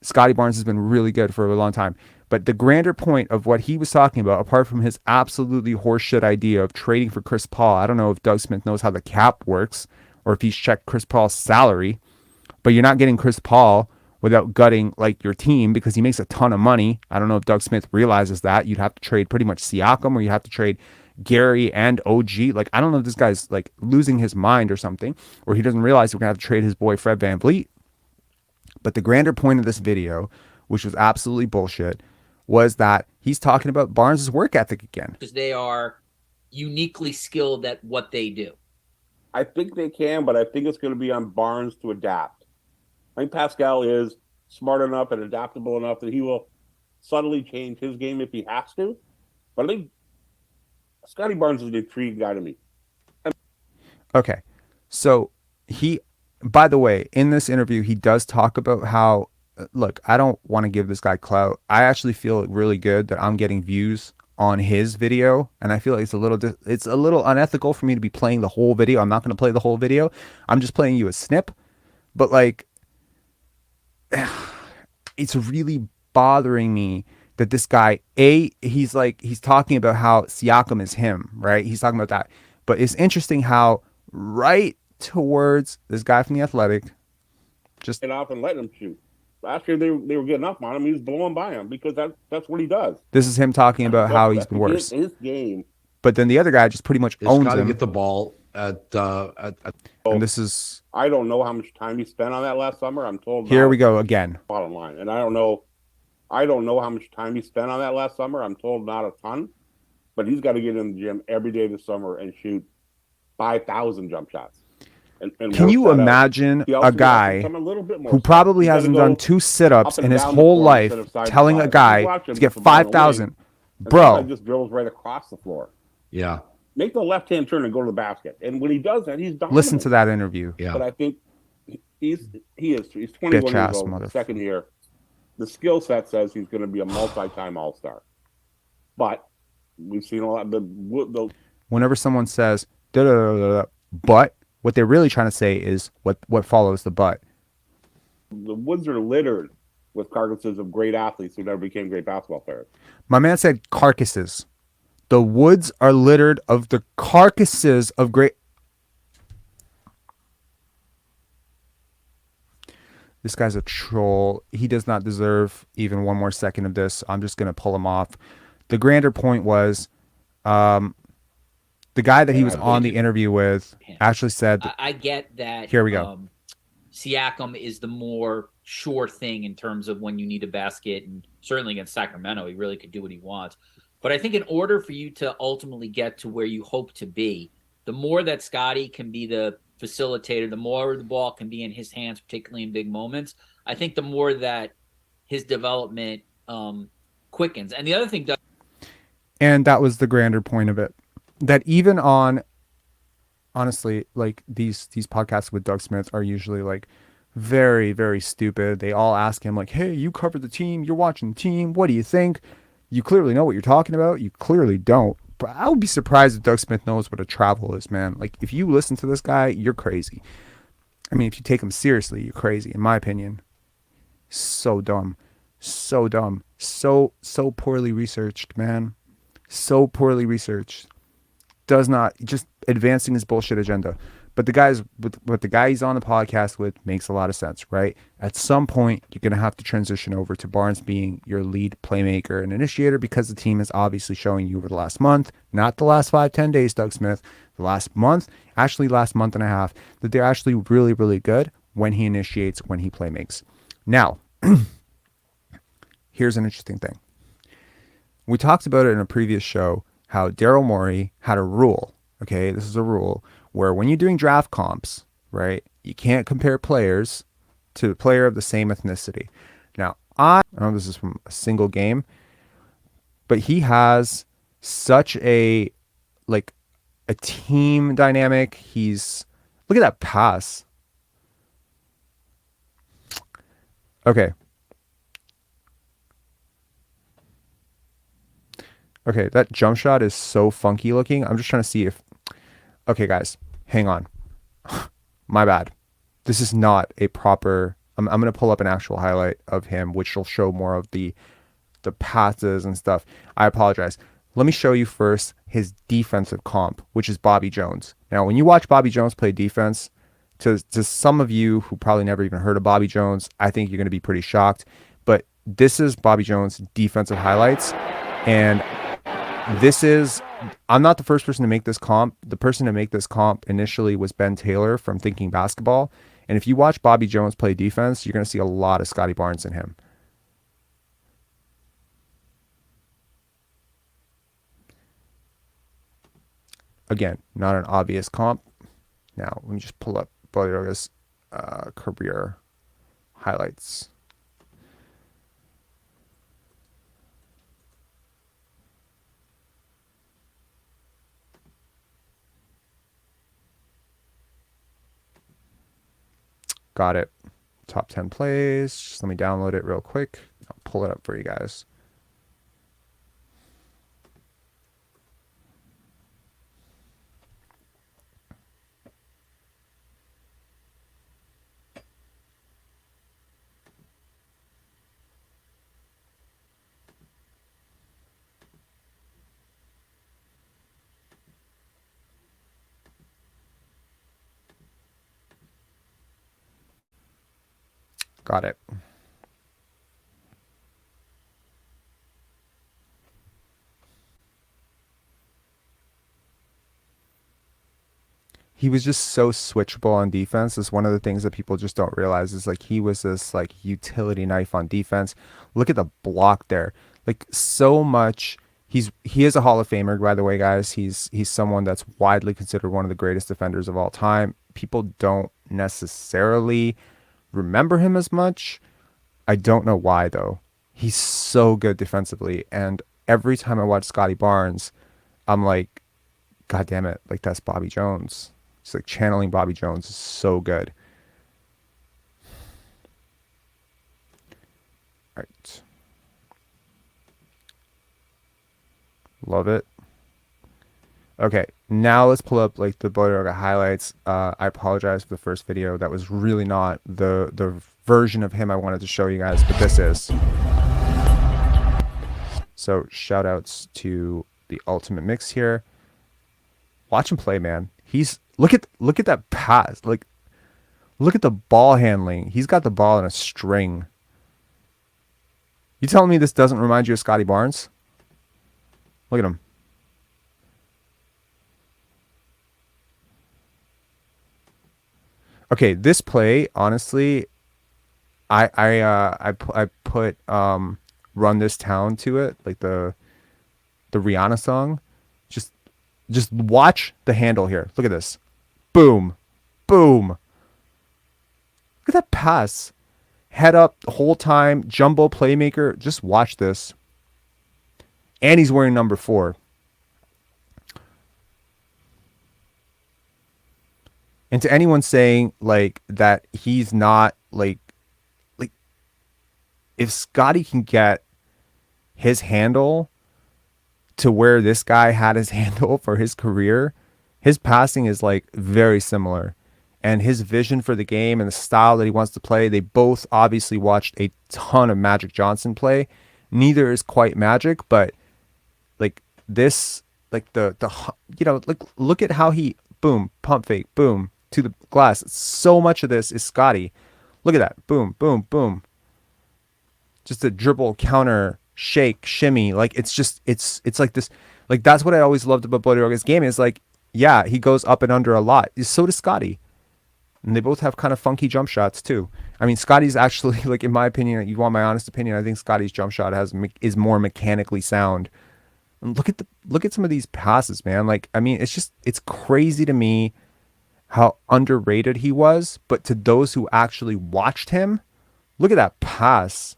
A: Scottie Barnes has been really good for a long time. But the grander point of what he was talking about, apart from his absolutely horseshit idea of trading for Chris Paul, I don't know if Doug Smith knows how the cap works or if he's checked Chris Paul's salary, but you're not getting Chris Paul without gutting like your team because he makes a ton of money. I don't know if Doug Smith realizes that. You'd have to trade pretty much Siakam or you have to trade Gary and OG. Like, I don't know if this guy's like losing his mind or something, or he doesn't realize we're going to have to trade his boy Fred VanVleet. But the grander point of this video, which was absolutely bullshit, was that he's talking about Barnes' work ethic again.
G: Because they are uniquely skilled at what they do.
H: I think they can, but I think it's going to be on Barnes to adapt. I think Pascal is smart enough and adaptable enough that he will subtly change his game if he has to. But I think Scottie Barnes is an intriguing guy to me.
A: Okay. So by the way, in this interview, he does talk about how, look, I don't want to give this guy clout. I actually feel really good that I'm getting views on his video, and I feel like it's a little unethical for me to be playing the whole video. I'm not going to play the whole video. I'm just playing you a snip. But like, it's really bothering me that this guy, he's talking about how Siakam is him, right? He's talking about that. But it's interesting how right towards this guy from The Athletic just
H: get off and let him shoot. Last year they were getting up on him. He was blowing by him because that's what he does.
A: This is him talking about how he's been worse.
H: His game.
A: But then the other guy just pretty much owns him.
I: Get the ball at
A: and this is,
H: I don't know how much time he spent on that last summer. I'm told.
A: Here we go again.
H: Bottom line, and I don't know how much time he spent on that last summer. I'm told not a ton, but he's got to get in the gym every day this summer and shoot 5,000 jump shots. And
A: can you imagine a guy who probably hasn't done 2 sit-ups in his whole life telling a guy to get 5,000? Bro,
H: just drills right across the floor.
I: Yeah.
H: Make the left-hand turn and go to the basket. And when he does that, he's dominant.
A: Listen to that interview.
I: Yeah.
H: But I think he's 21 years old, second year. The skill set says he's going to be a multi-time All-Star. But we've seen a lot.
A: Whenever someone says but, what they're really trying to say is what follows the but.
H: The woods are littered with carcasses of great athletes who never became great basketball players.
A: My man said carcasses. The woods are littered of the carcasses of great. This guy's a troll. He does not deserve even one more second of this. I'm just going to pull him off. The grander point was the guy that he was on the interview with actually said.
G: I get that.
A: Here we go.
G: Siakam is the more sure thing in terms of when you need a basket, and certainly against Sacramento, he really could do what he wants. But I think in order for you to ultimately get to where you hope to be, the more that Scottie can be the facilitator, the more the ball can be in his hands, particularly in big moments, I think the more that his development quickens. And the other thing, Doug,
A: And that was the grander point of it. That even on, honestly, like these podcasts with Doug Smith are usually like very, very stupid. They all ask him like, hey, you cover the team, you're watching the team, what do you think? You clearly know what you're talking about. You clearly don't. But I would be surprised if Doug Smith knows what a travel is, man. Like, if you listen to this guy, you're crazy. I mean, if you take him seriously, you're crazy, in my opinion. So dumb. So dumb. So poorly researched, man. So poorly researched. Does not, just advancing his bullshit agenda. But the guy he's on the podcast with makes a lot of sense, right? At some point, you're going to have to transition over to Barnes being your lead playmaker and initiator, because the team is obviously showing you over the last month, not the last 5-10 days, Doug Smith, the last month, actually last month and a half, that they're actually really, really good when he initiates, when he playmakes. Now, here's an interesting thing. We talked about it in a previous show, how Daryl Morey had a rule. Okay, this is a rule where when you're doing draft comps, right, you can't compare players to a player of the same ethnicity. Now, I know this is from a single game, but he has such a, like, a team dynamic. He's, look at that pass. Okay. Okay, that jump shot is so funky looking. I'm just trying to see if... Okay, guys, hang on. My bad. This is not a proper... I'm going to pull up an actual highlight of him, which will show more of the passes and stuff. I apologize. Let me show you first his defensive comp, which is Bobby Jones. Now, when you watch Bobby Jones play defense, to some of you who probably never even heard of Bobby Jones, I think you're going to be pretty shocked. But this is Bobby Jones' defensive highlights. And this is, I'm not the first person to make this comp. The person to make this comp initially was Ben Taylor from Thinking Basketball. And if you watch Bobby Jones play defense, you're going to see a lot of Scottie Barnes in him. Again, not an obvious comp. Now, let me just pull up Bodiroga's career highlights. Got it. Top 10 plays. Just let me download it real quick. I'll pull it up for you guys. Got it. He was just so switchable on defense. It's one of the things that people just don't realize is like he was this like utility knife on defense. Look at the block there. Like so much. He is a Hall of Famer, by the way, guys. He's someone that's widely considered one of the greatest defenders of all time. People don't necessarily remember him as much. I don't know why though. He's so good defensively, and every time I watch Scottie Barnes, I'm like, God damn it, like that's Bobby Jones. It's like channeling Bobby Jones is so good. All right. Love it. Okay, now let's pull up like the Bodiroga highlights. I apologize for the first video. That was really not the version of him I wanted to show you guys, but this is. So shout outs to the Ultimate Mix here. Watch him play, man. He's look at that pass. Like look at the ball handling. He's got the ball in a string. You telling me this doesn't remind you of Scottie Barnes? Look at him. Okay, this play, honestly, I put Run This Town to it, like the Rihanna song. Just watch the handle here. Look at this. Boom. Boom. Look at that pass. Head up the whole time, jumbo playmaker. Just watch this. And he's wearing number 4. And to anyone saying like that he's not like if Scottie can get his handle to where this guy had his handle for his career, his passing is like very similar. And his vision for the game and the style that he wants to play, they both obviously watched a ton of Magic Johnson play. Neither is quite Magic, but like this, like the like look at how he boom, pump fake, boom, to the glass. So much of this is Scottie. Look at that. Boom, boom, boom. Just a dribble, counter, shake, shimmy. Like it's like this. Like that's what I always loved about Bodiroga's game is like, yeah, he goes up and under a lot. So does Scottie. And they both have kind of funky jump shots too. I mean, Scottie's actually, like in my opinion, you want my honest opinion, I think Scottie's jump shot is more mechanically sound. And look at some of these passes, man. Like, I mean, it's crazy to me how underrated he was, but to those who actually watched him, look at that pass.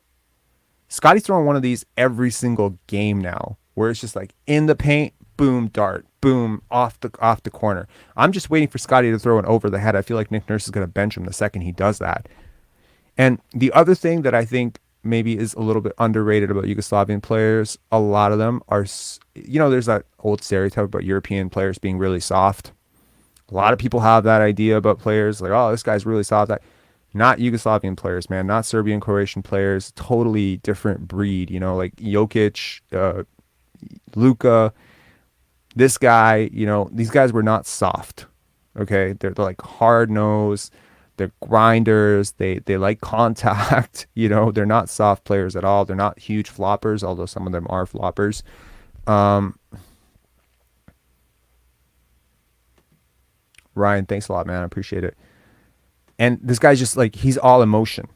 A: Scottie's throwing one of these every single game now, where it's just like in the paint, boom, dart, boom, off the corner. I'm just waiting for Scottie to throw it over the head. I feel like Nick Nurse is going to bench him the second he does that. And the other thing that I think maybe is a little bit underrated about Yugoslavian players, a lot of them are, there's that old stereotype about European players being really soft. A lot of people have that idea about players, like, oh, this guy's really soft. Not Yugoslavian players, man. Not Serbian, Croatian players. Totally different breed. Like Jokic, Luka. This guy. These guys were not soft. Okay, they're like hard nosed. They're grinders. They like contact. They're not soft players at all. They're not huge floppers, although some of them are floppers. Ryan, thanks a lot, man. I appreciate it. And this guy's just like, he's all emotion,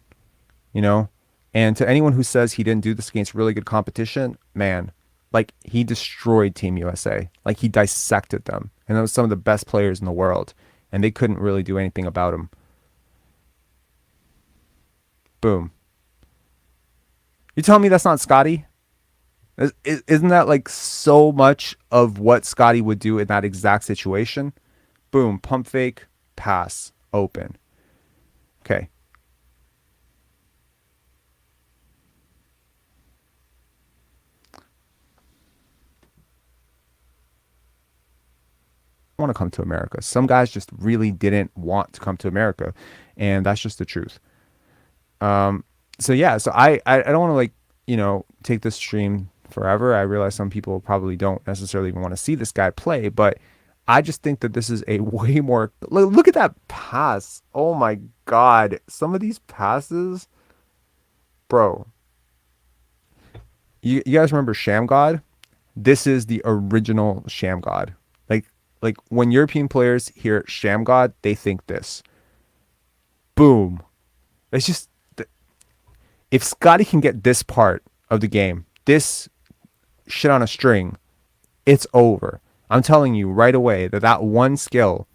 A: And to anyone who says he didn't do this against really good competition, man, like he destroyed Team USA. Like he dissected them. And that was some of the best players in the world. And they couldn't really do anything about him. Boom. You telling me that's not Scottie? Isn't that like so much of what Scottie would do in that exact situation? Boom, pump fake, pass, open. Okay. I want to come to America. Some guys just really didn't want to come to America, and that's just the truth. So yeah, so I don't want to take this stream forever. I realize some people probably don't necessarily even want to see this guy play, but I just think that this is a way more. Look at that pass. Oh my God. Some of these passes, bro. You guys remember Sham God? This is the original Sham God. Like when European players hear Sham God, they think this. Boom. It's just, if Scottie can get this part of the game, this shit on a string, it's over. I'm telling you right away that one skill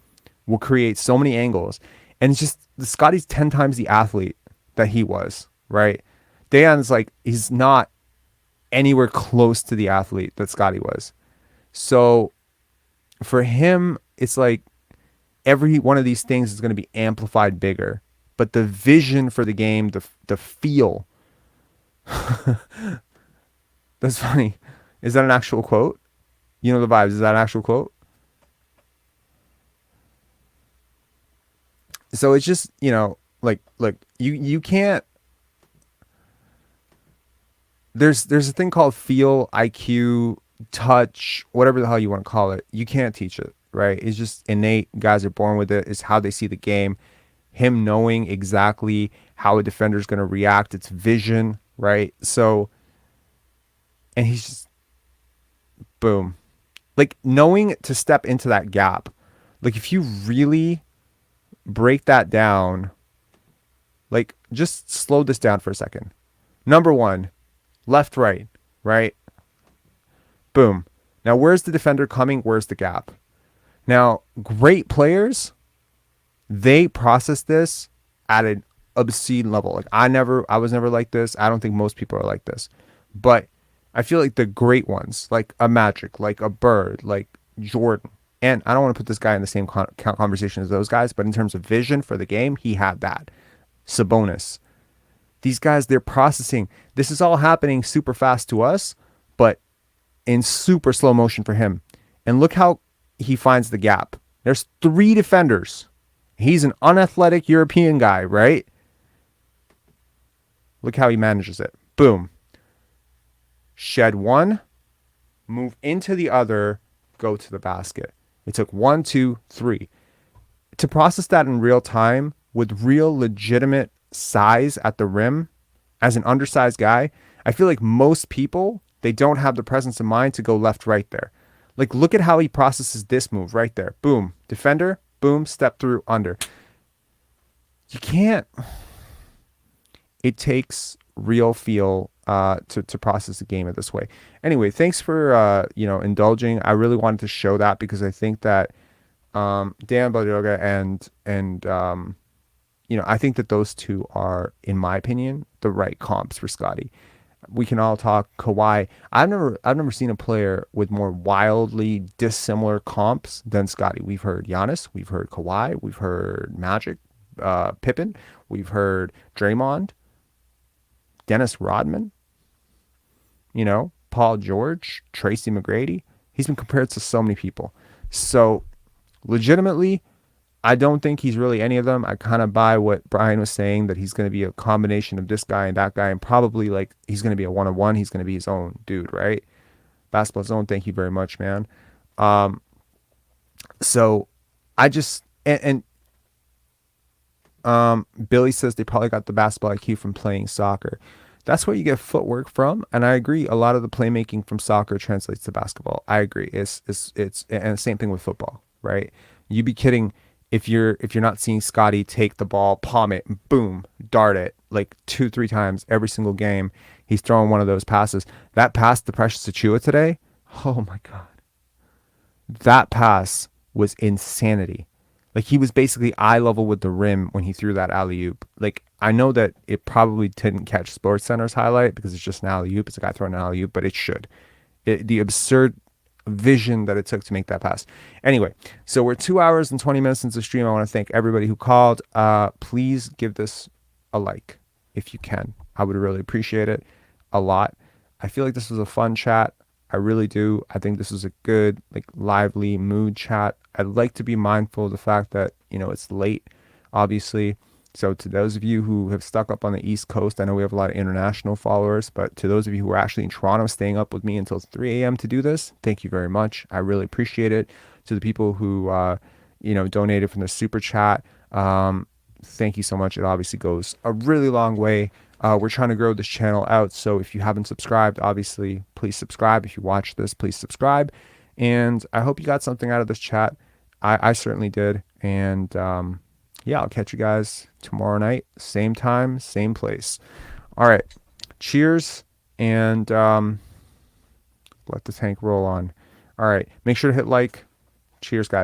A: will create so many angles. And it's just, Scottie's 10 times the athlete that he was, right? Dejan's like, he's not anywhere close to the athlete that Scottie was. So for him, it's like every one of these things is going to be amplified bigger. But the vision for the game, the feel. That's funny. Is that an actual quote? You know the vibes. Is that an actual quote? So it's just, like you can't. There's a thing called feel, IQ, touch, whatever the hell you want to call it. You can't teach it, right? It's just innate. Guys are born with it. It's how they see the game. Him knowing exactly how a defender is going to react. It's vision, right? So, and he's just, boom. Like knowing to step into that gap. Like if you really break that down, like just slow this down for a second. Number one, left, right, right? Boom. Now where's the defender coming? Where's the gap? Now, great players, they process this at an obscene level. Like I was never like this. I don't think most people are like this. But I feel like the great ones, like a Magic, like a Bird, like Jordan, and I don't want to put this guy in the same conversation as those guys, but in terms of vision for the game, he had that. Sabonis. These guys, they're processing. This is all happening super fast to us, but in super slow motion for him. And look how he finds the gap. There's 3 defenders. He's an unathletic European guy, right? Look how he manages it. Boom. Shed one, move into the other, go to the basket. It took 1, 2, 3. To process that in real time with real legitimate size at the rim as an undersized guy, I feel like most people, they don't have the presence of mind to go left, right there. Like, look at how he processes this move right there. Boom. Defender, boom, step through, under. You can't. It takes real feel to process the game in this way. Anyway, thanks for indulging. I really wanted to show that because I think that Dan Balyoga and I think that those two are, in my opinion, the right comps for Scottie. We can all talk Kawhi. I've never seen a player with more wildly dissimilar comps than Scottie. We've heard Giannis, we've heard Kawhi, we've heard Magic, Pippen, we've heard Draymond, Dennis Rodman, Paul George, Tracy McGrady. He's been compared to so many people. So legitimately, I don't think he's really any of them. I kind of buy what Brian was saying, that he's going to be a combination of this guy and that guy, and probably like he's going to be a one-on-one. He's going to be his own dude, right? Basketball Zone, thank you very much, man. So I just and Billy says they probably got the basketball IQ from playing soccer. That's where you get footwork from, and I agree. A lot of the playmaking from soccer translates to basketball. I agree. It's and the same thing with football, right? You'd be kidding if you're not seeing Scottie take the ball, palm it, boom, dart it like 2-3 times every single game. He's throwing one of those passes. That pass to Precious Achiuwa today, oh my God, that pass was insanity. Like, he was basically eye level with the rim when he threw that alley-oop. Like, I know that it probably didn't catch SportsCenter's highlight because it's just an alley-oop. It's a guy throwing an alley-oop, but it should. The absurd vision that it took to make that pass. Anyway, so we're 2 hours and 20 minutes into the stream. I want to thank everybody who called. Please give this a like if you can. I would really appreciate it a lot. I feel like this was a fun chat. I really do. I think this is a good, like, lively mood chat. I'd like to be mindful of the fact that, it's late, obviously. So to those of you who have stuck up on the East Coast, I know we have a lot of international followers, but to those of you who are actually in Toronto staying up with me until 3 a.m. to do this, thank you very much. I really appreciate it. To the people who, donated from the super chat, thank you so much. It obviously goes a really long way. We're trying to grow this channel out, so if you haven't subscribed, obviously, please subscribe. If you watch this, please subscribe. And I hope you got something out of this chat. I certainly did. And I'll catch you guys tomorrow night, same time, same place. All right, cheers, and let the tank roll on. All right, make sure to hit like. Cheers, guys.